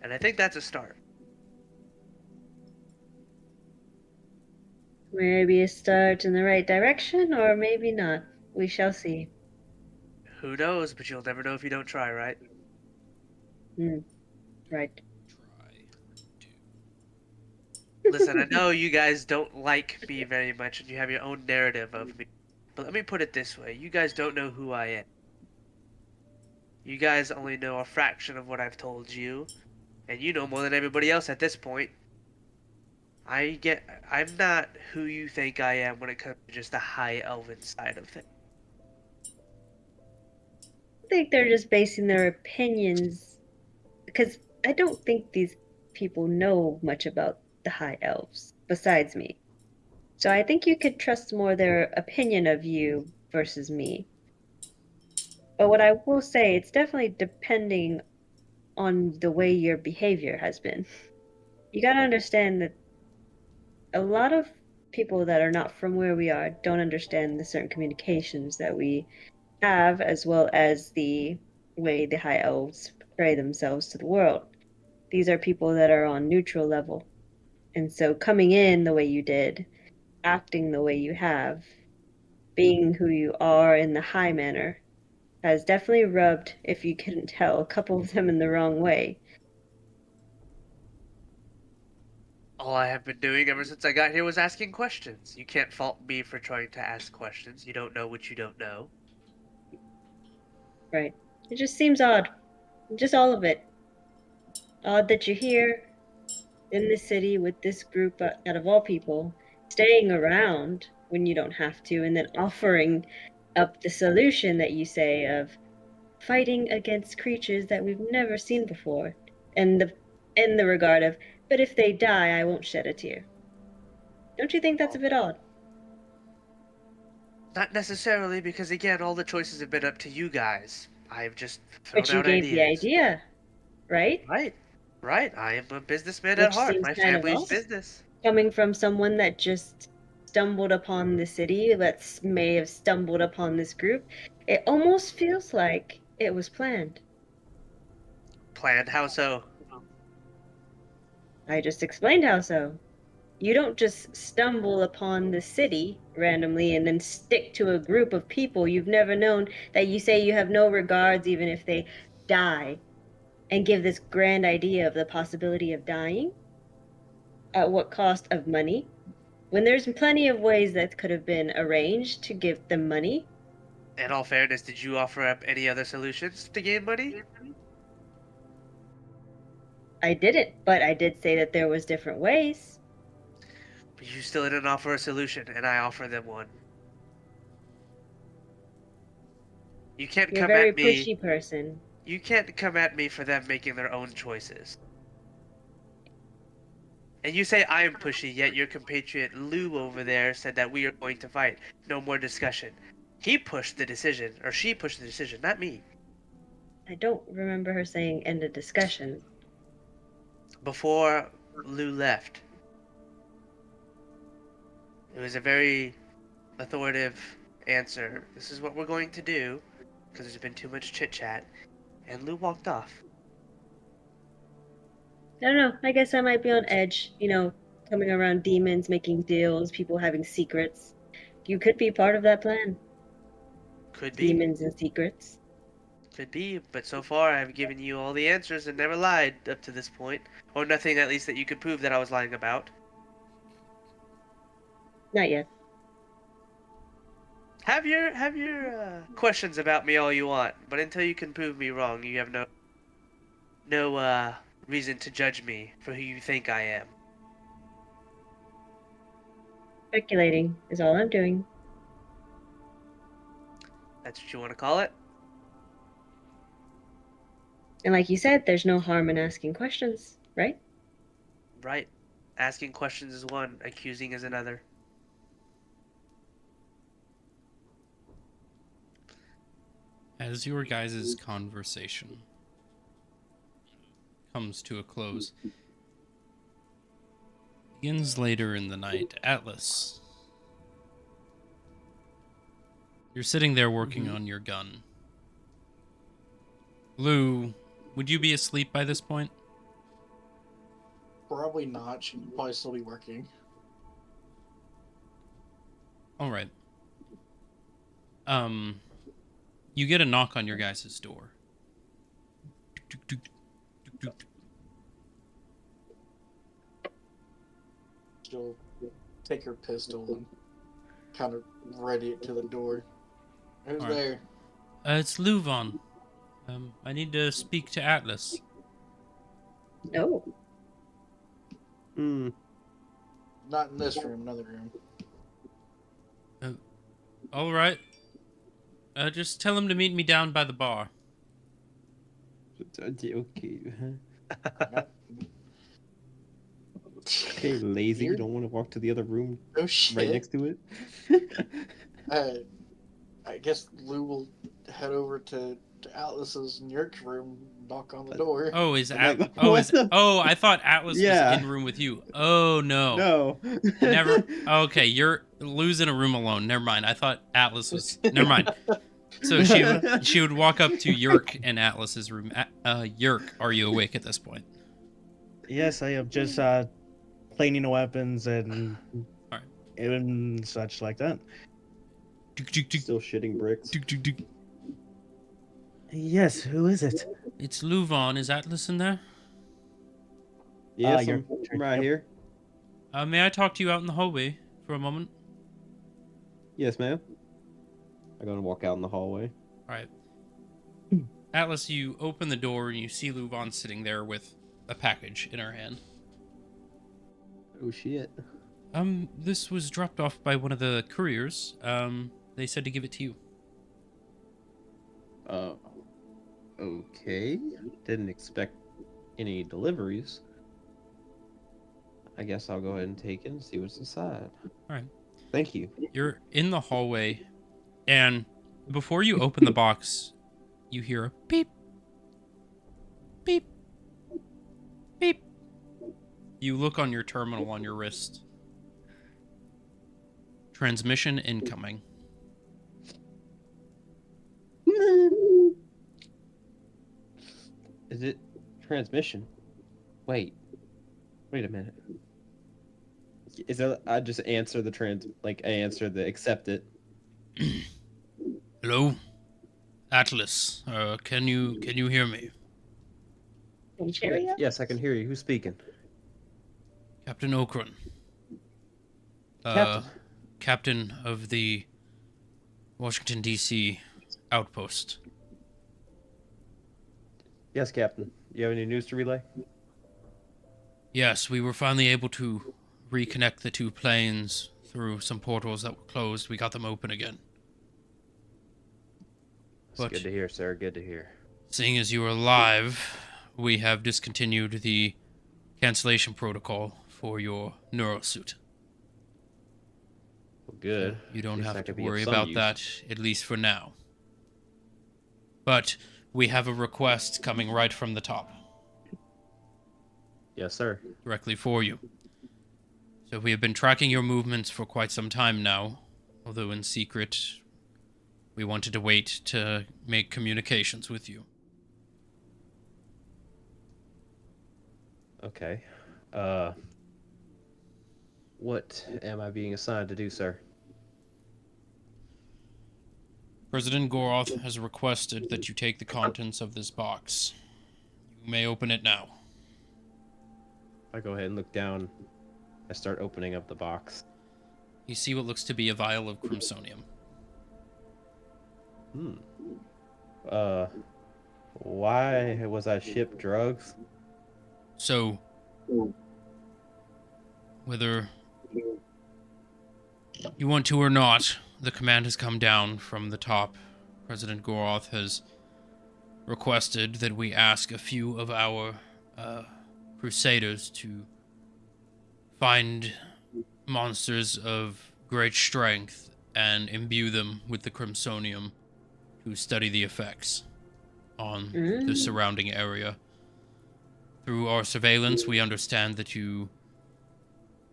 And I think that's a start. Maybe a start in the right direction, or maybe not. We shall see. Who knows, but you'll never know if you don't try, right? Right. Try to. Listen, I know you guys don't like me very much and you have your own narrative of me. But let me put it this way. You guys don't know who I am. You guys only know a fraction of what I've told you. And you know more than everybody else at this point. I'm not who you think I am when it comes to just the high elven side of things. I think they're just basing their opinions because I don't think these people know much about the high elves besides me. So I think you could trust more their opinion of you versus me. But what I will say, it's definitely depending on the way your behavior has been. You got to understand that a lot of people that are not from where we are don't understand the certain communications that we have, as well as the way the high elves portray themselves to the world. These are people that are on neutral level. And so coming in the way you did, acting the way you have, being who you are in the high manner, has definitely rubbed, if you couldn't tell, a couple of them in the wrong way. All I have been doing ever since I got here was asking questions. You can't fault me for trying to ask questions. You don't know what you don't know. Right. It just seems odd. Just all of it. Odd that you're here in this city with this group out of all people, staying around when you don't have to, and then offering up the solution that you say of fighting against creatures that we've never seen before. And in the regard of, but if they die, I won't shed a tear. Don't you think that's a bit odd? Not necessarily, because again, all the choices have been up to you guys. I've just thrown But you out gave the ideas. idea, right? Right. I am a businessman at Which heart. seems My kind of family's odd. business. Coming from someone that just stumbled upon the city, that may have stumbled upon this group, it almost feels like it was planned. Planned? How so? I just explained how so. You don't just stumble upon the city randomly and then stick to a group of people you've never known that you say you have no regards even if they die, and give this grand idea of the possibility of dying at what cost of money, when there's plenty of ways that could have been arranged to give them money. In all fairness, did you offer up any other solutions to gain money? I didn't, but I did say that there was different ways. But you still didn't offer a solution, and I offer them one. You can't You're a come very at me. pushy person. You can't come at me for them making their own choices. And you say I am pushy, yet your compatriot Lou over there said that we are going to fight. No more discussion. He pushed the decision, or she pushed the decision, not me. I don't remember her saying end of discussion. Before Lou left. It was a very authoritative answer. This is what we're going to do, because there's been too much chit-chat. And Lou walked off. I don't know. I guess I might be on edge, coming around demons, making deals, people having secrets. You could be part of that plan. Could be. Demons and secrets. Could be, but so far I've given you all the answers and never lied up to this point. Or nothing at least that you could prove that I was lying about. Not yet. Have your questions about me all you want, but until you can prove me wrong, you have no reason to judge me for who you think I am. Speculating is all I'm doing. That's what you want to call it? And like you said, there's no harm in asking questions, right? Right. Asking questions is one, accusing is another. As your guys' conversation comes to a close, begins later in the night. Atlas, you're sitting there working on your gun. Lou, would you be asleep by this point? Probably not. She'd probably still be working. All right. You get a knock on your guys' door. She'll take her pistol and kind of ready it to the door. Who's All right. there? It's Louvain. I need to speak to Atlas. Oh. Hmm. Not in this room, another room. All right. Just tell him to meet me down by the bar. Okay. Okay, lazy. You don't want to walk to the other room Oh shit. right next to it? I guess Lou will head over to Atlas's and Yerk's room, knock on the door. Oh, is I'm like, Atlas? what the- I thought Atlas Yeah. was in room with you. Oh no. No. Never. Okay, you're Lou's in a room alone. Never mind. I thought Atlas was. Never mind. So she would walk up to Yerk and Atlas's room. Yerk, are you awake at this point? Yes, I am just cleaning weapons and Alright. and such like that. Still shitting bricks. Yes, who is it? It's Louvain. Is Atlas in there? Yes, you're- I'm right here. May I talk to you out in the hallway for a moment? Yes, ma'am. I'm gonna walk out in the hallway. All right. Atlas, you open the door and you see Louvain sitting there with a package in her hand. Oh shit. This was dropped off by one of the couriers. They said to give it to you. Okay. Didn't expect any deliveries. I guess I'll go ahead and take it and see what's inside. All right. Thank you. You're in the hallway, and before you open the box, you hear a beep, beep, beep. You look on your terminal on your wrist. Transmission incoming. Is it transmission? Wait a minute. Is that I just answer the accept it. Hello, Atlas. Can you hear me? Yes, I can hear you. Who's speaking? Captain Okran. Captain. Captain of the Washington, D.C. outpost. Yes, Captain. You have any news to relay? Yes, we were finally able to reconnect the two planes through some portals that were closed. We got them open again. It's But- good to hear, sir. Good to hear. Seeing as you are alive, we have discontinued the cancellation protocol for your neurosuit. Well, good. You don't At least have that to could be of worry some about use. that, at least for now. But we have a request coming right from the top, Yes, sir. directly for you. So we have been tracking your movements for quite some time now, although in secret, we wanted to wait to make communications with you. Okay. What am I being assigned to do, sir? President Goroth has requested that you take the contents of this box. You may open it now. I go ahead and look down. I start opening up the box. You see what looks to be a vial of crimsonium. Why was I shipped drugs? So, whether you want to or not, the command has come down from the top. President Goroth has requested that we ask a few of our crusaders to find monsters of great strength and imbue them with the crimsonium to study the effects on the surrounding area. Through our surveillance, we understand that you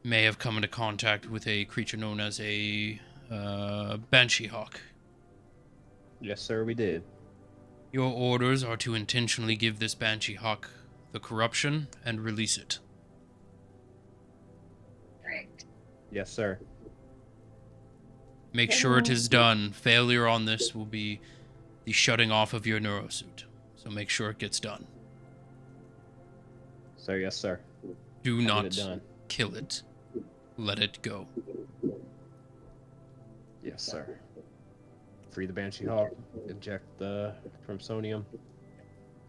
may have come into contact with a creature known as a Banshee Hawk. Yes, sir, we did. Your orders are to intentionally give this Banshee Hawk the corruption and release it. Correct. Yes, sir. Make sure it is done. Failure on this will be the shutting off of your neurosuit. So make sure it gets done. Sir, yes, sir. Do I'll get not it done. kill it. Let it go. Yes, sir. Free the Banshee Hawk. Inject the crimsonium.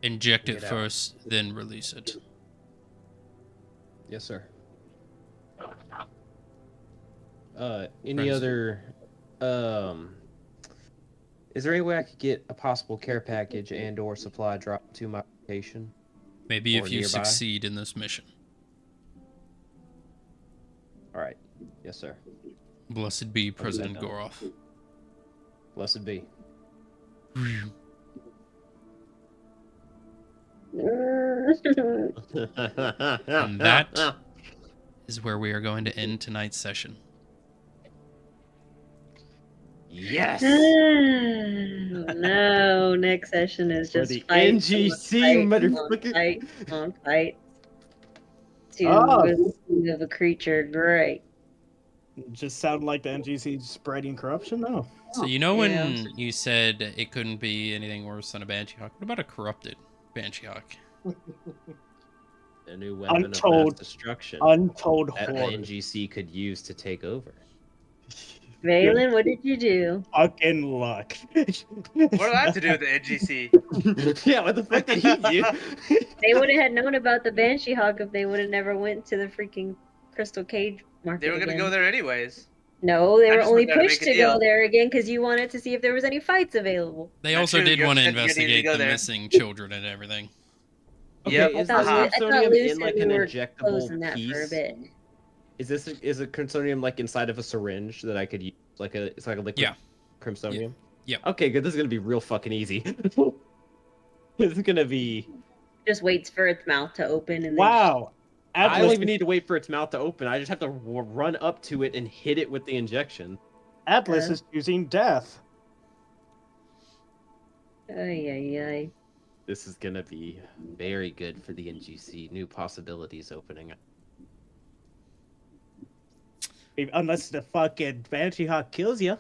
Inject it Get out. first, then release it. Yes, sir. Any Friends. other, is there any way I could get a possible care package and or supply drop to my location? Maybe Or if you nearby? succeed in this mission. All right. Yes, sir. Blessed be that President done. Goroth. Blessed be. And that is where we are going to end tonight's session. Yes. No, next session is For just the fight, NGC, motherfucker. fight to Oh. the of a creature. Great. Just sound like the NGC spreading corruption? No. So you know when Yeah. you said it couldn't be anything worse than a Banshee Hawk? What about a corrupted Banshee Hawk? A new weapon of Untold- mass destruction Untold that the horror. NGC could use to take over. Valen, what did you do? Fucking luck. What did I have to do with the NGC? Yeah, what the fuck did he do? They would have had known about the Banshee Hawk if they would have never went to the freaking Crystal Cage market. They were gonna again. go there anyways. No, they I were just only went there to pushed make a to go deal. there again because you wanted to see if there was any fights available. They Not also true, did you want to said you needed to investigate go the there. missing children and everything. Yep. Okay, is I this thought crimsonium Lou in said like we an were injectable closing that for a piece? bit. Is a crimsonium like inside of a syringe that I could use? It's like a liquid Yeah. crimsonium? Yeah. Okay, good. This is gonna be real fucking easy. This is gonna be. Just waits for its mouth to open and then Wow. I don't Atlas, even need to wait for its mouth to open. I just have to run up to it and hit it with the injection. Atlas is choosing death. Ay, ay, ay. This is gonna be very good for the NGC. New possibilities opening up. Unless the fucking Banshee Hawk kills you.